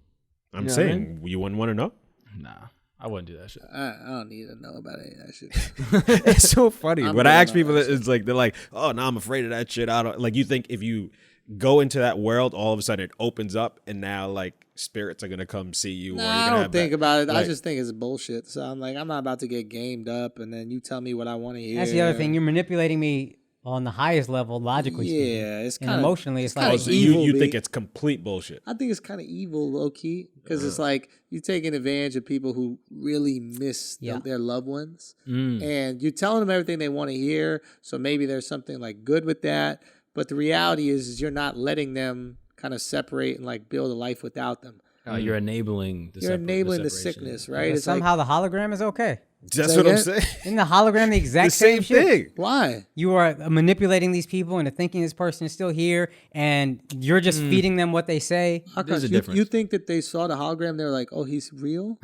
I'm saying, you wouldn't want to know? Nah, I wouldn't do that shit. I don't need to know about any of that shit. It's so funny. When I ask people, that it's like, they're like, oh, no, I'm afraid of that shit. I don't, like, you think if you go into that world, all of a sudden it opens up and now, like, spirits are going to come see you. Nah, or you're I gonna don't have think about it. I like- just think it's bullshit. So I'm like, I'm not about to get gamed up and then you tell me what I want to hear. that's the other thing. You're manipulating me on the highest level, logically speaking. Yeah, it's And kind of emotionally, it's kinda like, So evil, you B. think it's complete bullshit. I think it's kind of evil, low key, because it's like you taking advantage of people who really miss their loved ones, and you're telling them everything they want to hear. So maybe there's something like good with that, but the reality is you're not letting them kind of separate and like build a life without them. You're enabling the The separation. sickness, right? but It's somehow like, the hologram is okay. That's Say what I'm again? saying. Isn't the hologram the exact The same shit? thing. why? You are manipulating these people into thinking this person is still here, and you're just feeding them what they say. There's a Akaash, difference. you think that they saw the hologram? They're like, oh, he's real.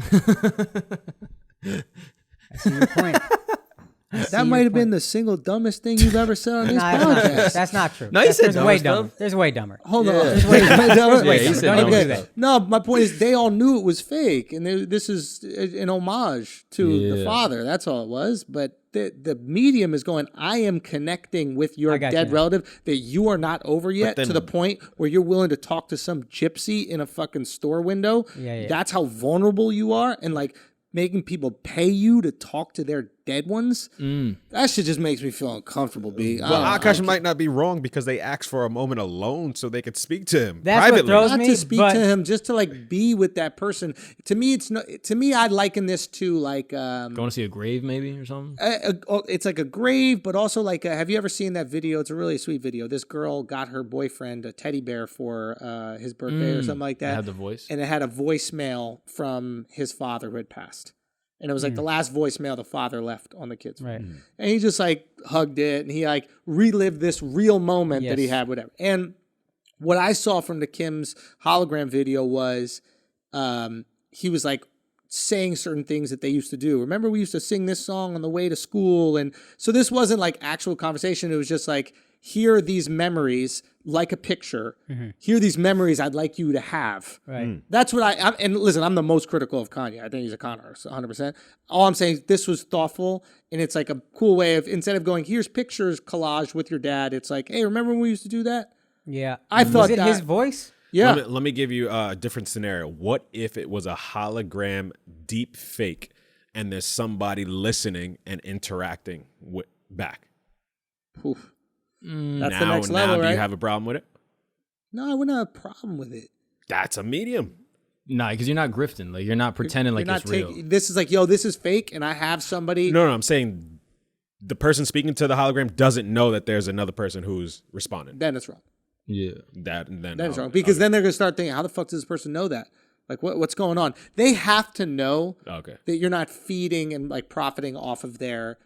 I see your point. That might have been the single dumbest thing you've ever said on this Nah, that's not true. podcast. That's not true. No, he said There's dumber way stuff. dumber. There's way dumber. Hold on. Yeah. Wait, he said dumb okay. stuff. No, my point is they all knew it was fake, and this is an homage to the father. That's all it was. But the medium is going, I am connecting with your I got dead you now. relative that you are not over yet, then- to the point where you're willing to talk to some gypsy in a fucking store window. Yeah. That's how vulnerable you are, and like making people pay you to talk to their dead ones. That shit just makes me feel uncomfortable, B. Well, Akaash might not be wrong because they asked for a moment alone so they could speak to him That's what privately. throws not me, to speak but- to him, just to like be with that person. To me, it's not. To me, I'd liken this to like Going to see a grave maybe or something? it's like a grave, but also like have you ever seen that video? It's a really sweet video. This girl got her boyfriend a teddy bear for his birthday or something like that. I had the voice. And it had a voicemail from his father who had passed. And it was like the last voicemail the father left on the kid's phone. Right. And he just like hugged it and he like relived this real moment that he Yes. had, whatever. And what I saw from the Kim's hologram video was he was like saying certain things that they used to do. Remember, we used to sing this song on the way to school. And so this wasn't like actual conversation. It was just like, here are these memories, like a picture. Here are these memories I'd like you to have. Right. That's what I'm, and listen, I'm the most critical of Kanye. I think he's a con artist, 100%. All I'm saying, this was thoughtful, and it's like a cool way of, instead of going, here's pictures collage with your dad, it's like, hey, remember when we used to do that? Yeah. I thought was it that- his voice? Yeah. Let me give you a different scenario. What if it was a hologram deep fake and there's somebody listening and interacting back? Oof. That's now, the next level, do right? you have a problem with it? No, I wouldn't have a problem with it. That's a medium. Nah, because you're not grifting. Like you're not pretending like You're it's not real. taking, this is like, yo, this is fake, and I have somebody. No, I'm saying the person speaking to the hologram doesn't know that there's another person who's responding. Then it's wrong. Yeah. Then Then it's wrong. Because then they're going to start thinking, how the fuck does this person know that? Like, what's going on? They have to know Okay. that you're not feeding and like profiting off of their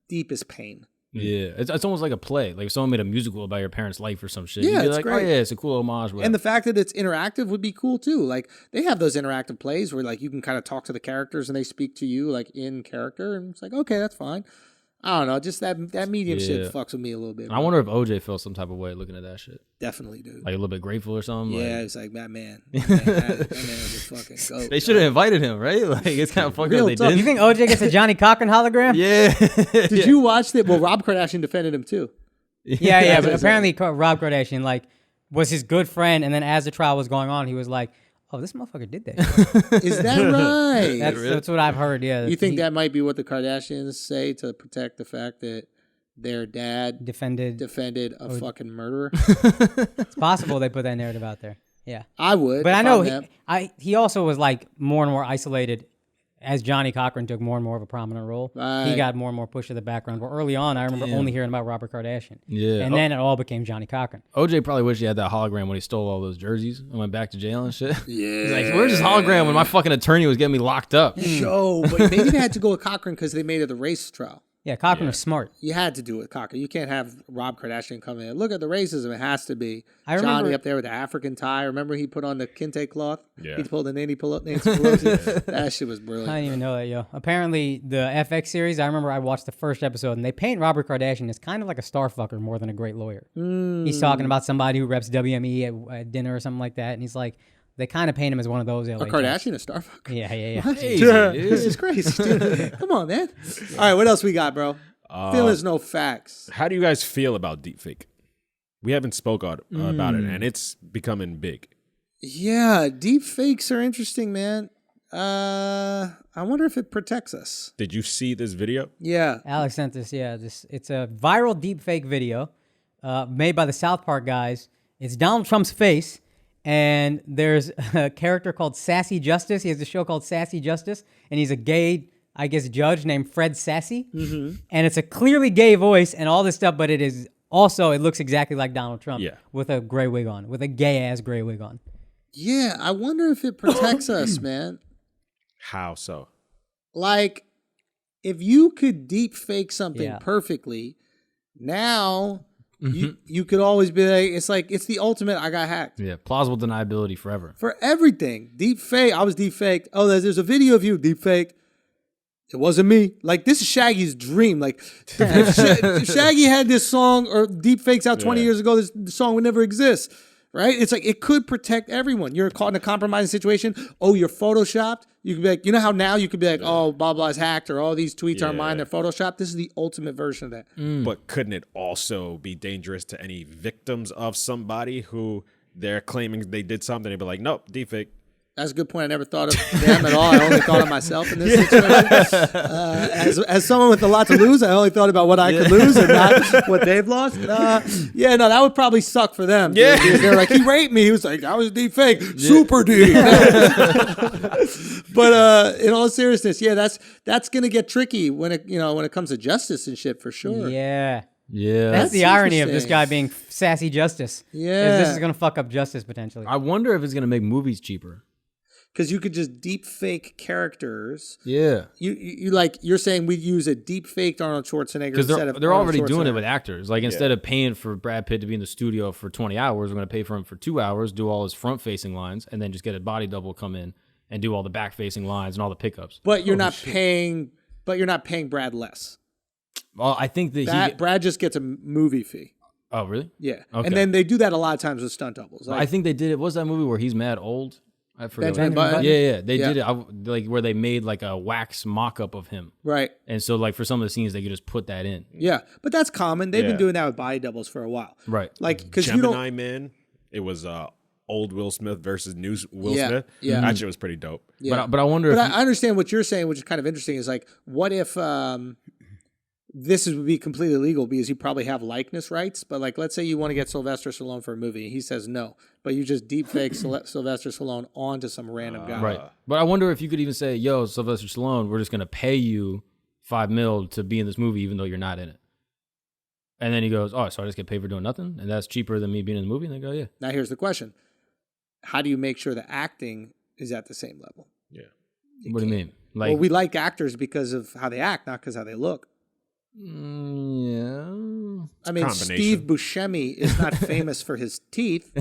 deepest pain. Yeah, it's almost like a play. Like if someone made a musical about your parents' life or some shit. Yeah, You'd be it's like, great. oh yeah, it's a cool homage. And the fact that it's interactive would be cool too. Like they have those interactive plays where like you can kind of talk to the characters and they speak to you like in character, and it's like, okay, that's fine. I don't know, just that medium shit Yeah. fucks with me a little bit. I wonder if OJ felt some type of way looking at that shit. Definitely, dude. Like a little bit grateful or something. Yeah, Like, it's like that man is a fucking goat. they should have invited him, right? Like it's kind of fucked Real up they talk. You didn't. think OJ gets a Johnny Cochran hologram? Yeah. Did you watch it? Well, Rob Kardashian defended him too. Yeah, but apparently Rob Kardashian like was his good friend, and then as the trial was going on, he was like, "Oh, this motherfucker did that." Is that right? That's what I've heard. Yeah, You think he that might be what the Kardashians say to protect the fact that their dad defended? defended a fucking murderer? It's possible they put that narrative out there. Yeah, I would. but I if know I'm them. he also was like more and more isolated as Johnny Cochran took more and more of a prominent role. Right. He got more and more pushed to the background. But early on, I remember only hearing about Robert Kardashian. Yeah. and then it all became Johnny Cochran. OJ probably wish he had that hologram when he stole all those jerseys and went back to jail and shit. Yeah. He's like, where's this hologram when my fucking attorney was getting me locked up? Show, but maybe they had to go with Cochran because they made it a race trial. Yeah, Cochran was smart. You had to do it, Cochran. You can't have Rob Kardashian come in. Look at the racism. It has to be I Johnny remember, up there with the African tie. Remember he put on the kente cloth? Yeah. He pulled the Nancy Pelosi. That shit was brilliant. I didn't even know that, yo. Apparently, the FX series, I remember I watched the first episode, and they paint Robert Kardashian as kind of like a star fucker more than a great lawyer. He's talking about somebody who reps WME at dinner or something like that, and he's like, they kind of paint him as one of those. A Kardashian, a starfucker. Yeah. Crazy, This is crazy, dude. Come on, man. All right, what else we got, bro? Feelings, no facts. How do you guys feel about deepfake? We haven't spoke about it, and it's becoming big. Yeah, deep fakes are interesting, man. I wonder if it protects us. Did you see this video? Yeah. Alex sent this, it's a viral deepfake video made by the South Park guys. It's Donald Trump's face, and there's a character called Sassy Justice. He has a show called Sassy Justice, and he's a gay, I guess, judge named Fred Sassy. And it's a clearly gay voice and all this stuff, but it is also, it looks exactly like Donald Trump with a gray wig on, with a gay-ass gray wig on. Yeah, I wonder if it protects us, man. How so? Like, if you could deep fake something perfectly, now you could always be like, it's the ultimate I got hacked. Yeah, plausible deniability forever. For everything. Deep fake. I was deep faked. Oh, there's a video of you deep faked. It wasn't me. Like, this is Shaggy's dream. Like, if Shaggy had this song or deep fakes out 20 years ago, this song would never exist. Right? It's like, it could protect everyone. You're caught in a compromising situation. Oh, you're photoshopped. You could be like, you know how now you could be like, oh, blah, blah is hacked, or all these tweets are mine, they're photoshopped. This is the ultimate version of that. But couldn't it also be dangerous to any victims of somebody who they're claiming they did something? They'd be like, nope, deepfake. That's a good point. I never thought of them at all. I only thought of myself in this situation. As someone with a lot to lose, I only thought about what I could lose and not what they've lost. That would probably suck for them. Yeah. They're like, he raped me. He was like, I was deep fake. Super deep. But in all seriousness, that's going to get tricky when it comes to justice and shit, for sure. Yeah. Yeah. That's the irony of this guy being Sassy Justice. Yeah. Is this is going to fuck up justice potentially. I wonder if it's going to make movies cheaper. Because you could just deep fake characters. Yeah. You're saying we use a deep faked Arnold Schwarzenegger because instead of they're already doing it Schwarzenegger. with actors. Like, instead of paying for Brad Pitt to be in the studio for 20 hours, we're going to pay for him for 2 hours, do all his front facing lines, and then just get a body double come in and do all the back facing lines and all the pickups. But you're not paying Brad less. Well, I think that Brad just gets a movie fee. Oh, really? Yeah. Okay. And then they do that a lot of times with stunt doubles. Like, I think they did it. What was that movie where he's mad old? I forget. Benjamin Button? Yeah. They did it where they made like a wax mock-up of him. Right. And so, like, for some of the scenes, they could just put that in. Yeah. But that's common. They've been doing that with body doubles for a while. Right. Like, because Gemini Man, it was old Will Smith versus new Will Smith. Yeah. That shit was pretty dope. Yeah. But I wonder But I understand what you're saying, which is kind of interesting, is like, what if this would be completely illegal because you probably have likeness rights, but like, let's say you want to get Sylvester Stallone for a movie, and he says no, but you just deep fake Sylvester Stallone onto some random guy. Right. But I wonder if you could even say, yo, Sylvester Stallone, we're just going to pay you $5 million to be in this movie, even though you're not in it. And then he goes, oh, so I just get paid for doing nothing? And that's cheaper than me being in the movie? And they go, yeah. Now here's the question. How do you make sure the acting is at the same level? Yeah. What do you mean? Like, Well, we like actors because of how they act, not because how they look. yeah. I mean, Steve Buscemi is not famous for his teeth,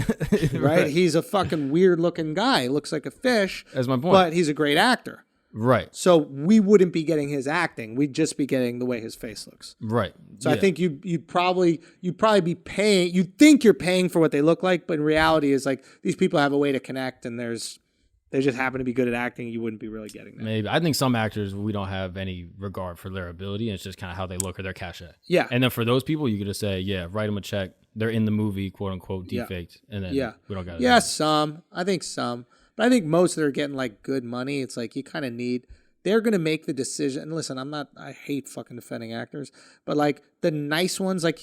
right? He's a fucking weird-looking guy. He looks like a fish. That's my point. But he's a great actor. Right. So we wouldn't be getting his acting. We'd just be getting the way his face looks. Right. So I think you'd probably be paying. You'd think you're paying for what they look like, but in reality, is like these people have a way to connect, and they just happen to be good at acting. You wouldn't be really getting that. Maybe. I think some actors, we don't have any regard for their ability, and it's just kind of how they look or their cachet. Yeah. And then for those people, you could just say, yeah, write them a check. They're in the movie, quote unquote, defaked. And then we don't got it. Yeah, some. I think some. But I think most that are getting like good money, it's like you kind of need, they're going to make the decision. And listen, I hate fucking defending actors, but like the nice ones, like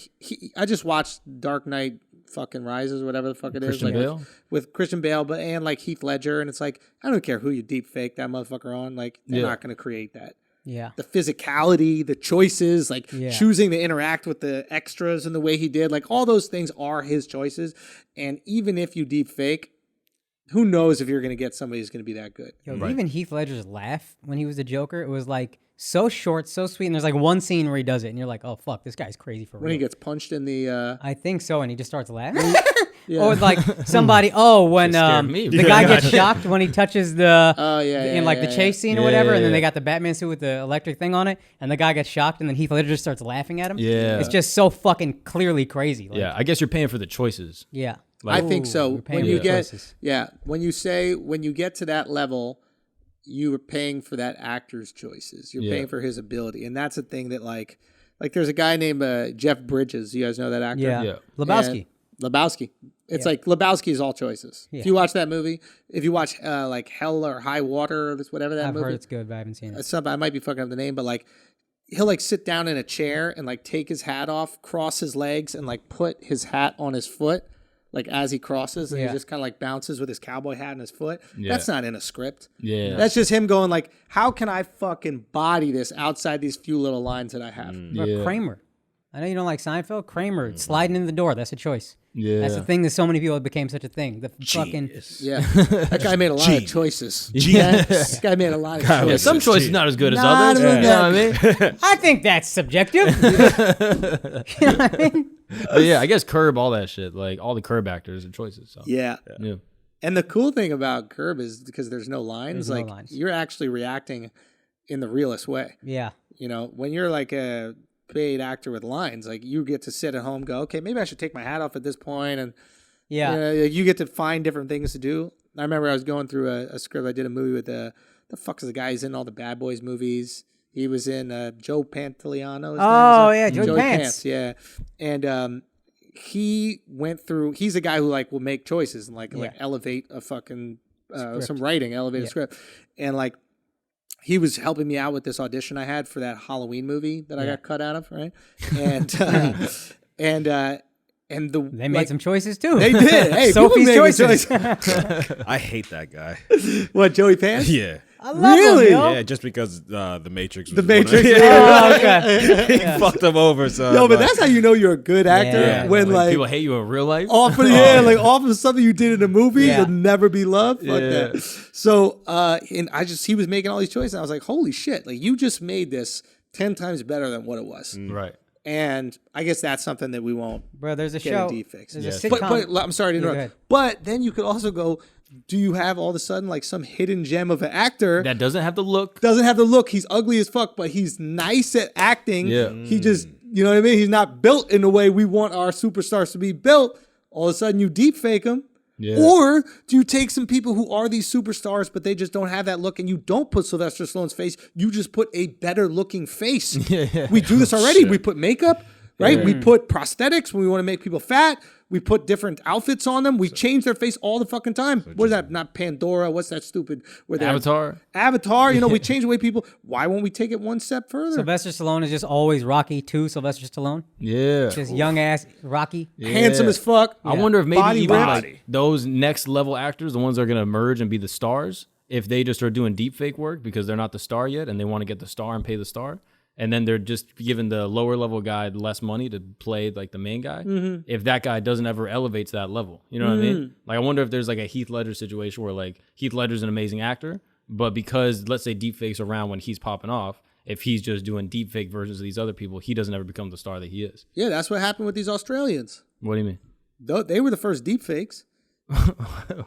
I just watched Dark Knight fucking Rises, whatever the fuck it is. Christian like Bale? with Christian Bale, and like Heath Ledger. And it's like, I don't care who you deep fake that motherfucker on. Like they're not going to create that. Yeah. The physicality, the choices, like choosing to interact with the extras in the way he did, like all those things are his choices. And even if you deep fake, who knows if you're going to get somebody who's going to be that good. Yo, even Heath Ledger's laugh when he was the Joker, it was like so short, so sweet. And there's like one scene where he does it, and you're like, oh fuck, this guy's crazy for real. When he gets punched in the. I think so, and he just starts laughing. Or like somebody. when the guy gets shocked when he touches the. The chase scene or whatever, and then they got the Batman suit with the electric thing on it, and the guy gets shocked, and then Heath Ledger just starts laughing at him. Yeah, it's just so fucking clearly crazy. Like, I guess you're paying for the choices. Yeah, I think so. When you get when you get to that level, you are paying for that actor's choices. You're paying for his ability, and that's a thing that like there's a guy named Jeff Bridges. You guys know that actor? Yeah. Lebowski. It's like Lebowski is all choices. Yeah. If you watch that movie, if you watch like Hell or High Water or whatever that movie. I've heard it's good, but I haven't seen it. I might be fucking up the name, but like he'll like sit down in a chair and like take his hat off, cross his legs, and like put his hat on his foot, like as he crosses, and he just kind of like bounces with his cowboy hat on his foot. Yeah. That's not in a script. Yeah, that's just him going like, how can I fucking body this outside these few little lines that I have? Kramer. I know you don't like Seinfeld. Kramer sliding in the door. That's a choice. Yeah, that's the thing that so many people became such a thing. The fucking that guy made a lot of choices. This guy made a lot of choices. Yeah, some choices not as good as others. You know what I mean? I think that's subjective. You know what I mean? But yeah, I guess Curb, all that shit, like all the Curb actors and choices. So. Yeah. And the cool thing about Curb is because there's no lines. You're actually reacting in the realest way. Yeah. You know, when you're like a paid actor with lines, like you get to sit at home, go, okay, maybe I should take my hat off at this point, and you get to find different things to do. I remember I was going through a script. I did a movie with the fuck is the guy who's in all the Bad Boys movies. He was in Joe Pantoliano. Joe Pants. Yeah, and he went through. He's a guy who like will make choices and like elevate a fucking some writing, elevate a script, and like. He was helping me out with this audition I had for that Halloween movie that I got cut out of, right? And they made some choices too. They did. Hey, Sophie's choices. I hate that guy. What, Joey Pants? Yeah. I love him, yo. Yeah, just because the Matrix was okay. He fucked him over. So no, but that's how you know you're a good actor when like people hate you in real life. Off of off of something you did in a movie, you'll never be loved. Fuck that. So and he was making all these choices, and I was like, holy shit! Like you just made this 10 times better than what it was. Right. And I guess that's something that we won't. Bro, there's a get show. A deep There's a sitcom. But I'm sorry to interrupt. But then you could also go. Do you have all of a sudden like some hidden gem of an actor that doesn't have the look? Doesn't have the look. He's ugly as fuck, but he's nice at acting. Yeah. He just, you know what I mean? He's not built in the way we want our superstars to be built. All of a sudden you deep fake him. Yeah. Or do you take some people who are these superstars, but they just don't have that look, and you don't put Sylvester Stallone's face, you just put a better looking face. We do this already. Shit. We put makeup, right? We put prosthetics when we want to make people fat. We put different outfits on them. We change their face all the fucking time. What is that? Not Pandora. What's that stupid? Avatar. You know, we change the way people. Why won't we take it one step further? Sylvester Stallone is just always Rocky 2. Sylvester Stallone. Yeah. Just young ass Rocky. Yeah. Handsome as fuck. I wonder if maybe even like those next level actors, the ones that are going to emerge and be the stars, if they just are doing deep fake work because they're not the star yet and they want to get the star and pay the star. And then they're just giving the lower level guy less money to play like the main guy. Mm-hmm. If that guy doesn't ever elevate to that level, you know what I mean? Like I wonder if there's like a Heath Ledger situation where like Heath Ledger's an amazing actor, but because let's say deepfake's around when he's popping off, if he's just doing deepfake versions of these other people, he doesn't ever become the star that he is. Yeah, that's what happened with these Australians. What do you mean? They were the first deepfakes.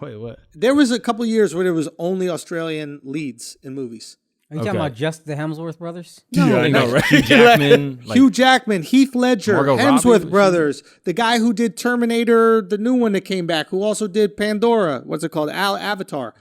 Wait, what? There was a couple years where there was only Australian leads in movies. Are you talking about just the Hemsworth brothers? No, I know, right? Hugh Jackman, Heath Ledger, Margot Hemsworth Robbie? brothers, the guy who did Terminator, the new one that came back, who also did Pandora. What's it called? Avatar.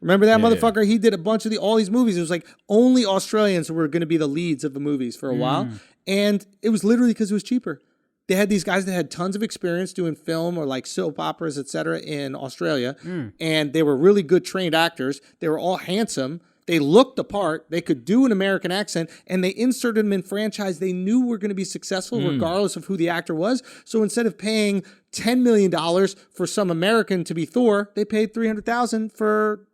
Remember that motherfucker? He did a bunch of all these movies. It was like only Australians were going to be the leads of the movies for a while, and it was literally because it was cheaper. They had these guys that had tons of experience doing film or like soap operas, etc. in Australia, and they were really good trained actors. They were all handsome. They looked the part. They could do an American accent, and they inserted them in franchise they knew were going to be successful regardless of who the actor was. So instead of paying $10 million for some American to be Thor, they paid $300,000 for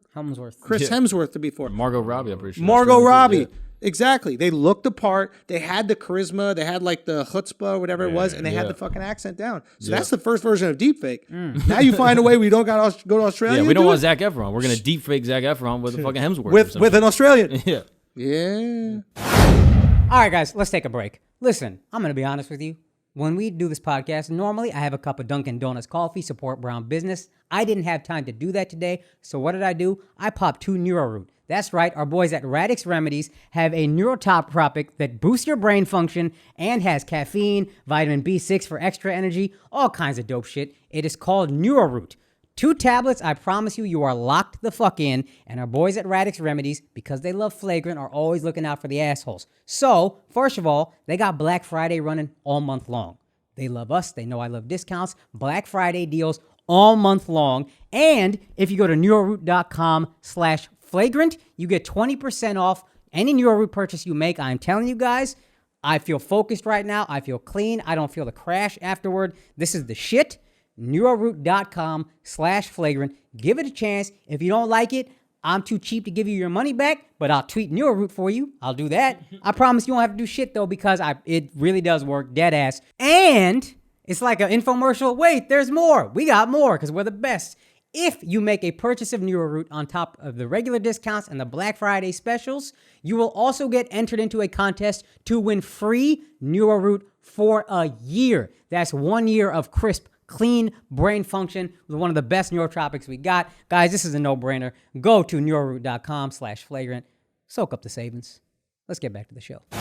Chris Hemsworth to be Thor. Margot Robbie, I'm pretty sure. Margot Robbie. Yeah. Exactly. They looked the part. They had the charisma. They had like the chutzpah, whatever it was, and they had the fucking accent down. So that's the first version of deepfake. Now you find a way we don't got go to Australia. Yeah, we don't want Zac Efron. We're gonna deepfake Zac Efron with a fucking Hemsworth with an Australian. Yeah. Yeah. All right, guys, let's take a break. Listen, I'm going to be honest with you. When we do this podcast, normally I have a cup of Dunkin' Donuts coffee, support brown business. I didn't have time to do that today. So what did I do? I popped 2 NeuroRoot. That's right. Our boys at Radix Remedies have a neurotopic that boosts your brain function and has caffeine, vitamin B6 for extra energy, all kinds of dope shit. It is called NeuroRoot. 2 tablets, I promise you are locked the fuck in. And our boys at Radix Remedies, because they love Flagrant, are always looking out for the assholes. So, first of all, they got Black Friday running all month long. They love us. They know I love discounts. Black Friday deals all month long. And if you go to neuroroot.com/flagrant, you get 20% off any NeuroRoot purchase you make. I'm telling you guys, I feel focused right now. I feel clean. I don't feel the crash afterward. This is the shit. neuroroot.com/flagrant. Give it a chance. If you don't like it, I'm too cheap to give you your money back, but I'll tweet NeuroRoot for you. I'll do that. I promise you won't have to do shit, though, because it really does work, dead ass. And it's like an infomercial. Wait, there's more. We got more, because we're the best. If you make a purchase of NeuroRoot on top of the regular discounts and the Black Friday specials, you will also get entered into a contest to win free NeuroRoot for a year. That's 1 year of crisp, clean brain function with one of the best neurotropics we got. Guys, this is a no-brainer. Go to neuroroot.com/flagrant. Soak up the savings. Let's get back to the show. All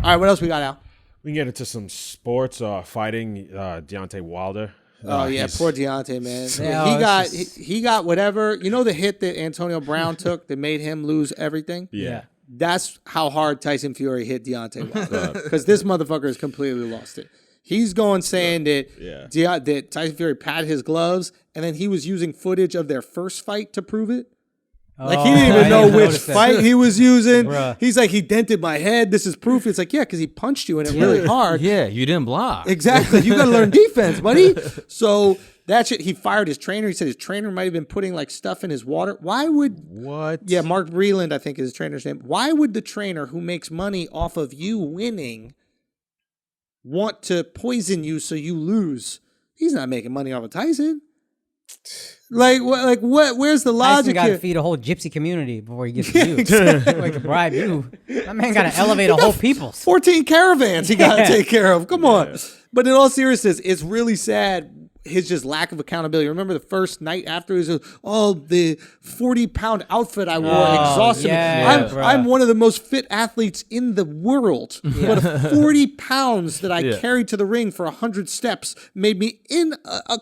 right, what else we got out? We can get into some sports. Fighting Deontay Wilder. Oh yeah, poor Deontay, man. Yeah, he got whatever. You know the hit that Antonio Brown took that made him lose everything? Yeah. That's how hard Tyson Fury hit Deontay Wilder. Because this motherfucker has completely lost it. He's going saying that that Tyson Fury patted his gloves, and then he was using footage of their first fight to prove it. Like, he didn't even know which fight he was using. Bruh. He's like, he dented my head. This is proof. It's like, yeah, because he punched you in it really hard. Yeah, you didn't block. Exactly. You got to learn defense, buddy. So that shit, he fired his trainer. He said his trainer might have been putting like stuff in his water. Why would... What? Yeah, Mark Breland, I think is his trainer's name. Why would the trainer who makes money off of you winning want to poison you so you lose? He's not making money off of Tyson. Like what? Where's the logic? Tyson got to feed a whole gypsy community before he gets to you. Like to bribe you. That man got to elevate a whole people. 14 caravans he got to take care of. Come on. But in all seriousness, it's really sad. His just lack of accountability. Remember the first night after he was, the 40-pound outfit I wore exhausted me. I'm one of the most fit athletes in the world. But 40 pounds that I carried to the ring for 100 steps made me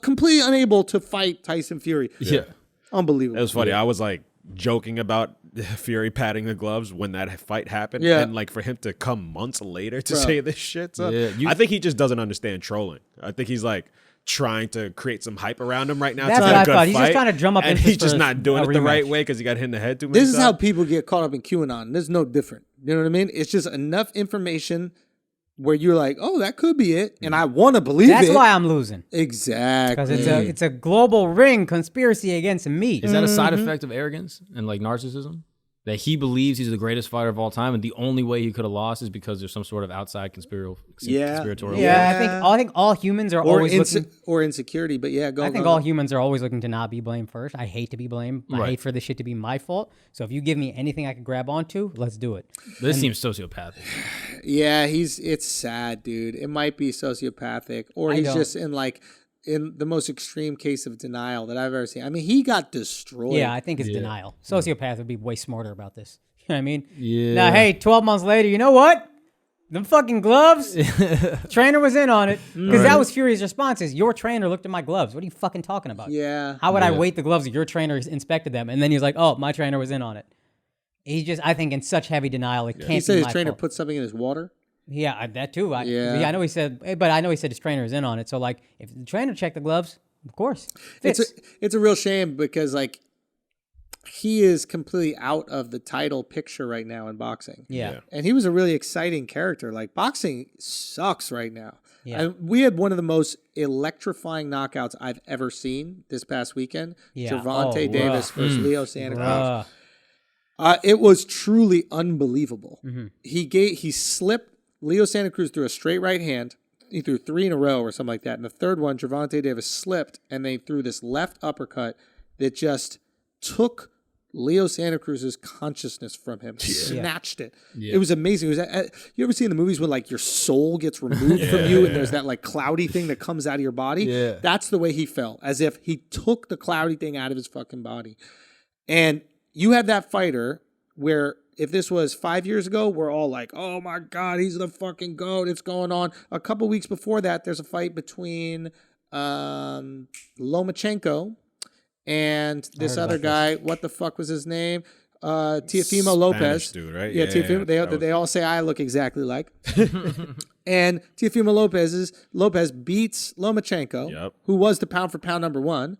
completely unable to fight Tyson Fury. Yeah. Unbelievable. It was funny. I was like joking about Fury patting the gloves when that fight happened. Yeah. And like for him to come months later to say this shit. So I think he just doesn't understand trolling. I think he's like trying to create some hype around him right now. That's to what get I a good thought. fight, He's just trying to drum up and interest he's just for not doing it the rematch. right way because he got hit in the head too many This is times. how people get caught up in QAnon. There's no different. You know what I mean? It's just enough information where you're like, oh, that could be it. And I want to believe That's it. why I'm losing. Exactly. Because it's a global ring conspiracy against me. Is that a side effect of arrogance and like narcissism? That he believes he's the greatest fighter of all time, and the only way he could have lost is because there's some sort of outside conspiratorial. Yeah, I think all humans are always looking, or insecurity. But yeah, I think all humans are always looking to not be blamed first. I hate to be blamed. I hate for this shit to be my fault. So if you give me anything I can grab onto, let's do it. This seems sociopathic. Yeah, it's sad, dude. It might be sociopathic, or he's just in the most extreme case of denial that I've ever seen. I mean, he got destroyed. Yeah, I think it's denial. Sociopath would be way smarter about this. You know what I mean? Yeah. Now, hey, 12 months later, you know what? Them fucking gloves, trainer was in on it. Because that was Fury's response is, your trainer looked at my gloves. What are you fucking talking about? Yeah. How would I weight the gloves if your trainer inspected them? And then he's like, oh, my trainer was in on it. He's just, I think, in such heavy denial, it can't be my fault. He said his trainer put something in his water? Yeah, that too. I know he said, but I know he said his trainer is in on it. So, like, if the trainer checked the gloves, of course. It's a real shame because, like, he is completely out of the title picture right now in boxing. Yeah. And he was a really exciting character. Like, boxing sucks right now. Yeah. We had one of the most electrifying knockouts I've ever seen this past weekend. Yeah. Gervonta Davis versus Leo Santa Cruz. It was truly unbelievable. Mm-hmm. He slipped Leo Santa Cruz threw a straight right hand. He threw 3 in a row or something like that. And the third one, Gervonta Davis slipped, and they threw this left uppercut that just took Leo Santa Cruz's consciousness from him, snatched it. Yeah. It was amazing. It was, you ever see in the movies when like your soul gets removed from you and there's that like cloudy thing that comes out of your body? Yeah. That's the way he felt, as if he took the cloudy thing out of his fucking body. And you have that fighter where if this was 5 years ago, we're all like, oh my God, he's the fucking GOAT. It's going on. A couple weeks before that, there's a fight between Lomachenko and this other guy. What the fuck was his name? Teofimo Lopez. Spanish dude, right? Yeah, Teofimo. They all say I look exactly like. And Teofimo Lopez beats Lomachenko, who was the pound for pound number one.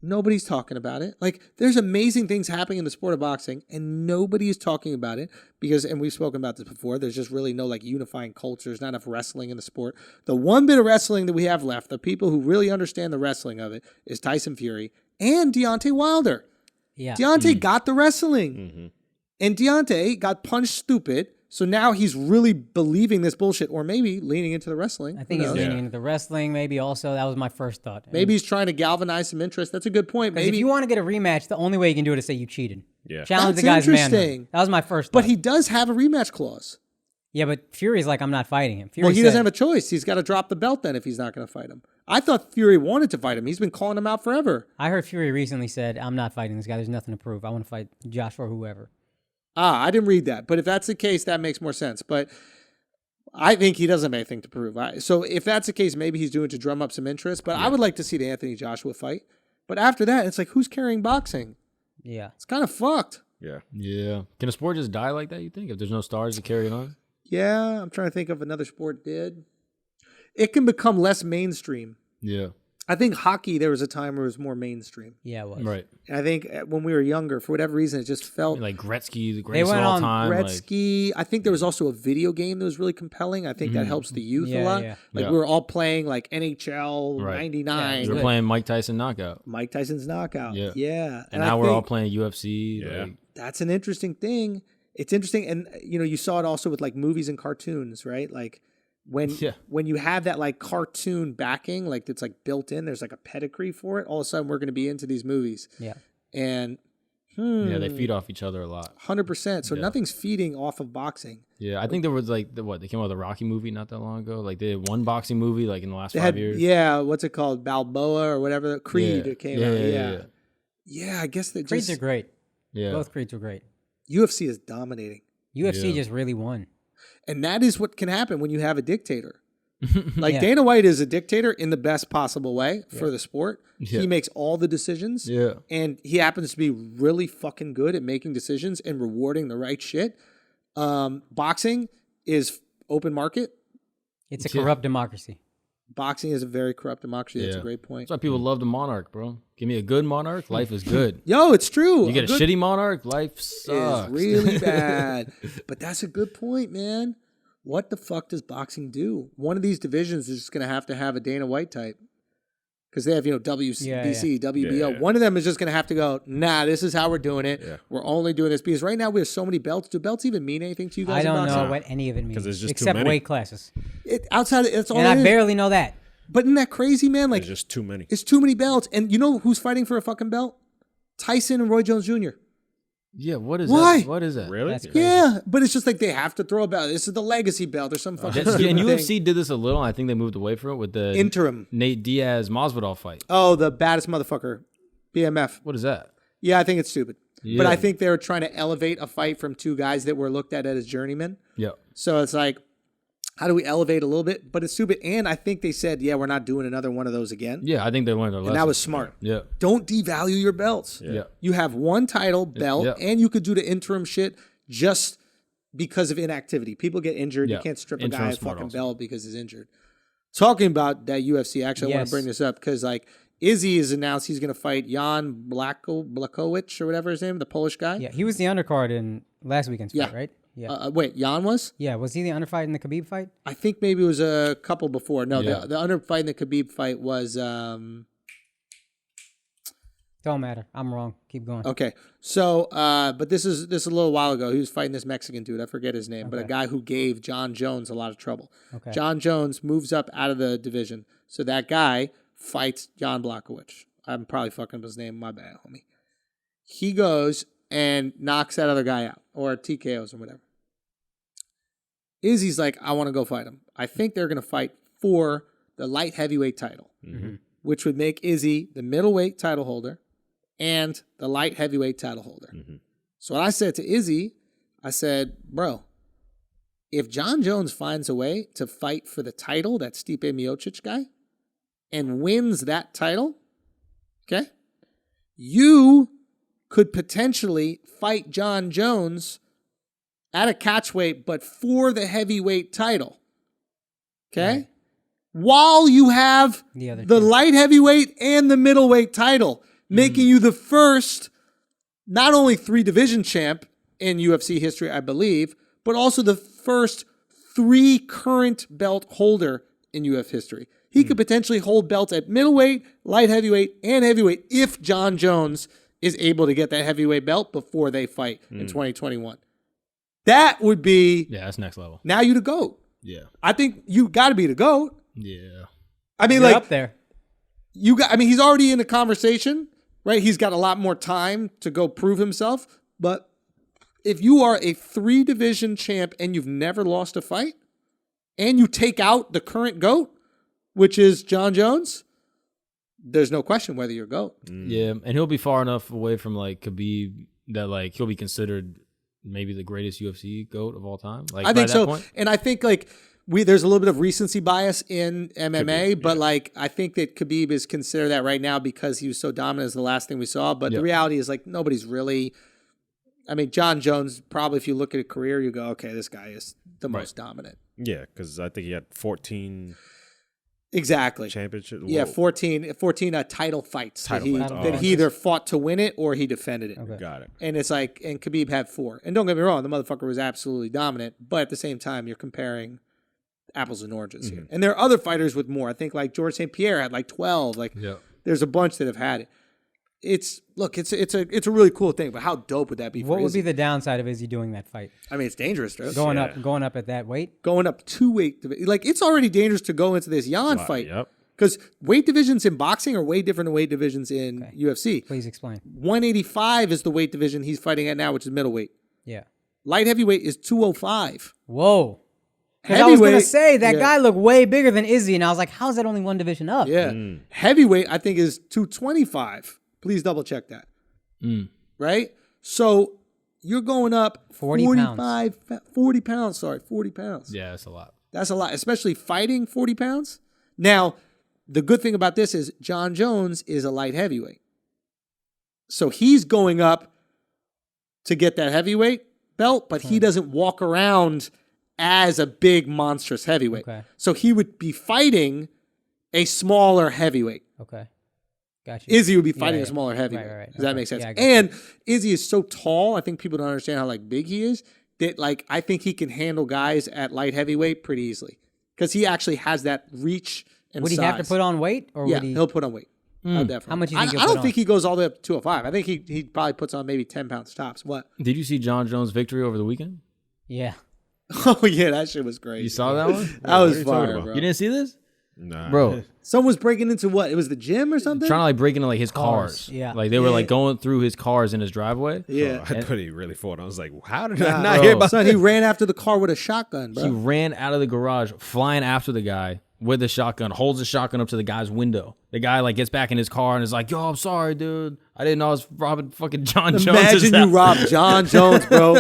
Nobody's talking about it. Like, there's amazing things happening in the sport of boxing, and nobody is talking about it because, and we've spoken about this before, there's just really no, like, unifying culture. There's not enough wrestling in the sport. The one bit of wrestling that we have left, the people who really understand the wrestling of it, is Tyson Fury and Deontay Wilder. Yeah. Deontay got the wrestling. And Deontay got punched stupid. So now he's really believing this bullshit, or maybe leaning into the wrestling. I think he's leaning into the wrestling. Maybe also that was my first thought. Maybe he's trying to galvanize some interest. That's a good point. Maybe if you want to get a rematch, the only way you can do it is say you cheated. Yeah, challenge That's the guy's interesting. manhood. That was my first thought. But he does have a rematch clause. Yeah, but Fury's like, I'm not fighting him. Fury Well, he said, doesn't have a choice. He's got to drop the belt then if he's not going to fight him. I thought Fury wanted to fight him. He's been calling him out forever. I heard Fury recently said, I'm not fighting this guy. There's nothing to prove. I want to fight Josh or whoever. I didn't read that. But if that's the case, that makes more sense. But I think he doesn't have anything to prove. So if that's the case, maybe he's doing it to drum up some interest. But I would like to see the Anthony Joshua fight. But after that, it's like, who's carrying boxing? Yeah. It's kind of fucked. Yeah. Can a sport just die like that, you think, if there's no stars to carry it on? Yeah, I'm trying to think of another sport did. It can become less mainstream. Yeah. I think hockey, there was a time where it was more mainstream. Yeah, it was. Right. And I think when we were younger, for whatever reason, it just felt... Like Gretzky, the greatest of went all on time. Gretzky. I think there was also a video game that was really compelling. I think that helps the youth a lot. Yeah. Like we were all playing like NHL 99. We were playing Mike Tyson Knockout. Mike Tyson's Knockout. Yeah. And now we're all playing UFC. Yeah. Like, That's an interesting thing. It's interesting. And, you saw it also with like movies and cartoons, right? Like when you have that like cartoon backing, like it's like built in, there's like a pedigree for it. All of a sudden we're going to be into these movies. Yeah. And yeah, they feed off each other a lot. 100%. So nothing's feeding off of boxing. Yeah, I think there was like they came out with a Rocky movie not that long ago. Like they did one boxing movie like in the last 5 years. Yeah, what's it called? Balboa or whatever. Creed it came out. Yeah, I guess that Creeds are great. Yeah. Both Creeds were great. UFC is dominating. UFC just really won. And that is what can happen when you have a dictator. Like Dana White is a dictator in the best possible way for the sport. Yeah. He makes all the decisions. Yeah. And he happens to be really fucking good at making decisions and rewarding the right shit. Boxing is open market. It's a corrupt democracy. Boxing is a very corrupt democracy. That's a great point. That's why people love the monarch, bro. Give me a good monarch, life is good. Yo, it's true. You get a shitty monarch, life sucks. Is really bad. But that's a good point, man. What the fuck does boxing do? One of these divisions is just going to have a Dana White type. Because they have, WBC, WBO. Yeah. One of them is just going to have to go, nah, this is how we're doing it. Yeah. We're only doing this. Because right now we have so many belts. Do belts even mean anything to you guys? I don't in know boxing? what any of it means. there's just too except many. weight classes. Outside, it's all And it I is. barely know that. But isn't that crazy, man? Like, There's just too many. it's too many belts. And you know who's fighting for a fucking belt? Tyson and Roy Jones Jr. Yeah, what is Why? that? What is that? Really? That's crazy. Yeah, but it's just like they have to throw a belt. This is the legacy belt or some fucking stupid And thing. UFC did this a little. I think they moved away from it with the Interim. Nate Diaz Masvidal fight. Oh, the baddest motherfucker. BMF. What is that? Yeah, I think it's stupid. Yeah. But I think they were trying to elevate a fight from two guys that were looked at as journeymen. Yeah. So it's like, how do we elevate a little bit? But it's stupid. And I think they said, yeah, we're not doing another one of those again. Yeah, I think they learned their lesson. And that was smart. Yeah. Don't devalue your belts. Yeah. You have one title belt, Yeah. and you could do the interim shit just because of inactivity. People get injured. Yeah. You can't strip a Interim guy a smart fucking also. belt because he's injured. Talking about that UFC, actually, I want Yes. to bring this up because, like, Izzy has announced he's going to fight Jan Blachowicz or whatever his name, the Polish guy. Yeah, he was the undercard in last weekend's fight, Yeah. right? Yeah. Wait, Jan was? Yeah, was he the underfight in the Khabib fight? I think maybe it was a couple before. No, Yeah. the underfight in the Khabib fight was Don't matter. I'm wrong. Keep going. okay. So, but this is a little while ago. He was fighting this Mexican dude. I forget his name, but a Okay. guy who gave John Jones a lot of trouble. Okay. John Jones moves up out of the division, so that guy fights Jan Blachowicz. I'm probably fucking up his name. My bad, homie. He goes and knocks that other guy out, or TKOs or whatever. Izzy's like, I want to go fight him. I think they're going to fight for the light heavyweight title, which would make Izzy the middleweight title holder and the light heavyweight title holder. So I said to Izzy, I said, bro, if John Jones finds a way to fight for the title, that Stipe Miocic guy, and wins that title, okay, you could potentially fight John Jones at a catchweight, but for the heavyweight title, okay? Right. While you have the light heavyweight and the middleweight title, making you the first, not only 3-division champ in UFC history, I believe, but also the first 3 current belt holder in UFC history. He could potentially hold belts at middleweight, light heavyweight, and heavyweight if John Jones is able to get that heavyweight belt before they fight in 2021. That would be... Yeah, that's next level. Now you the GOAT. Yeah. I think you got to be the GOAT. Yeah. I mean, You're like... up there. He's already in the conversation, right? He's got a lot more time to go prove himself. But if you are a 3-division champ and you've never lost a fight, and you take out the current GOAT, which is John Jones, there's no question whether you're GOAT. Yeah, and he'll be far enough away from like Khabib that like he'll be considered maybe the greatest UFC GOAT of all time. Like I think so, point. And I think like there's a little bit of recency bias in MMA, but like I think that Khabib is considered that right now because he was so dominant as the last thing we saw. But the reality is like nobody's really. I mean, John Jones, probably if you look at a career, you go, okay, this guy is the most dominant. Yeah, because I think he had 14 exactly championship. Yeah, 14 title fights that he either fought to win it or he defended it. Okay. Got it. And it's like, and Khabib had 4. And don't get me wrong, the motherfucker was absolutely dominant, but at the same time, you're comparing apples and oranges here. And there are other fighters with more. I think like George St. Pierre had like 12. Like there's a bunch that have had it. It's a really cool thing, but how dope would that be? What would be the downside of Izzy doing that fight? I mean, it's dangerous, bro. Going up at that weight, going up 2 weight, like it's already dangerous to go into this Jan fight. Because weight divisions in boxing are way different than weight divisions in UFC. Please explain. 185 is the weight division he's fighting at now, which is middleweight. Yeah. Light heavyweight is 205. Whoa. Heavyweight, I was going to say, that guy looked way bigger than Izzy, and I was like, how's that only one division up? Yeah. Heavyweight, I think, is 225. Please double check that. Right? So you're going up 40 pounds. 40 pounds. Yeah, that's a lot. That's a lot, especially fighting 40 pounds. Now, the good thing about this is John Jones is a light heavyweight. So he's going up to get that heavyweight belt, but he doesn't walk around as a big, monstrous heavyweight. Okay. So he would be fighting a smaller heavyweight. Okay. Gotcha. Izzy would be fighting a smaller heavyweight. Right. Does that make sense? And Izzy is so tall, I think people don't understand how like big he is, that like I think he can handle guys at light heavyweight pretty easily. Because he actually has that reach and Would he size. have to put on weight? Or would he... he'll put on weight. Definitely. How much do you think I don't think he goes all the way up to 205. I think he probably puts on maybe 10 pounds tops. What? Did you see John Jones' victory over the weekend? Yeah. Oh, yeah, that shit was crazy. You saw that one? That was fire, bro. You didn't see this? Nah. Bro. Someone was breaking into what? It was the gym or something? Trying to like break into like his cars. Yeah. Like they were like going through his cars in his driveway. Yeah. I thought he really fought. I was like, how did I not hear about that? He ran after the car with a shotgun, bro. He ran out of the garage, flying after the guy with the shotgun, holds the shotgun up to the guy's window. The guy like gets back in his car and is like, yo, I'm sorry, dude. I didn't know I was robbing fucking John Jones. Imagine you rob John Jones, bro.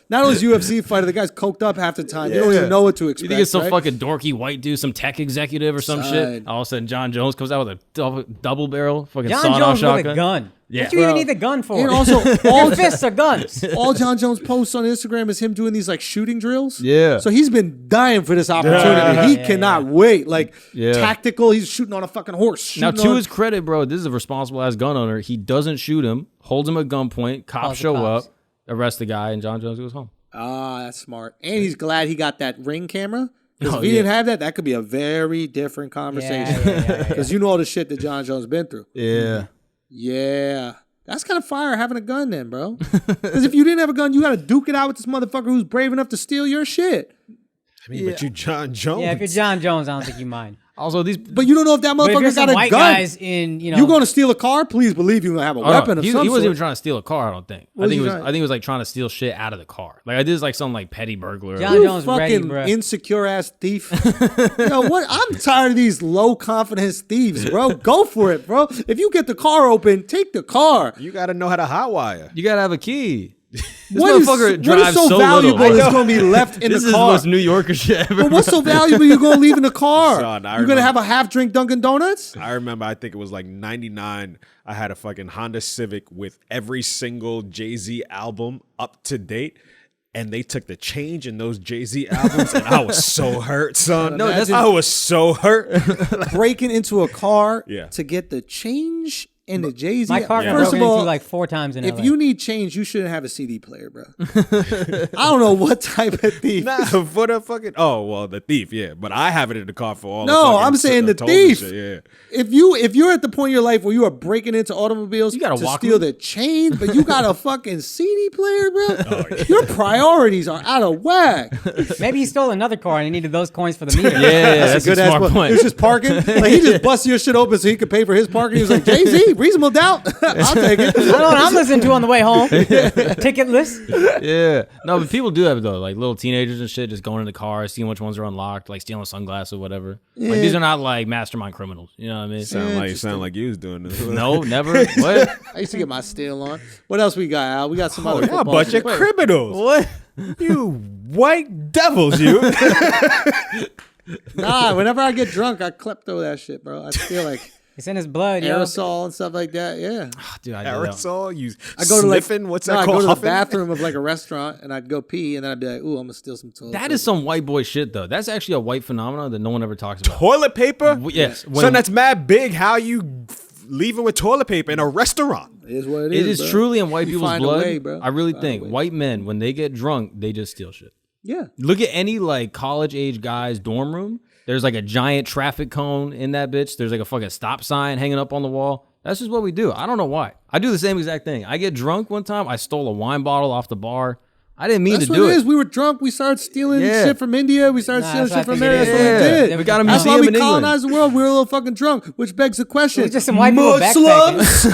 Not only is UFC fighter, the guy's coked up half the time. You don't even know what to expect. You think it's some fucking dorky white dude, some tech executive or some shit? All of a sudden, John Jones comes out with a double barrel fucking sawed-off shotgun. With a gun. Yeah. What you even need the gun for? And also, all fists are guns. All John Jones posts on Instagram is him doing these like shooting drills. Yeah. So he's been dying for this opportunity. He cannot wait. Like tactical, he's shooting on a fucking horse. Now, to his credit, bro, this is a responsible ass gun owner. He doesn't shoot him, holds him at gunpoint. Cops show up, arrest the guy, and John Jones goes home. Ah, that's smart. And he's glad he got that Ring camera. Because if he didn't have that, that could be a very different conversation. Because you know all the shit that John Jones been through. Yeah. Yeah. That's kind of fire having a gun then, bro. Because if you didn't have a gun, you got to duke it out with this motherfucker who's brave enough to steal your shit. I mean, but you John Jones. Yeah, if you're John Jones, I don't think you mind. Also, these. But you don't know if that But if motherfucker you're got some a white gun. guys in, you know, You going to steal a car? Please believe you're going to have a weapon of he some wasn't sort. even trying to steal a car. I don't think. What was he I think he was like trying to steal shit out of the car. Like I did like some like petty burglar. John You Jones ready, fucking bro. insecure ass thief. Yo, what? I'm tired of these low confidence thieves, bro. Go for it, bro. If you get the car open, take the car. You got to know how to hotwire. You gotta have a key. This What is motherfucker what is drives so so valuable little. that's going to be left in This the is the car? most New Yorker shit ever. But what's so valuable you're going to leave in the car? Son, I You're going to remember- have a half drink Dunkin' Donuts? I remember, I think it was like 99. I had a fucking Honda Civic with every single Jay-Z album up to date. And they took the change in those Jay-Z albums. And I was so hurt, son. No, that's- I was so hurt. Breaking into a car Yeah. to get the change in the Jay-Z. My car got First broken of all, into like 4 times in if LA. you need change, you shouldn't have a CD player, bro. I don't know what type of thief. Nah, for the fucking the thief, yeah. But I have it in the car for all. No, the fucking I'm saying the tolls and thief. shit, yeah. If you're at the point in your life where you are breaking into automobiles You gotta to walk steal me. the change, but you got a fucking CD player, bro. Oh, Your priorities are out of whack. Maybe he stole another car and he needed those coins for the meter. Yeah, that's a Good-ass smart point. He was just parking. Like he just busted your shit open so he could pay for his parking. He was like, Jay-Z, reasonable doubt. I'll take it. I know what I'm listening to on the way home. Ticketless. Yeah. No, but people do have it though. Like little teenagers and shit just going in the car, seeing which ones are unlocked, like stealing sunglasses or whatever. Like these are not like mastermind criminals. You know what I mean? Sound like you was doing this. No, never. What? I used to get my steal on. What else we got, Al? We got some other Y'all a football bunch shit. of criminals. What? You white devils, you. Nah, whenever I get drunk, I klepto that shit, bro. I feel like It's in his blood, yo. aerosol and stuff like that. Yeah. Dude, I do that. Aerosol, you I go to like sniffing? What's no, that I called? go to the Huffing? bathroom of like a restaurant and I'd go pee and then I'd be like, ooh, I'm gonna steal some toilet That paper. is some white boy shit though. That's actually a white phenomenon that no one ever talks about. Toilet paper? Yes. Son, that's mad big. How you leaving with toilet paper in a restaurant? It is what It is bro. truly in white You people's find a blood. way, bro. I really Find a think way. white men, when they get drunk, they just steal shit. Yeah. Look at any like college age guy's dorm room. There's like a giant traffic cone in that bitch. There's like a fucking stop sign hanging up on the wall. That's just what we do. I don't know why. I do the same exact thing. I get drunk one time. I stole a wine bottle off the bar. I didn't mean That's to what do it is. it. We were drunk. We started stealing Yeah. shit from India. We started stealing that's shit from what I there. think That's it what is. we did. Yeah, we got a That's why museum we in England. colonized the world. We were a little fucking drunk, which begs the question. It was just some white people Muslims,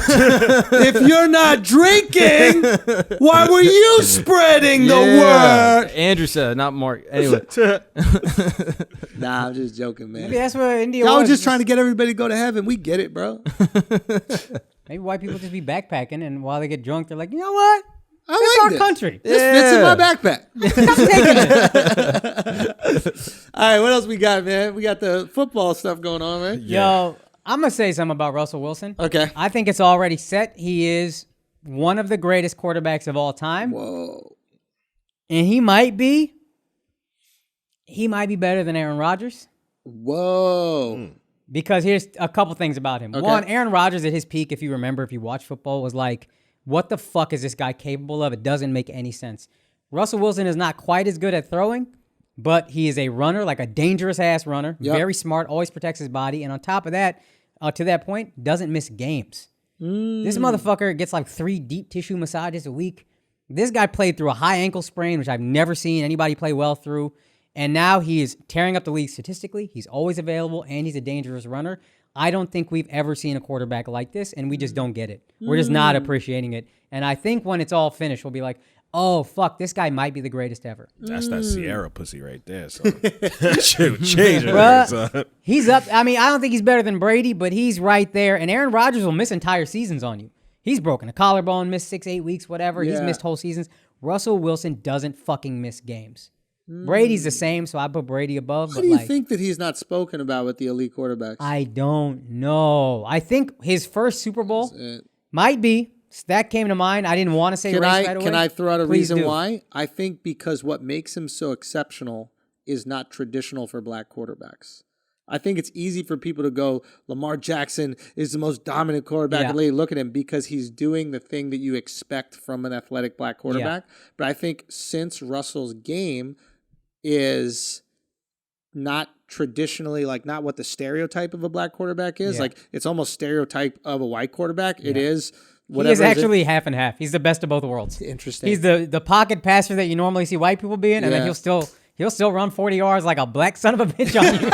if you're not drinking, why were you spreading the word? Andrew said, not Mark. Anyway, Nah, I'm just joking, man. Maybe that's what India Y'all was. was just trying to get everybody to go to heaven. We get it, bro. Maybe white people just be backpacking, and while they get drunk, they're like, you know what? I It's like our this. country. This fits in my backpack. I'm taking it. All right, what else we got, man? We got the football stuff going on, right? Yo, I'm going to say something about Russell Wilson. Okay. I think it's already set. He is one of the greatest quarterbacks of all time. Whoa. And he might be better than Aaron Rodgers. Whoa. Because here's a couple things about him. Okay. One, Aaron Rodgers at his peak, if you remember, if you watch football, was like, what the fuck is this guy capable of? It doesn't make any sense. Russell Wilson is not quite as good at throwing, but he is a runner, like a dangerous-ass runner. Yep. Very smart, always protects his body. And on top of that, to that point, doesn't miss games. This motherfucker gets like 3 deep tissue massages a week. This guy played through a high ankle sprain, which I've never seen anybody play well through. And now he is tearing up the league statistically. He's always available, and he's a dangerous runner. I don't think we've ever seen a quarterback like this, and we just don't get it. We're just not appreciating it. And I think when it's all finished, we'll be like, oh, fuck, this guy might be the greatest ever. That's that Sierra pussy right there. So shit would change it. Bruh. son. He's up. I mean, I don't think he's better than Brady, but he's right there. And Aaron Rodgers will miss entire seasons on you. He's broken a collarbone, missed 6-8 weeks, whatever. He's Yeah. missed whole seasons. Russell Wilson doesn't fucking miss games. Brady's the same, so I put Brady above. How but do you like, think that he's not spoken about with the elite quarterbacks? I don't know. I think his first Super Bowl it. might be. That came to mind. I didn't want to say race right away. Can I throw out a Please reason do. why? I think because what makes him so exceptional is not traditional for black quarterbacks. I think it's easy for people to go, Lamar Jackson is the most dominant quarterback. Yeah. And they look at him because he's doing the thing that you expect from an athletic black quarterback. But I think since Russell's game is not traditionally, like not what the stereotype of a black quarterback is. Yeah. Like it's almost stereotype of a white quarterback. It is He whatever. is actually half and half. He's the best of both worlds. interesting. He's the pocket passer that you normally see white people being, and then Yeah. he'll still he'll still run 40 yards like a black son of a bitch on you.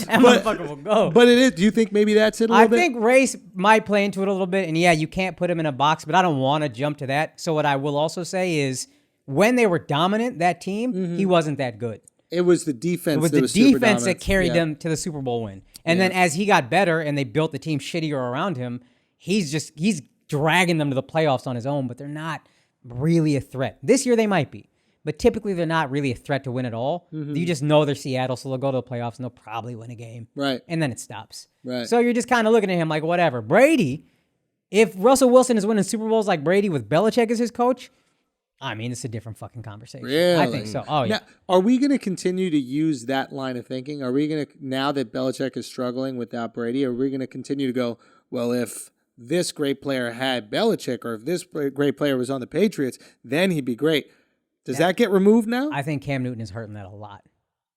That motherfucker will go. But it is. Do you think maybe that's it a little bit? I think race might play into it a little bit. And yeah, you can't put him in a box, but I don't want to jump to that. So what I will also say is when they were dominant, that team, he wasn't that good. It was the defense. It was the defense that carried them to the Super Bowl win. And then as he got better and they built the team shittier around him, he's dragging them to the playoffs on his own, but they're not really a threat. This year they might be, but typically they're not really a threat to win at all. You just know they're Seattle, so they'll go to the playoffs and they'll probably win a game. Right. And then it stops. Right. So you're just kind of looking at him like, whatever. Brady, if Russell Wilson is winning Super Bowls like Brady with Belichick as his coach, I mean, it's a different fucking conversation. Really? I think so. Oh, yeah. Now, are we going to continue to use that line of thinking? Are we going to, now that Belichick is struggling without Brady, are we going to continue to go, well, if this great player had Belichick or if this great player was on the Patriots, then he'd be great. Does that get removed now? I think Cam Newton is hurting that a lot.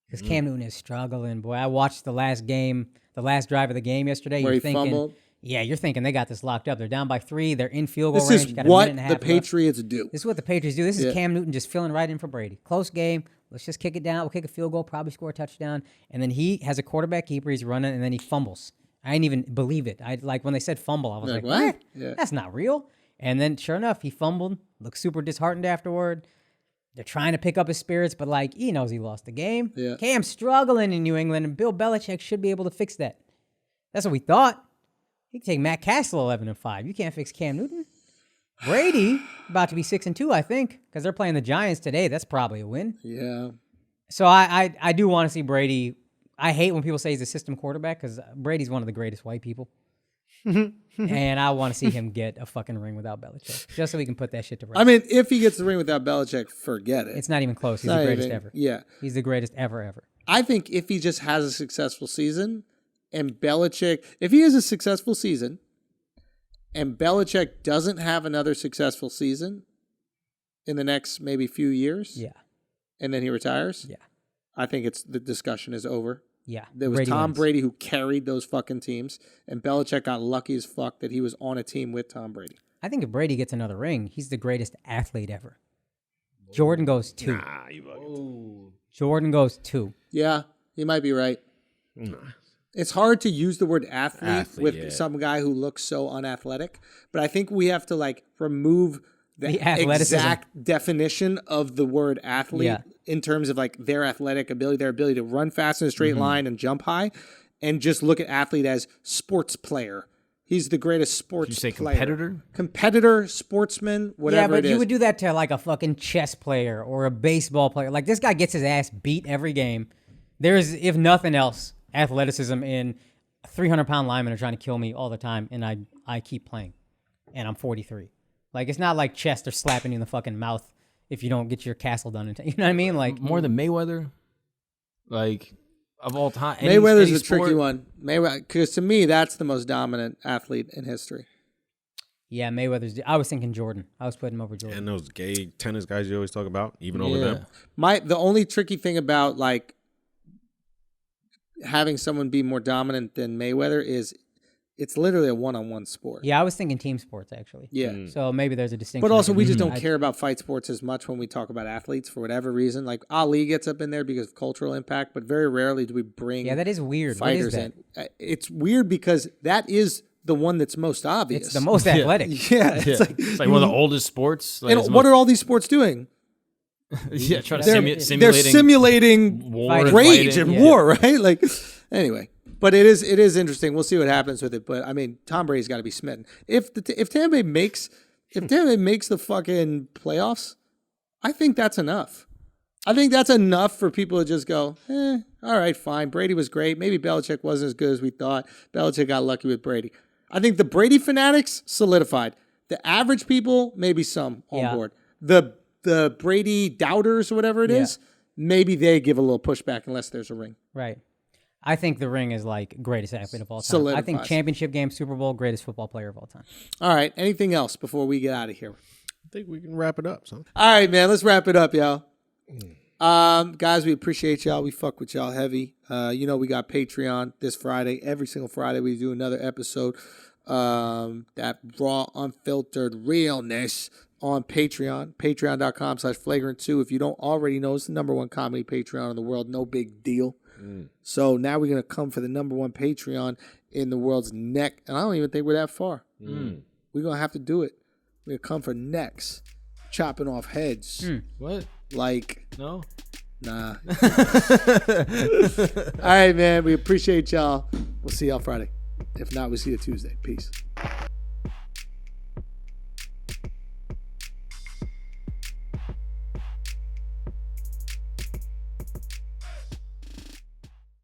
Because Cam Newton is struggling. Boy, I watched the last drive of the game yesterday. Where you're he thinking, fumbled? Yeah, you're thinking they got this locked up. They're down by 3. They're in field goal This range. is Got a what minute and a the half left. Patriots do. This is what the Patriots do. This is Cam Newton just filling right in for Brady. Close game. Let's just kick it down. We'll kick a field goal, probably score a touchdown. And then he has a quarterback keeper. He's running, and then he fumbles. I didn't even believe it. Like when they said fumble, I was like, what? Yeah. That's not real. And then sure enough, he fumbled. Looked super disheartened afterward. They're trying to pick up his spirits, but like he knows he lost the game. Yeah. Cam's struggling in New England, and Bill Belichick should be able to fix that. That's what we thought. He can take Matt Castle 11-5. You can't fix Cam Newton. Brady about to be 6-2, I think, because they're playing the Giants today. That's probably a win. Yeah. So I do want to see Brady. I hate when people say he's a system quarterback because Brady's one of the greatest white people. And I want to see him get a fucking ring without Belichick, just so we can put that shit to rest. I mean, if he gets the ring without Belichick, forget it. It's not even close. He's the greatest ever. Yeah. He's the greatest ever. I think if he just has a successful season and Belichick, if he has a successful season and Belichick doesn't have another successful season in the next maybe few years, Yeah. and then he retires, Yeah. I think the discussion is over. Yeah. There was Tom Brady who carried those fucking teams, and Belichick got lucky as fuck that he was on a team with Tom Brady. I think if Brady gets another ring, he's the greatest athlete ever. Jordan goes 2. Nah, you bugging. Jordan goes 2. Yeah, he might be right. It's hard to use the word athlete with some guy who looks so unathletic, but I think we have to like remove the exact definition of the word athlete in terms of like their athletic ability, their ability to run fast in a straight line and jump high, and just look at athlete as sports player. He's the greatest sports Did you say player. competitor? Competitor, sportsman, whatever it is. Yeah, but you would do that to like a fucking chess player or a baseball player. Like this guy gets his ass beat every game. There's, if nothing else, athleticism in 300-pound linemen are trying to kill me all the time, and I keep playing, and I'm 43. Like, it's not like chess, they're slapping you in the fucking mouth if you don't get your castle done in time. You know what I mean? Like More than Mayweather? Like, of all time? Mayweather's a tricky one. Mayweather, because to me, that's the most dominant athlete in history. Yeah, Mayweather's. I was thinking Jordan. I was putting him over Jordan. And those gay tennis guys you always talk about, even over them. The only tricky thing about like having someone be more dominant than Mayweather is it's literally a one-on-one sport. Yeah, I was thinking team sports, actually. Yeah. So maybe there's a distinction. But also, we just don't care about fight sports as much when we talk about athletes for whatever reason. Like, Ali gets up in there because of cultural impact, but very rarely do we bring that is weird. fighters in. It's weird because that is the one that's most obvious. It's the most athletic. Yeah. It's like one of the oldest sports. Like, and what are all these sports doing? Trying to they're simulating war rage and war, right? Like, anyway. But it is interesting. We'll see what happens with it. But I mean, Tom Brady's got to be smitten. If Tampa Bay makes the fucking playoffs, I think that's enough. I think that's enough for people to just go, all right, fine. Brady was great. Maybe Belichick wasn't as good as we thought. Belichick got lucky with Brady. I think the Brady fanatics solidified. The average people, maybe some on board. The Brady doubters or whatever it is, maybe they give a little pushback unless there's a ring. Right. I think the ring is like greatest athlete of all time. I think championship game, Super Bowl, greatest football player of all time. All right. Anything else before we get out of here? I think we can wrap it up. So. All right, man. Let's wrap it up, y'all. Guys, we appreciate y'all. We fuck with y'all heavy. We got Patreon this Friday. Every single Friday we do another episode. That raw, unfiltered realness. on Patreon, patreon.com/flagrant2. If you don't already know, it's the number one comedy Patreon in the world. No big deal. So now we're going to come for the number one Patreon in the world's neck. And I don't even think we're that far. We're going to have to do it. We're going to come for necks, chopping off heads. What? Like, No? nah. All right, man. We appreciate y'all. We'll see y'all Friday. If not, we'll see you Tuesday. Peace.